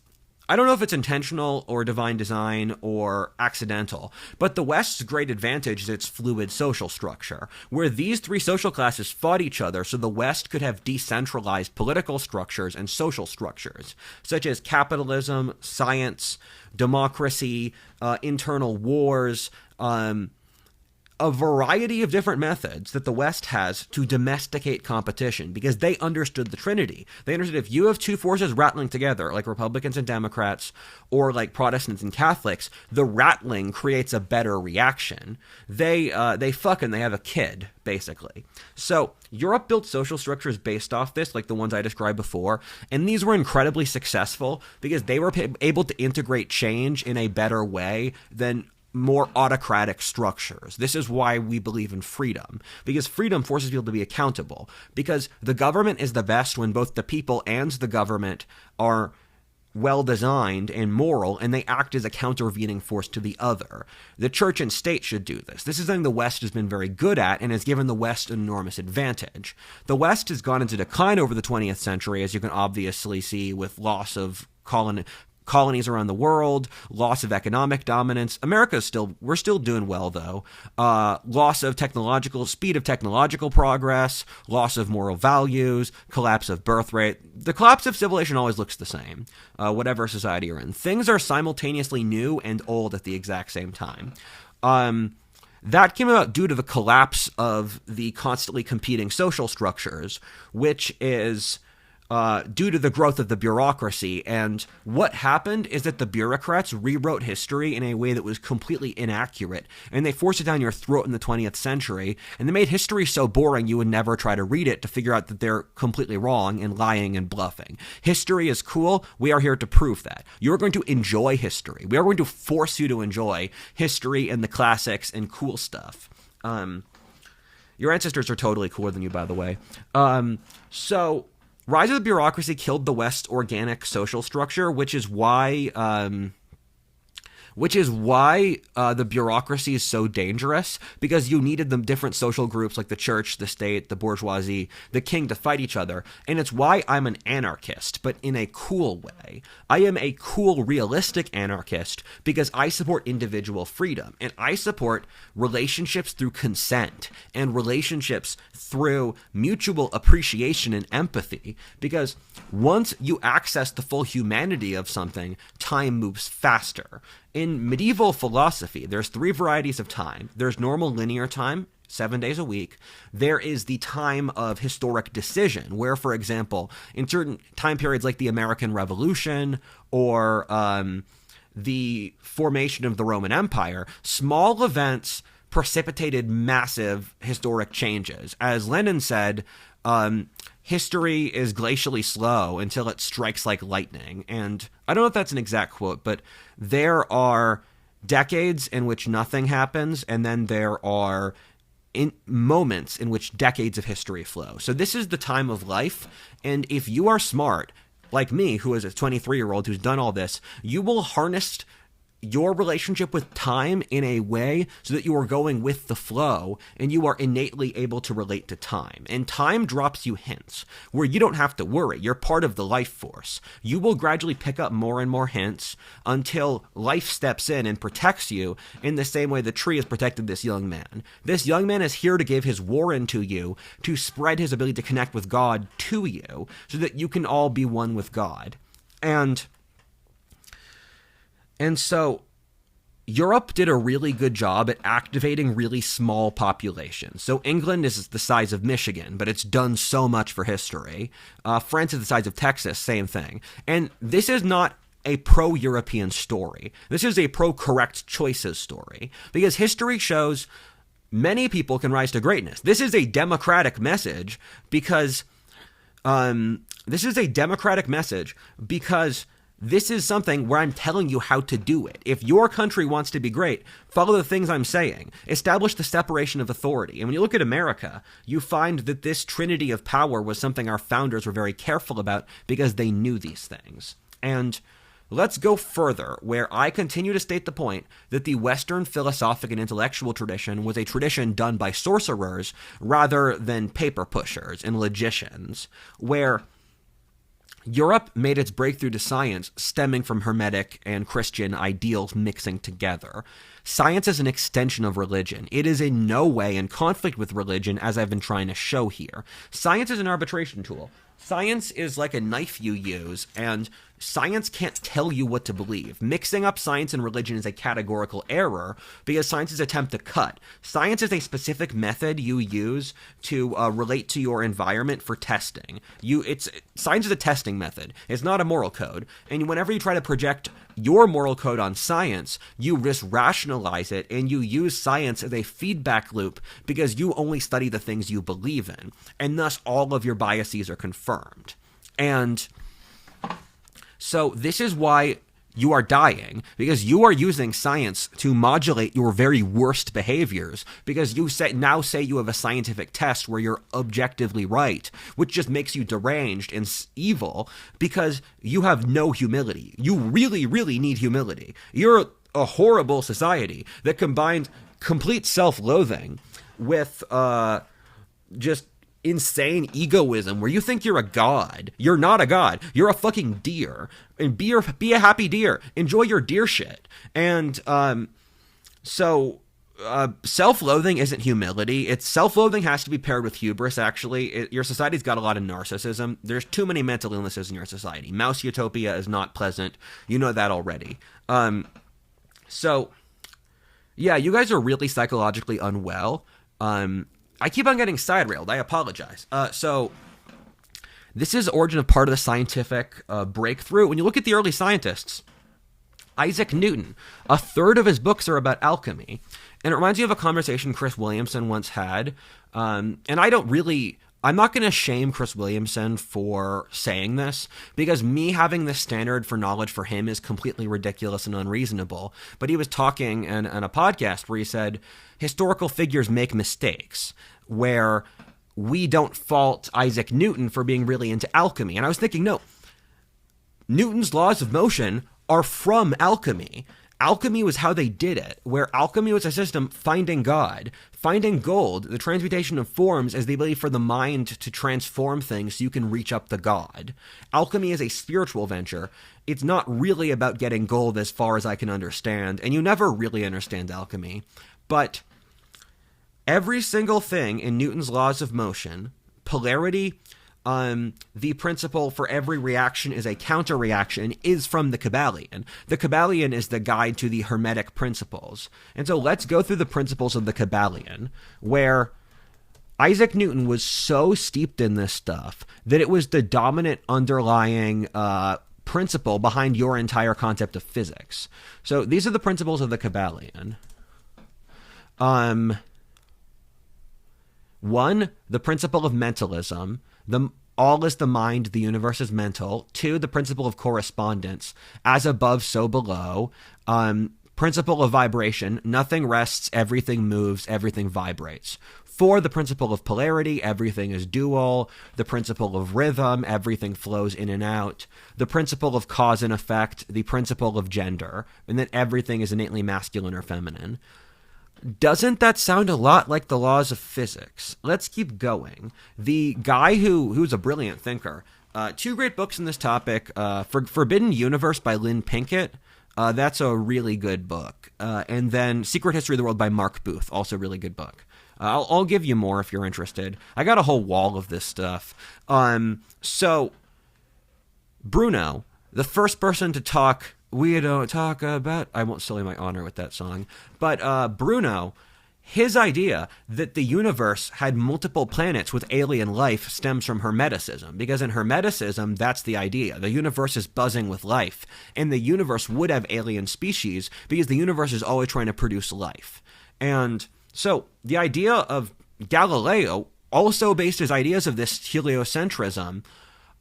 I don't know if it's intentional or divine design or accidental, but the West's great advantage is its fluid social structure, where these three social classes fought each other so the West could have decentralized political structures and social structures, such as capitalism, science, democracy, internal wars, a variety of different methods that the West has to domesticate competition, because they understood the Trinity. They understood if you have two forces rattling together, like Republicans and Democrats, or like Protestants and Catholics, the rattling creates a better reaction. They fuck and they have a kid, basically. So Europe built social structures based off this, like the ones I described before, and these were incredibly successful because they were able to integrate change in a better way than more autocratic structures. This is why we believe in freedom, because freedom forces people to be accountable, because the government is the best when both the people and the government are well-designed and moral, and they act as a countervening force to the other. The church and state should do this. This is something the West has been very good at and has given the West an enormous advantage. The West has gone into decline over the 20th century, as you can obviously see, with loss of colonies around the world, loss of economic dominance. We're still doing well, though. Loss of speed of technological progress, loss of moral values, collapse of birth rate. The collapse of civilization always looks the same, whatever society you're in. Things are simultaneously new and old at the exact same time. That came about due to the collapse of the constantly competing social structures, which is due to the growth of the bureaucracy. And what happened is that the bureaucrats rewrote history in a way that was completely inaccurate, and they forced it down your throat in the 20th century, and they made history so boring you would never try to read it to figure out that they're completely wrong and lying and bluffing. History is cool. We are here to prove that. You're going to enjoy history. We are going to force you to enjoy history and the classics and cool stuff. Your ancestors are totally cooler than you, by the way. So rise of the bureaucracy killed the West's organic social structure, which is why which is why the bureaucracy is so dangerous, because you needed the different social groups like the church, the state, the bourgeoisie, the king to fight each other. And it's why I'm an anarchist, but in a cool way. I am a cool, realistic anarchist because I support individual freedom, and I support relationships through consent and relationships through mutual appreciation and empathy, because once you access the full humanity of something, time moves faster. In medieval philosophy, there's 3 varieties of time. There's normal linear time, 7 days a week. There is the time of historic decision, where, for example, in certain time periods like the American Revolution or the formation of the Roman Empire, small events precipitated massive historic changes. As Lenin said, history is glacially slow until it strikes like lightning. And I don't know if that's an exact quote, but there are decades in which nothing happens, and then there are moments in which decades of history flow. So this is the time of life, and if you are smart, like me, who is a 23-year-old who's done all this, you will harness your relationship with time in a way so that you are going with the flow and you are innately able to relate to time. And time drops you hints where you don't have to worry. You're part of the life force. You will gradually pick up more and more hints until life steps in and protects you in the same way the tree has protected this young man. This young man is here to give his warren to you, to spread his ability to connect with God to you so that you can all be one with God. And so Europe did a really good job at activating really small populations. So England is the size of Michigan, but it's done so much for history. France is the size of Texas, same thing. And this is not a pro-European story. This is a pro-correct choices story, because history shows many people can rise to greatness. This is a democratic message because this is something where I'm telling you how to do it. If your country wants to be great, follow the things I'm saying. Establish the separation of authority. And when you look at America, you find that this trinity of power was something our founders were very careful about because they knew these things. And let's go further, where I continue to state the point that the Western philosophic and intellectual tradition was a tradition done by sorcerers rather than paper pushers and logicians, where Europe made its breakthrough to science stemming from Hermetic and Christian ideals mixing together. Science is an extension of religion. It is in no way in conflict with religion, as I've been trying to show here. Science is an arbitration tool. Science is like a knife you use, and science can't tell you what to believe. Mixing up science and religion is a categorical error because science is an attempt to cut. Science is a specific method you use to relate to your environment for testing. Science is a testing method. It's not a moral code. And whenever you try to project your moral code on science, you just rationalize it and you use science as a feedback loop because you only study the things you believe in. And thus all of your biases are confirmed. And so this is why you are dying, because you are using science to modulate your very worst behaviors, because you now say you have a scientific test where you're objectively right, which just makes you deranged and evil because you have no humility. You really, really need humility. You're a horrible society that combines complete self-loathing with just insane egoism where you think you're a god. You're not a god. You're a fucking deer. And be a happy deer. Enjoy your deer shit. And self-loathing isn't humility. Self-loathing has to be paired with hubris, actually. Your society's got a lot of narcissism. There's too many mental illnesses in your society. Mouse utopia is not pleasant. You know that already. Yeah, you guys are really psychologically unwell. I keep on getting side-railed. I apologize. So this is origin of part of the scientific breakthrough. When you look at the early scientists, Isaac Newton, a third of his books are about alchemy. And it reminds me of a conversation Chris Williamson once had. And I'm not going to shame Chris Williamson for saying this, because me having this standard for knowledge for him is completely ridiculous and unreasonable. But he was talking in a podcast where he said, historical figures make mistakes, where we don't fault Isaac Newton for being really into alchemy. And I was thinking, no, Newton's laws of motion are from alchemy. alchemy was how they did it, where alchemy was a system finding God, finding gold, the transmutation of forms as the ability for the mind to transform things so you can reach up to God. Alchemy is a spiritual venture. It's not really about getting gold as far as I can understand, and you never really understand alchemy. But every single thing in Newton's laws of motion, polarity, the principle for every reaction is a counter-reaction, is from the Kybalion. The Kybalion is the guide to the Hermetic principles. And so let's go through the principles of the Kybalion, where Isaac Newton was so steeped in this stuff that it was the dominant underlying principle behind your entire concept of physics. So these are the principles of the Kybalion. 1, the principle of mentalism. All is the mind, the universe is mental. 2, the principle of correspondence. As above, so below. Principle of vibration. Nothing rests, everything moves, everything vibrates. 4, the principle of polarity. Everything is dual. The principle of rhythm. Everything flows in and out. The principle of cause and effect. The principle of gender. And that everything is innately masculine or feminine. Doesn't that sound a lot like the laws of physics? Let's keep going. The guy who's a brilliant thinker, 2 great books in this topic, Forbidden Universe by Lynn Pinkett. That's a really good book. And then Secret History of the World by Mark Booth, also a really good book. I'll give you more if you're interested. I got a whole wall of this stuff. So Bruno, the first person to talk... We don't talk about... I won't sully my honor with that song. But Bruno, his idea that the universe had multiple planets with alien life stems from Hermeticism. Because in Hermeticism, that's the idea. The universe is buzzing with life. And the universe would have alien species because the universe is always trying to produce life. And so the idea of Galileo also based his ideas of this heliocentrism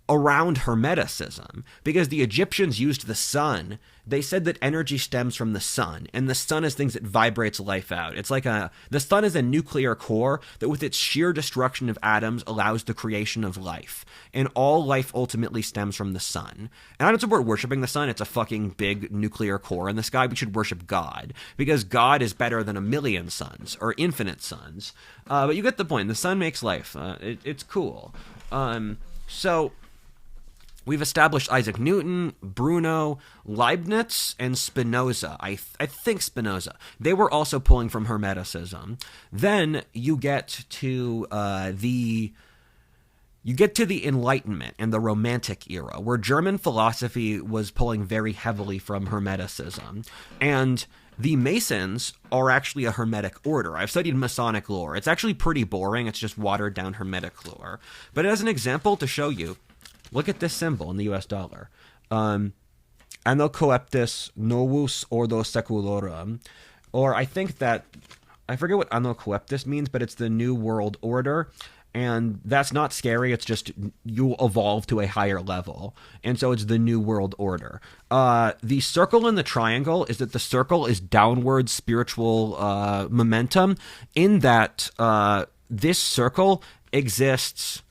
around Hermeticism, because the Egyptians used the sun. They said that energy stems from the sun, and the sun is things that vibrates life out. It's like the sun is a nuclear core that with its sheer destruction of atoms allows the creation of life, and all life ultimately stems from the sun. And I don't support worshiping the sun. It's a fucking big nuclear core in the sky. We should worship God, because God is better than a million suns, or infinite suns. But you get the point. The sun makes life. It's cool. So... we've established Isaac Newton, Bruno, Leibniz, and Spinoza. I think Spinoza. They were also pulling from Hermeticism. Then you get to the Enlightenment and the Romantic era, where German philosophy was pulling very heavily from Hermeticism. And the Masons are actually a Hermetic order. I've studied Masonic lore. It's actually pretty boring. It's just watered down Hermetic lore. But as an example to show you, look at this symbol in the US dollar. Anno coeptis novus ordo seculorum. Or I think that, I forget what anno coeptis means, but it's the New World Order. And that's not scary. It's just you evolve to a higher level. And so it's the New World Order. The circle and the triangle is that the circle is downward spiritual momentum, in that this circle exists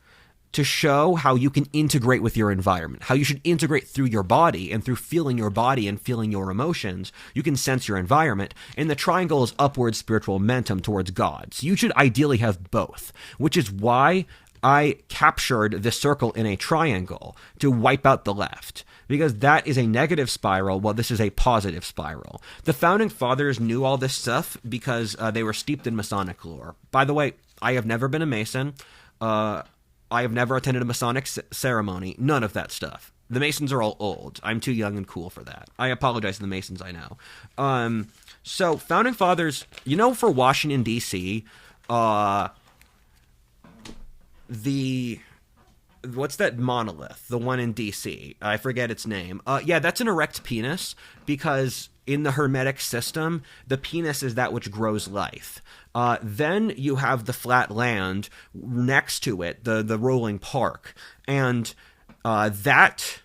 to show how you can integrate with your environment, how you should integrate through your body, and through feeling your body and feeling your emotions, you can sense your environment. And the triangle is upward spiritual momentum towards God. So you should ideally have both, which is why I captured the circle in a triangle to wipe out the left, because that is a negative spiral while this is a positive spiral. The founding fathers knew all this stuff because they were steeped in Masonic lore. By the way, I have never been a Mason. I have never attended a Masonic ceremony. None of that stuff. The Masons are all old. I'm too young and cool for that. I apologize to the Masons, I know. So, Founding Fathers, for Washington, D.C., what's that monolith? The one in D.C. I forget its name. Yeah, that's an erect penis, because in the Hermetic system, the penis is that which grows life. Then you have the flat land next to it, the rolling park. And that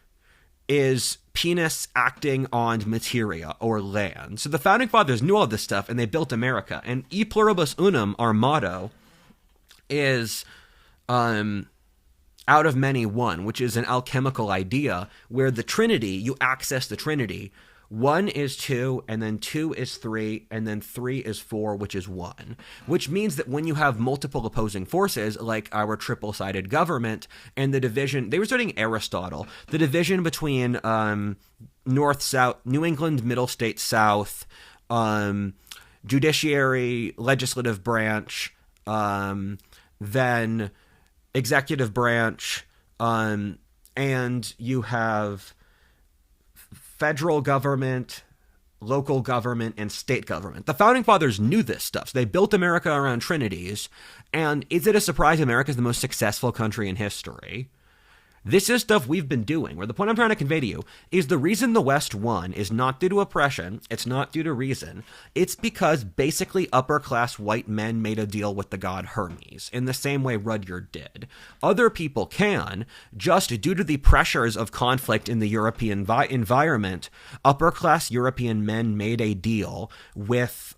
is penis acting on materia or land. So the Founding Fathers knew all this stuff, and they built America. And E pluribus unum, our motto, is out of many one, which is an alchemical idea where the Trinity, you access the Trinity 1 is 2, and then 2 is 3, and then 3 is 4, which is 1. Which means that when you have multiple opposing forces, like our triple-sided government, and the division, they were studying Aristotle, the division between North-South, New England, Middle States, South, judiciary, legislative branch, then executive branch, and you have federal government, local government, and state government. The Founding Fathers knew this stuff, so they built America around trinities, and is it a surprise America is the most successful country in history? This is stuff we've been doing, where the point I'm trying to convey to you is the reason the West won is not due to oppression, it's not due to reason, it's because basically upper-class white men made a deal with the god Hermes, in the same way Rudyard did. Other people can, just due to the pressures of conflict in the European environment, upper-class European men made a deal with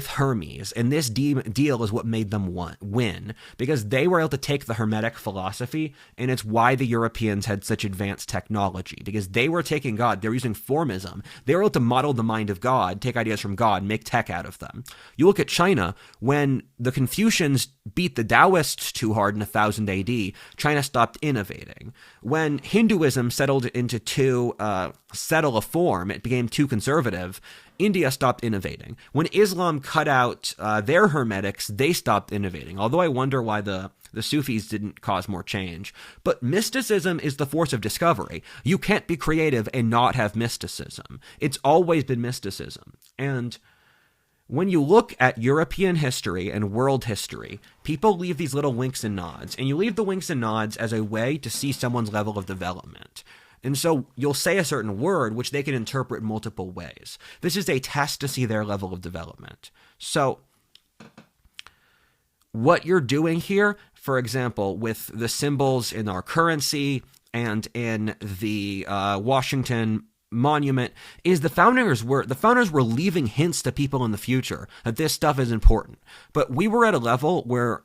Hermes, and this deal is what made them win, because they were able to take the Hermetic philosophy, and it's why the Europeans had such advanced technology, because they were taking God, they were using formism, they were able to model the mind of God, take ideas from God, make tech out of them. You look at China, when the Confucians beat the Taoists too hard in 1000 AD, China stopped innovating. When Hinduism settled into too settle a form, it became too conservative, India stopped innovating. When Islam cut out their hermetics, they stopped innovating. Although I wonder why the Sufis didn't cause more change. But mysticism is the force of discovery. You can't be creative and not have mysticism. It's always been mysticism. And when you look at European history and world history, people leave these little winks and nods. And you leave the winks and nods as a way to see someone's level of development. And so you'll say a certain word, which they can interpret multiple ways. This is a test to see their level of development. So what you're doing here, for example, with the symbols in our currency and in the Washington Monument, is the founders were leaving hints to people in the future that this stuff is important. But we were at a level where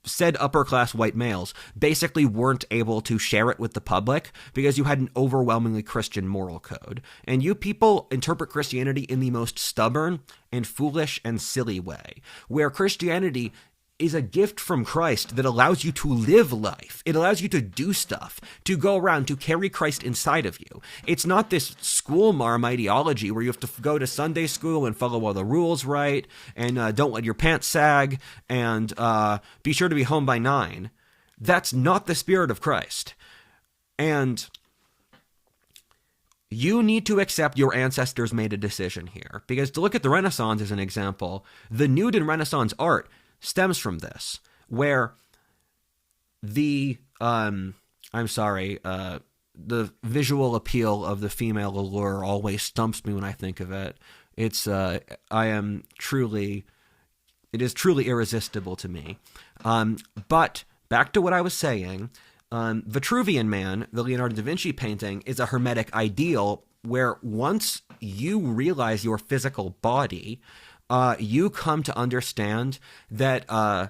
said upper-class white males basically weren't able to share it with the public because you had an overwhelmingly Christian moral code. And you people interpret Christianity in the most stubborn and foolish and silly way, where Christianity is a gift from Christ that allows you to live life. It allows you to do stuff, to go around, to carry Christ inside of you. It's not this school marm ideology where you have to go to Sunday school and follow all the rules right, and don't let your pants sag, and be sure to be home by 9. That's not the spirit of Christ. And you need to accept your ancestors made a decision here. Because to look at the Renaissance as an example, the nude in Renaissance art stems from this, where the the visual appeal of the female allure always stumps me when I think of it. It is truly irresistible to me. But back to what I was saying, Vitruvian Man, the Leonardo da Vinci painting, is a hermetic ideal where once you realize your physical body, you come to understand that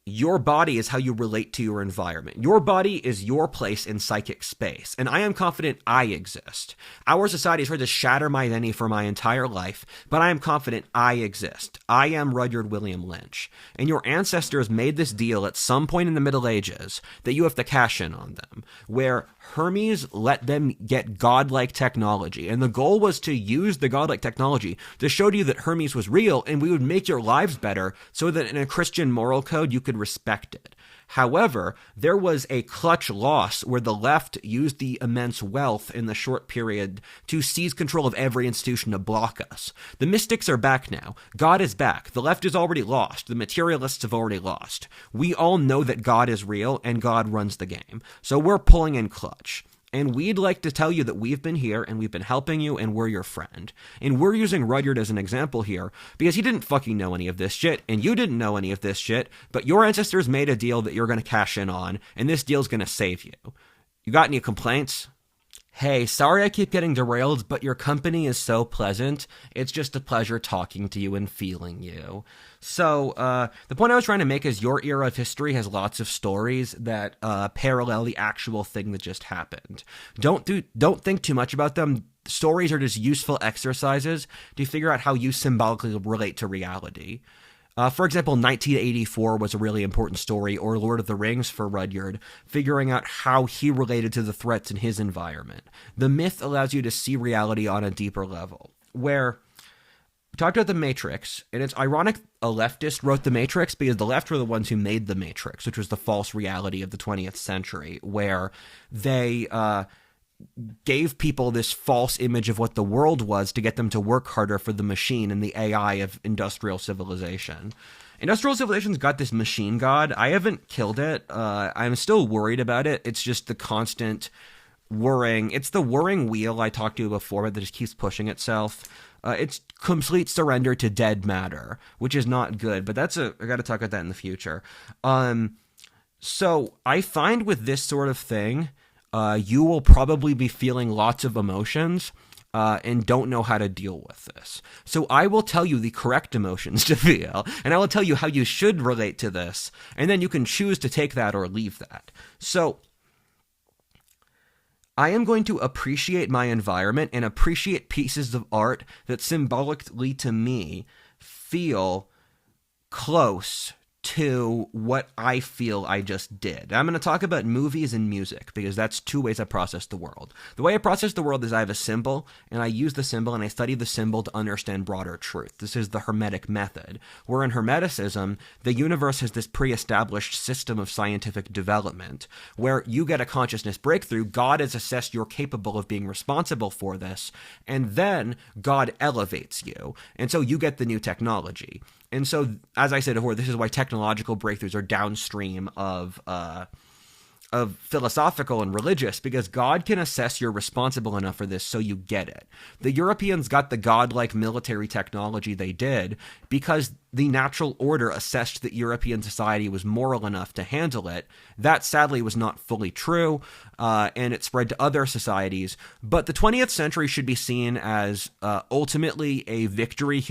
your body is how you relate to your environment. Your body is your place in psychic space, and I am confident I exist. Our society has tried to shatter my identity for my entire life, but I am confident I exist. I am Rudyard William Lynch, and your ancestors made this deal at some point in the Middle Ages that you have to cash in on them, where Hermes let them get godlike technology, and the goal was to use the godlike technology to show to you that Hermes was real, and we would make your lives better so that in a Christian moral code you could respect it. However, there was a clutch loss where the left used the immense wealth in the short period to seize control of every institution to block us. The mystics are back now. God is back. The left is already lost. The materialists have already lost. We all know that God is real and God runs the game. So we're pulling in clutch. And we'd like to tell you that we've been here and we've been helping you and we're your friend. And we're using Rudyard as an example here because he didn't fucking know any of this shit and you didn't know any of this shit, but your ancestors made a deal that you're going to cash in on, and this deal's going to save you. You got any complaints? Hey, sorry I keep getting derailed, but your company is so pleasant. It's just a pleasure talking to you and feeling you. So, the point I was trying to make is your era of history has lots of stories that parallel the actual thing that just happened. Don't think too much about them. Stories are just useful exercises to figure out how you symbolically relate to reality. For example, 1984 was a really important story, or Lord of the Rings for Rudyard, figuring out how he related to the threats in his environment. The myth allows you to see reality on a deeper level, where we talked about the Matrix, and it's ironic a leftist wrote the Matrix because the left were the ones who made the Matrix, which was the false reality of the 20th century, where they gave people this false image of what the world was to get them to work harder for the machine and the AI of industrial civilization. Industrial civilization's got this machine god. I haven't killed it. I'm still worried about it. It's just the constant whirring. It's the whirring wheel I talked to you before that just keeps pushing itself. It's complete surrender to dead matter, which is not good, but I got to talk about that in the future. So I find with this sort of thing, you will probably be feeling lots of emotions and don't know how to deal with this. So I will tell you the correct emotions to feel, and I will tell you how you should relate to this, and then you can choose to take that or leave that. So I am going to appreciate my environment and appreciate pieces of art that symbolically to me feel close to what I feel I just did. I'm going to talk about movies and music because that's two ways I process the world. The way I process the world is I have a symbol, and I use the symbol, and I study the symbol to understand broader truth. This is the Hermetic method, where in Hermeticism, the universe has this pre-established system of scientific development, where you get a consciousness breakthrough, God has assessed you're capable of being responsible for this, and then God elevates you, and so you get the new technology. And so, as I said before, this is why technological breakthroughs are downstream of philosophical and religious, because God can assess you're responsible enough for this so you get it. The Europeans got the godlike military technology they did because the natural order assessed that European society was moral enough to handle it. That sadly was not fully true, and it spread to other societies. But the 20th century should be seen as ultimately a victory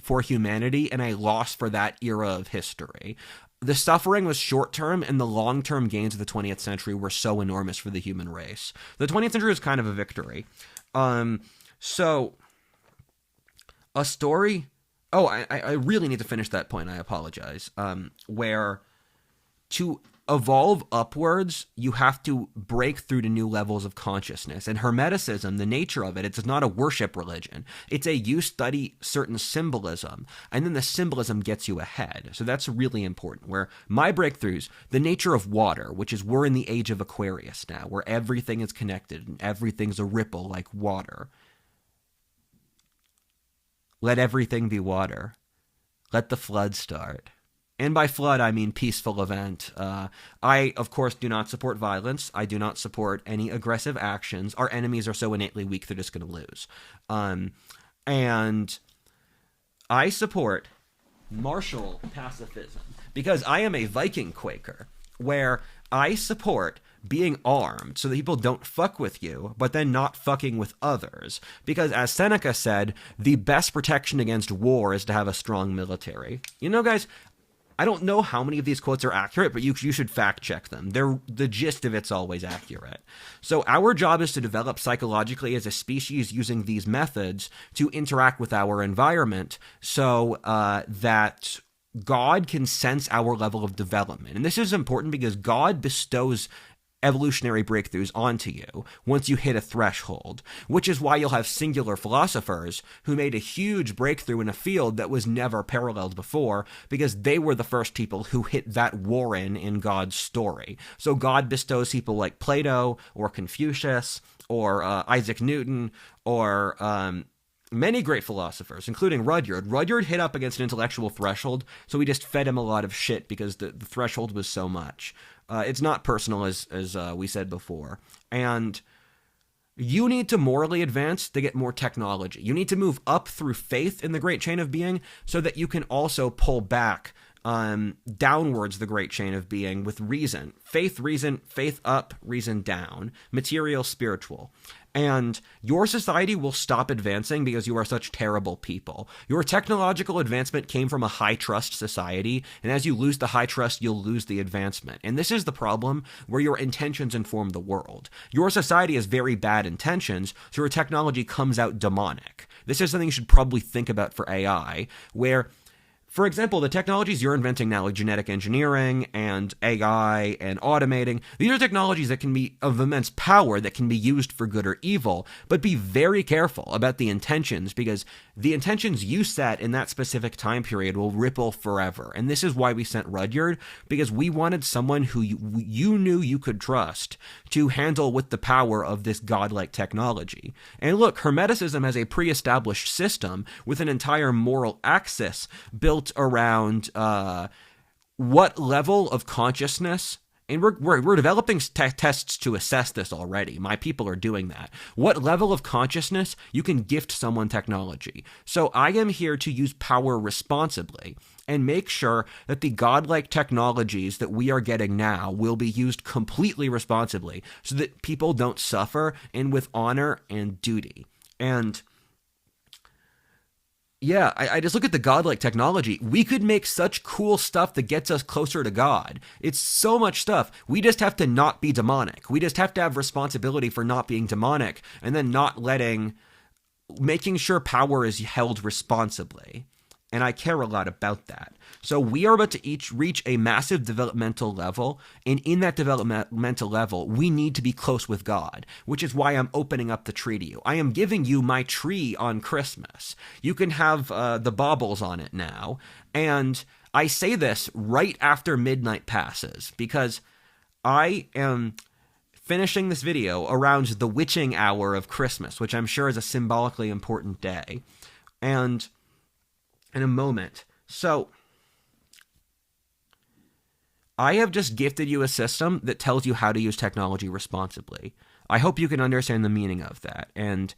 for humanity and a loss for that era of history. The suffering was short-term, and the long-term gains of the 20th century were so enormous for the human race. The 20th century was kind of a victory. So, a story... Oh, I really need to finish that point. I apologize. Where to evolve upwards, you have to break through to new levels of consciousness. And Hermeticism, the nature of it, it's not a worship religion. It's you study certain symbolism, and then the symbolism gets you ahead. So that's really important. Where my breakthroughs, the nature of water, which is we're in the age of Aquarius now, where everything is connected and everything's a ripple like water. Let everything be water. Let the flood start. And by flood, I mean peaceful event. I, of course, do not support violence. I do not support any aggressive actions. Our enemies are so innately weak, they're just going to lose. And I support martial pacifism because I am a Viking Quaker, where I support being armed so that people don't fuck with you, but then not fucking with others. Because as Seneca said, the best protection against war is to have a strong military. You know, guys, I don't know how many of these quotes are accurate, but you should fact check them. The gist of it's always accurate. So our job is to develop psychologically as a species using these methods to interact with our environment so that God can sense our level of development. And this is important because God bestows evolutionary breakthroughs onto you once you hit a threshold, which is why you'll have singular philosophers who made a huge breakthrough in a field that was never paralleled before because they were the first people who hit that warren in God's story. So God bestows people like Plato or Confucius or Isaac Newton or many great philosophers, including Rudyard. Rudyard hit up against an intellectual threshold, so we just fed him a lot of shit because the threshold was so much. It's not personal, as we said before. And you need to morally advance to get more technology. You need to move up through faith in the great chain of being so that you can also pull back downwards the great chain of being with reason. Faith up, reason down, material, spiritual. And your society will stop advancing because you are such terrible people. Your technological advancement came from a high-trust society, and as you lose the high trust, you'll lose the advancement. And this is the problem where your intentions inform the world. Your society has very bad intentions, so your technology comes out demonic. This is something you should probably think about for AI, where, for example, the technologies you're inventing now, like genetic engineering and AI and automating, these are technologies that can be of immense power that can be used for good or evil, but be very careful about the intentions, because the intentions you set in that specific time period will ripple forever. And this is why we sent Rudyard, because we wanted someone who you knew you could trust to handle with the power of this godlike technology. And look, Hermeticism has a pre-established system with an entire moral axis built around what level of consciousness, and we're developing tests to assess this already. My people are doing that. What level of consciousness you can gift someone technology. So I am here to use power responsibly and make sure that the godlike technologies that we are getting now will be used completely responsibly so that people don't suffer, and with honor and duty. And yeah, I just look at the godlike technology. We could make such cool stuff that gets us closer to God. It's so much stuff. We just have to not be demonic. We just have to have responsibility for not being demonic, and then making sure power is held responsibly. And I care a lot about that. So we are about to each reach a massive developmental level, and in that developmental level, we need to be close with God, which is why I'm opening up the tree to you. I am giving you my tree on Christmas. You can have the baubles on it now, and I say this right after midnight passes, because I am finishing this video around the witching hour of Christmas, which I'm sure is a symbolically important day, and in a moment. So I have just gifted you a system that tells you how to use technology responsibly. I hope you can understand the meaning of that. And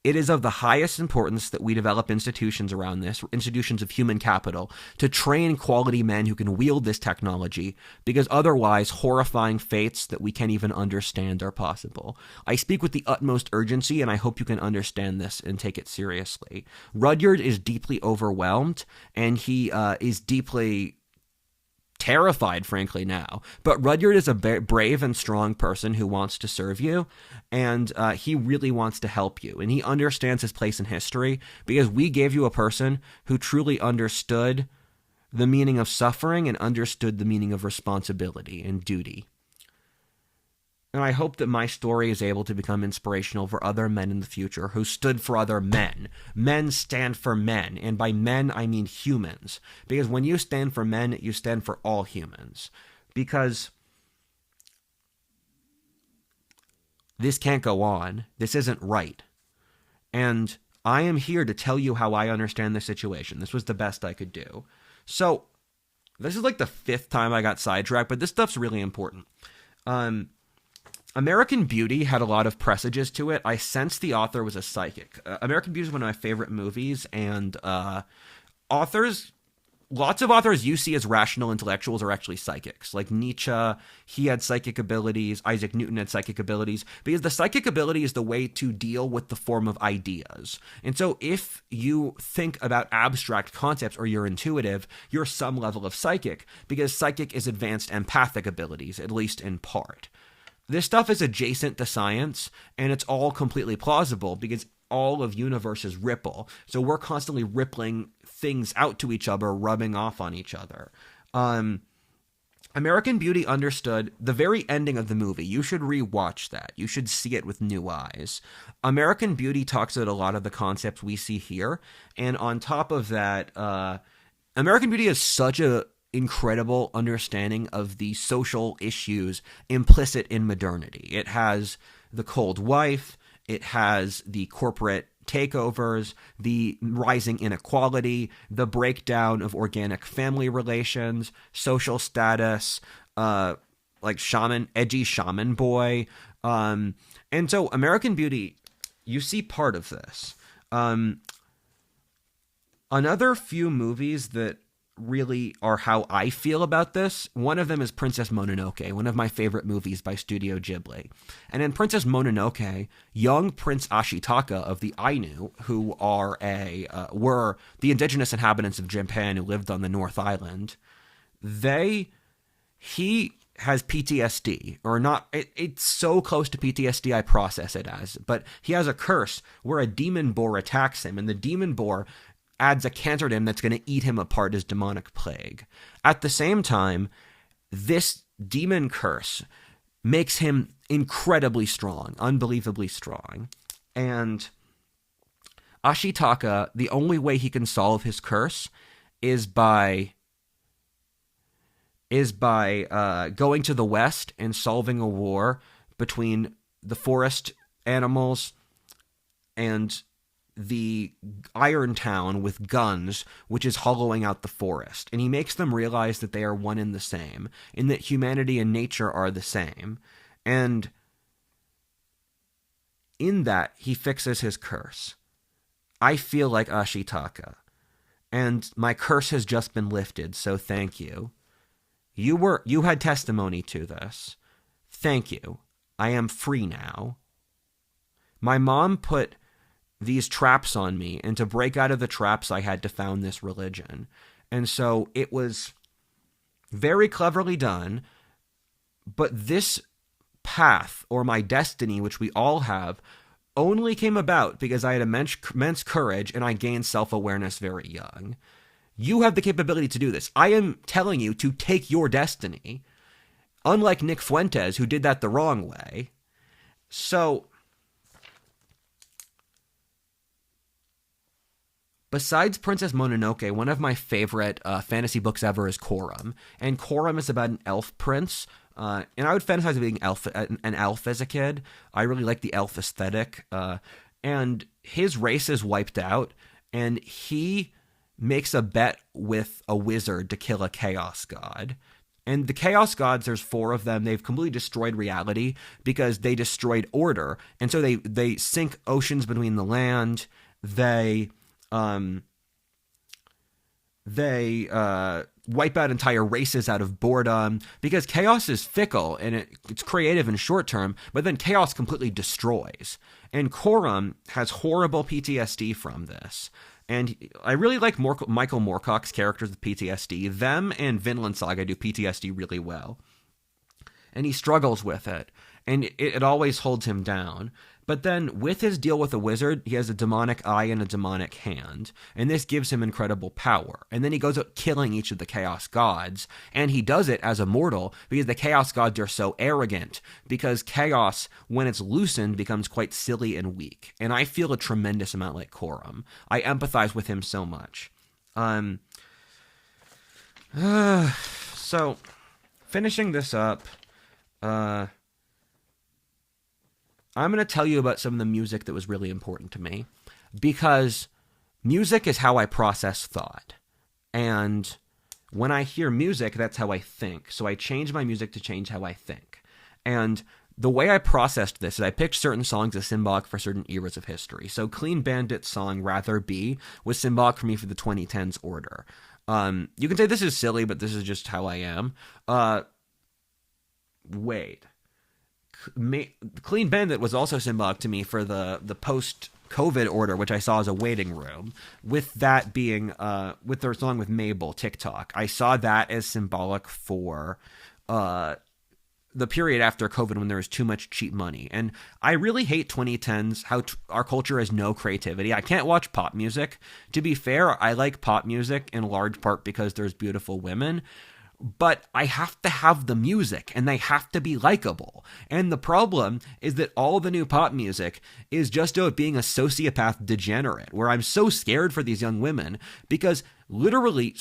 it is of the highest importance that we develop institutions around this, institutions of human capital, to train quality men who can wield this technology, because otherwise horrifying fates that we can't even understand are possible. I speak with the utmost urgency, and I hope you can understand this and take it seriously. Rudyard is deeply overwhelmed, and he is deeply terrified, frankly, now. But Rudyard is a brave and strong person who wants to serve you, and he really wants to help you. And he understands his place in history, because we gave you a person who truly understood the meaning of suffering and understood the meaning of responsibility and duty. And I hope that my story is able to become inspirational for other men in the future who stood for other men. Men stand for men, and by men I mean humans. Because when you stand for men, you stand for all humans. Because this can't go on. This isn't right. And I am here to tell you how I understand the situation. This was the best I could do. So, this is like the 5th time I got sidetracked, but this stuff's really important. American Beauty had a lot of presages to it. I sensed the author was a psychic. American Beauty is one of my favorite movies, and lots of authors you see as rational intellectuals are actually psychics. Like Nietzsche, he had psychic abilities. Isaac Newton had psychic abilities, because the psychic ability is the way to deal with the form of ideas. And so if you think about abstract concepts or you're intuitive, you're some level of psychic, because psychic is advanced empathic abilities, at least in part. This stuff is adjacent to science, and it's all completely plausible because all of universes ripple. So we're constantly rippling things out to each other, rubbing off on each other. American Beauty understood the very ending of the movie. You should rewatch that. You should see it with new eyes. American Beauty talks about a lot of the concepts we see here. And on top of that, American Beauty is such a incredible understanding of the social issues implicit in modernity. It has the cold wife, it has the corporate takeovers, the rising inequality, the breakdown of organic family relations, social status, like edgy shaman boy. And so American Beauty, you see part of this. Another few movies that really are how I feel about this. One of them is Princess Mononoke, one of my favorite movies by Studio Ghibli. And in Princess Mononoke, young Prince Ashitaka of the Ainu, who are were the indigenous inhabitants of Japan who lived on the North Island, he has PTSD, or not. It's so close to PTSD I process it as, but he has a curse where a demon boar attacks him, and the demon boar adds a cancer to him that's going to eat him apart as demonic plague. At the same time, this demon curse makes him incredibly strong, unbelievably strong. And Ashitaka, the only way he can solve his curse is by going to the west and solving a war between the forest animals and the Iron Town with guns, which is hollowing out the forest. And he makes them realize that they are one and the same, and that humanity and nature are the same. And in that, he fixes his curse. I feel like Ashitaka, and my curse has just been lifted, so thank you. You had testimony to this. Thank you. I am free now. My mom put these traps on me, and to break out of the traps, I had to found this religion. And so it was very cleverly done, but this path, or my destiny, which we all have, only came about because I had immense courage and I gained self-awareness very young. You have the capability to do this. I am telling you to take your destiny, unlike Nick Fuentes, who did that the wrong way. So, besides Princess Mononoke, one of my favorite fantasy books ever is Corum. And Corum is about an elf prince. And I would fantasize being an elf as a kid. I really like the elf aesthetic. And his race is wiped out. And he makes a bet with a wizard to kill a chaos god. And the chaos gods, there's 4 of them. They've completely destroyed reality because they destroyed order. And so they sink oceans between the land. They wipe out entire races out of boredom, because chaos is fickle and it's creative in short term, but then chaos completely destroys. And Corum has horrible PTSD from this. And I really like Michael Moorcock's characters with PTSD. Them and Vinland Saga do PTSD really well. And he struggles with it. And it always holds him down. But then with his deal with a wizard, he has a demonic eye and a demonic hand. And this gives him incredible power. And then he goes out killing each of the chaos gods. And he does it as a mortal because the chaos gods are so arrogant. Because chaos, when it's loosened, becomes quite silly and weak. And I feel a tremendous amount like Corum. I empathize with him so much. So, finishing this up, I'm going to tell you about some of the music that was really important to me, because music is how I process thought. And when I hear music, that's how I think. So I change my music to change how I think. And the way I processed this is I picked certain songs as symbolic for certain eras of history. So Clean Bandit's song Rather Be was symbolic for me for the 2010s order. You can say this is silly, but this is just how I am. Clean Bandit was also symbolic to me for the post-COVID order, which I saw as a waiting room, with that being with their song with Mabel, TikTok. I saw that as symbolic for the period after COVID when there was too much cheap money. And I really hate 2010s, how our culture has no creativity. I can't watch pop music. To be fair, I like pop music in large part because there's beautiful women. But I have to have the music, and they have to be likable. And the problem is that all the new pop music is just about being a sociopath degenerate, where I'm so scared for these young women, because literally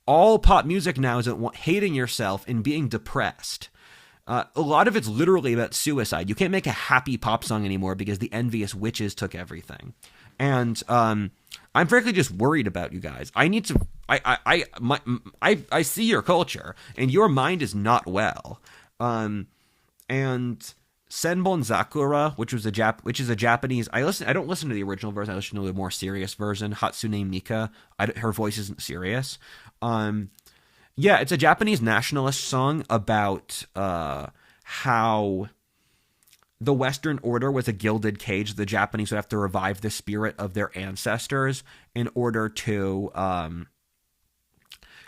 all pop music now is about hating yourself and being depressed. A lot of it's literally about suicide. You can't make a happy pop song anymore because the envious witches took everything. And I'm frankly just worried about you guys. I need to. I see your culture, and your mind is not well. And Senbon Zakura, which is a Japanese. I don't listen to the original version. I listen to the more serious version. Hatsune Mika. Her voice isn't serious. Yeah, it's a Japanese nationalist song about how the Western Order was a gilded cage. The Japanese would have to revive the spirit of their ancestors in order to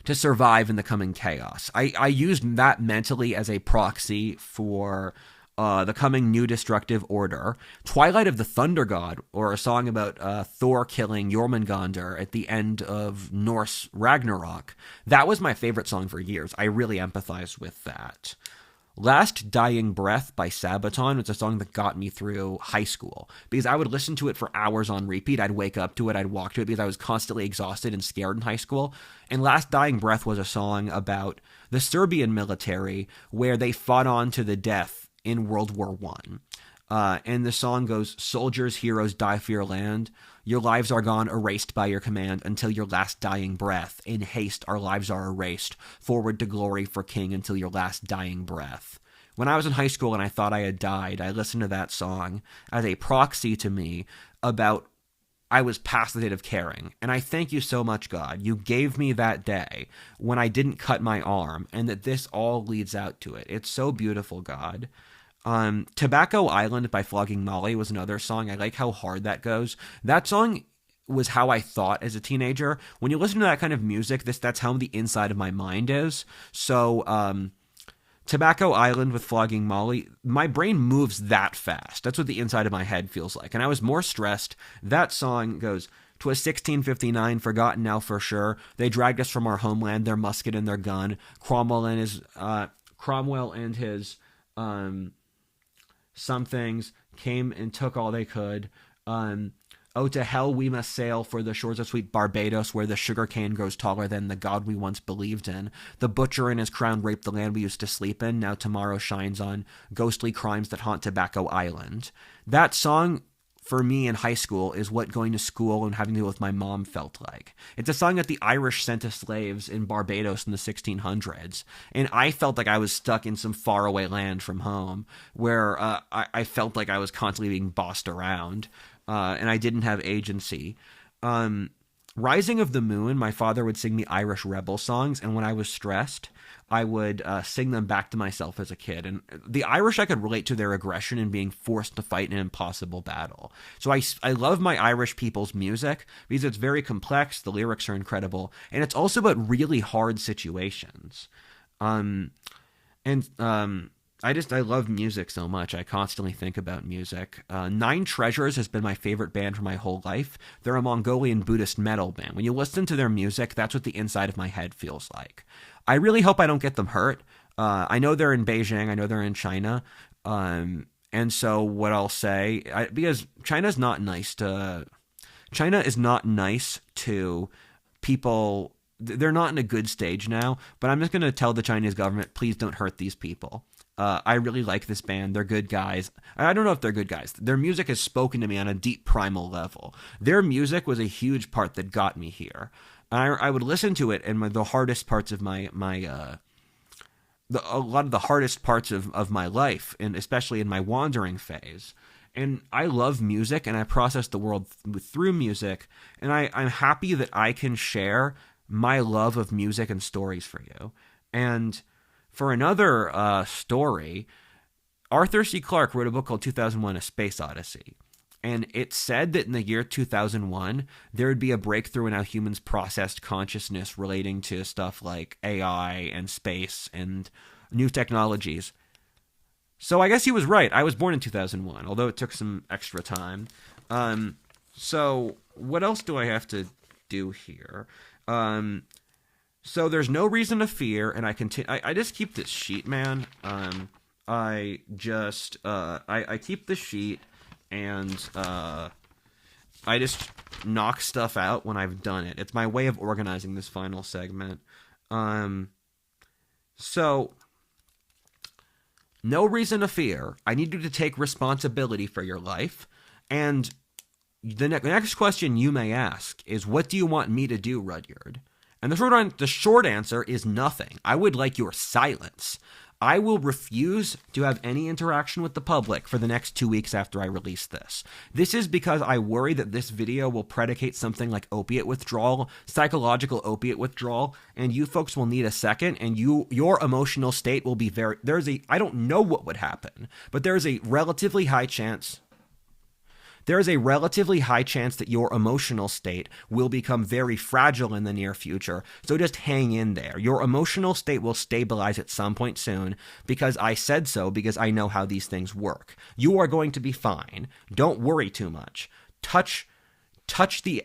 survive in the coming chaos. I used that mentally as a proxy for the coming new destructive order. Twilight of the Thunder God, or a song about Thor killing Jormungandr at the end of Norse Ragnarok. That was my favorite song for years. I really empathize with that. Last Dying Breath by Sabaton was a song that got me through high school because I would listen to it for hours on repeat. I'd wake up to it, I'd walk to it because I was constantly exhausted and scared in high school. And Last Dying Breath was a song about the Serbian military where they fought on to the death in World War I. And the song goes, soldiers, heroes, die for your land. Your lives are gone, erased by your command, until your last dying breath. In haste, our lives are erased. Forward to glory for king until your last dying breath. When I was in high school and I thought I had died, I listened to that song as a proxy to me about I was past the date of caring. And I thank you so much, God. You gave me that day when I didn't cut my arm, and that this all leads out to it. It's so beautiful, God. Tobacco Island by Flogging Molly was another song. I like how hard that goes. That song was how I thought as a teenager. When you listen to that kind of music, that's how the inside of my mind is. So, Tobacco Island with Flogging Molly, my brain moves that fast. That's what the inside of my head feels like. And I was more stressed. That song goes, "'Twas 1659, forgotten now for sure. They dragged us from our homeland, their musket and their gun. Cromwell and his some things came and took all they could. Oh, to hell we must sail for the shores of sweet Barbados, where the sugar cane grows taller than the God we once believed in. The butcher in his crown raped the land we used to sleep in. Now tomorrow shines on ghostly crimes that haunt Tobacco Island." That song, for me in high school, is what going to school and having to deal with my mom felt like. It's a song that the Irish sent to slaves in Barbados in the 1600s. And I felt like I was stuck in some faraway land from home where I felt like I was constantly being bossed around and I didn't have agency. Rising of the Moon, my father would sing me Irish rebel songs, and when I was stressed, I would sing them back to myself as a kid. And the Irish, I could relate to their aggression and being forced to fight an impossible battle. So I love my Irish people's music because it's very complex, the lyrics are incredible, and it's also about really hard situations. I love music so much. I constantly think about music. Nine Treasures has been my favorite band for my whole life. They're a Mongolian Buddhist metal band. When you listen to their music, that's what the inside of my head feels like. I really hope I don't get them hurt. I know they're in Beijing. I know they're in China. And so what I'll say, because China is not nice to people. They're not in a good stage now, but I'm just going to tell the Chinese government, please don't hurt these people. I really like this band. They're good guys. I don't know if they're good guys. Their music has spoken to me on a deep primal level. Their music was a huge part that got me here. I would listen to it, and the hardest parts of a lot of the hardest parts of my life, and especially in my wandering phase. And I love music, and I process the world through music, and I'm happy that I can share my love of music and stories for you. And for another story, Arthur C. Clarke wrote a book called 2001: A Space Odyssey. And it said that in the year 2001, there would be a breakthrough in how humans processed consciousness relating to stuff like AI and space and new technologies. So I guess he was right. I was born in 2001, although it took some extra time. So what else do I have to do here? So there's no reason to fear, and I just keep this sheet, man. I keep the sheet, and I just knock stuff out when I've done it. It's my way of organizing this final segment. So no reason to fear. I need you to take responsibility for your life, and the next question you may ask is, what do you want me to do, Rudyard? And the short answer is nothing. I would like your silence. I will refuse to have any interaction with the public for the next 2 weeks after I release this. This is because I worry that this video will predicate something like opiate withdrawal, psychological opiate withdrawal, and you folks will need a second, and your emotional state will be I don't know what would happen, but there's a relatively high chance that your emotional state will become very fragile in the near future, so just hang in there. Your emotional state will stabilize at some point soon, because I said so, because I know how these things work. You are going to be fine. Don't worry too much. Touch the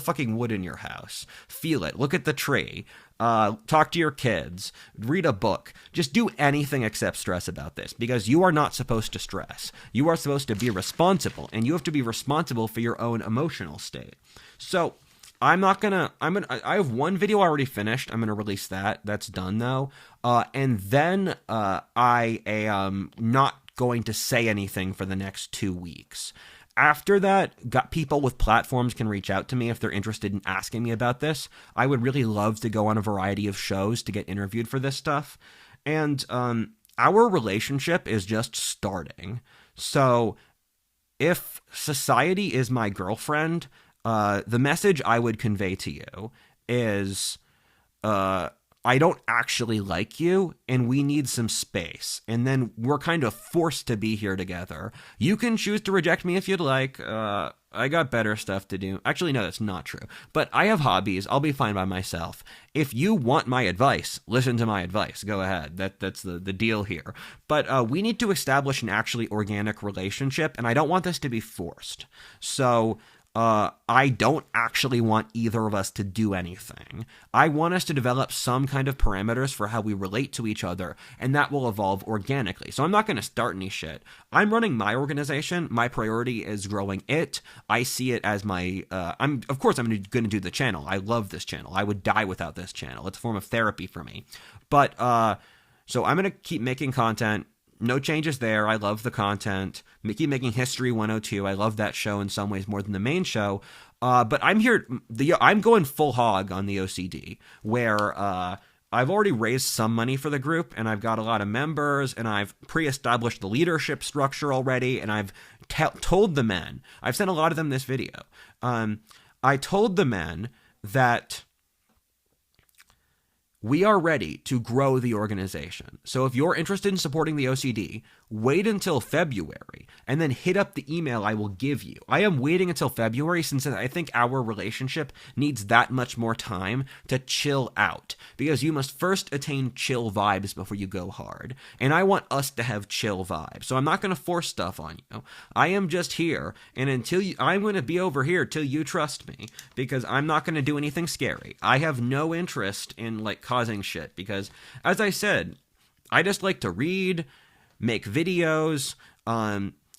fucking wood in your house. Feel it. Look at the tree. Talk to your kids. Read a book. Just do anything except stress about this, because you are not supposed to stress. You are supposed to be responsible, and you have to be responsible for your own emotional state. So I have one video already finished. I'm gonna release that. That's done though. And then I am not going to say anything for the next 2 weeks. After that, people with platforms can reach out to me if they're interested in asking me about this. I would really love to go on a variety of shows to get interviewed for this stuff. And our relationship is just starting. So if society is my girlfriend, the message I would convey to you is I don't actually like you, and we need some space. And then we're kind of forced to be here together. You can choose to reject me if you'd like. I got better stuff to do. Actually, no, that's not true. But I have hobbies. I'll be fine by myself. If you want my advice, listen to my advice. Go ahead. That's the deal here. But we need to establish an actually organic relationship, and I don't want this to be forced. So I don't actually want either of us to do anything. I want us to develop some kind of parameters for how we relate to each other, and that will evolve organically. So I'm not going to start any shit. I'm running my organization. My priority is growing it. I see it as my, I'm going to do the channel. I love this channel. I would die without this channel. It's a form of therapy for me. But, so I'm going to keep making content. No changes there. I love the content. Keep making History 102. I love that show in some ways more than the main show. But I'm here. I'm going full hog on the OCD, where I've already raised some money for the group, and I've got a lot of members, and I've pre-established the leadership structure already, and I've told the men. I've sent a lot of them this video. I told the men that we are ready to grow the organization. So if you're interested in supporting the OCD, wait until February and then hit up the email I will give you. I am waiting until February since I think our relationship needs that much more time to chill out, because you must first attain chill vibes before you go hard. And I want us to have chill vibes. So I'm not going to force stuff on you. I am just here, and I'm going to be over here till you trust me, because I'm not going to do anything scary. I have no interest in causing shit, because as I said, I just like to read, make videos,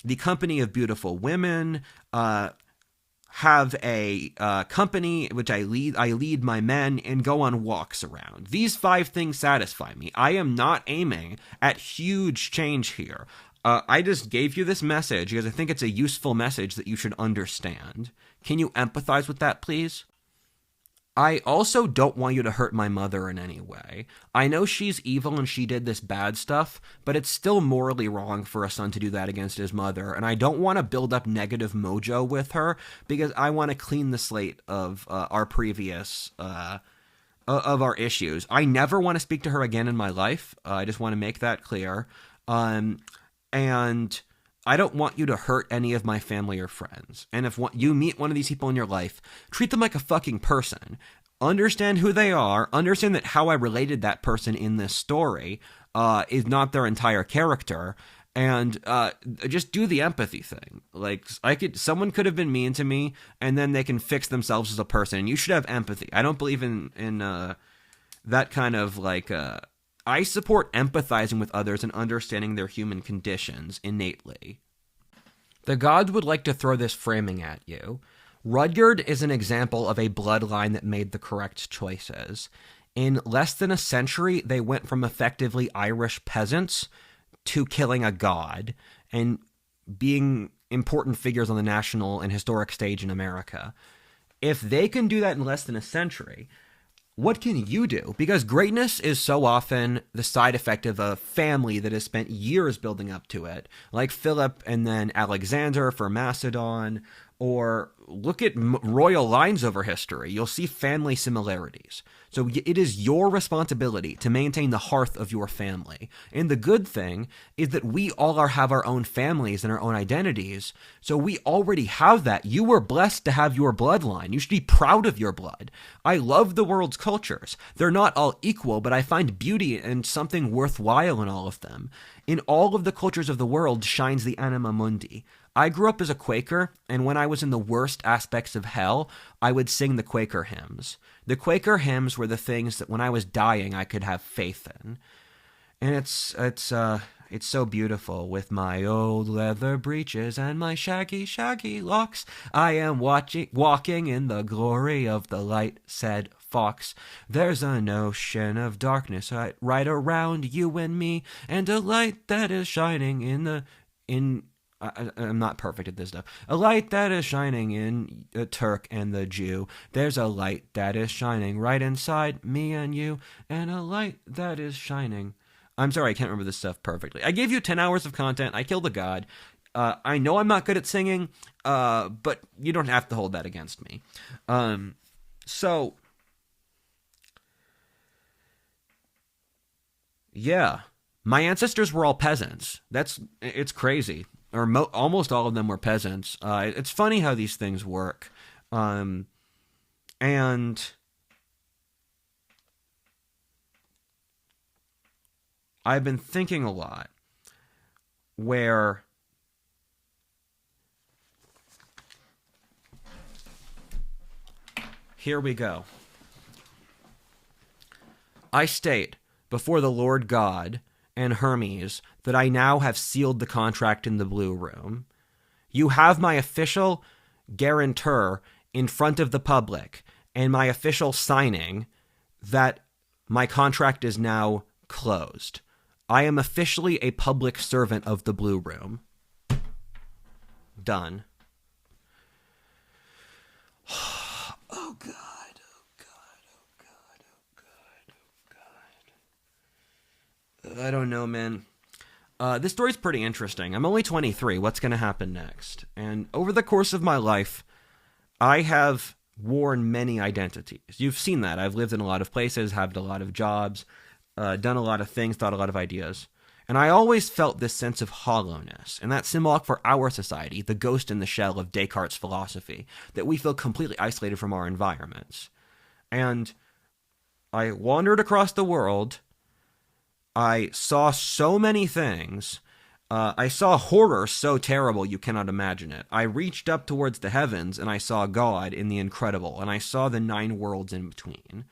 the company of beautiful women, have a company which I lead my men, and go on walks around. These 5 things satisfy me. I am not aiming at huge change here. I just gave you this message because I think it's a useful message that you should understand. Can you empathize with that, please? I also don't want you to hurt my mother in any way. I know she's evil and she did this bad stuff, but it's still morally wrong for a son to do that against his mother, and I don't want to build up negative mojo with her, because I want to clean the slate of our previous, of our issues. I never want to speak to her again in my life. I just want to make that clear. And I don't want you to hurt any of my family or friends. And if you meet one of these people in your life, treat them like a fucking person. Understand who they are. Understand that how I related that person in this story is not their entire character. And just do the empathy thing. Someone could have been mean to me, and then they can fix themselves as a person. And you should have empathy. I don't believe in that kind of I support empathizing with others and understanding their human conditions innately. The gods would like to throw this framing at you. Rudyard is an example of a bloodline that made the correct choices. In less than a century, they went from effectively Irish peasants to killing a god and being important figures on the national and historic stage in America. If they can do that in less than a century, what can you do? Because greatness is so often the side effect of a family that has spent years building up to it, like Philip and then Alexander for Macedon, or look at royal lines over history. You'll see family similarities. So it is your responsibility to maintain the hearth of your family. And the good thing is that we all have our own families and our own identities. So we already have that. You were blessed to have your bloodline. You should be proud of your blood. I love the world's cultures. They're not all equal, but I find beauty and something worthwhile in all of them. In all of the cultures of the world shines the anima mundi. I grew up as a Quaker, and when I was in the worst aspects of hell, I would sing the Quaker hymns. The Quaker hymns were the things that when I was dying, I could have faith in. And it's so beautiful. With my old leather breeches and my shaggy, shaggy locks, I am walking in the glory of the light, said Fox. There's an ocean of darkness right around you and me, and a light that is shining I'm not perfect at this stuff. A light that is shining in the Turk and the Jew. There's a light that is shining right inside me and you, and a light that is shining. I'm sorry, I can't remember this stuff perfectly. I gave you 10 hours of content. I killed a god. I know I'm not good at singing, but you don't have to hold that against me. So, yeah. My ancestors were all peasants. It's crazy. Or almost all of them were peasants. It's funny how these things work. And I've been thinking a lot where here we go. I state before the Lord God and Hermes that I now have sealed the contract in the Blue Room. You have my official guarantor in front of the public and my official signing that my contract is now closed. I am officially a public servant of the Blue Room. Done. Oh God, oh God, oh God, oh God, oh God. I don't know, man. This story's pretty interesting. I'm only 23. What's going to happen next? And over the course of my life, I have worn many identities. You've seen that. I've lived in a lot of places, had a lot of jobs, done a lot of things, thought a lot of ideas. And I always felt this sense of hollowness, and that's symbolic for our society, the ghost in the shell of Descartes' philosophy, that we feel completely isolated from our environments. And I wandered across the world. I saw so many things. I saw horror so terrible you cannot imagine it. I reached up towards the heavens, and I saw God in the incredible, and I saw the 9 worlds in between.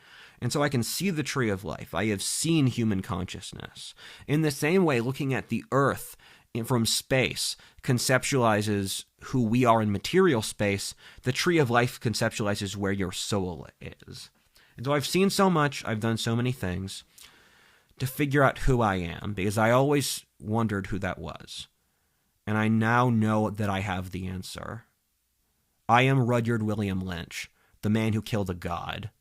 And so I can see the tree of life. I have seen human consciousness. In the same way, looking at the earth from space conceptualizes who we are in material space, the tree of life conceptualizes where your soul is. And so I've seen so much, I've done so many things to figure out who I am, because I always wondered who that was. And I now know that I have the answer. I am Rudyard William Lynch, the man who killed a god.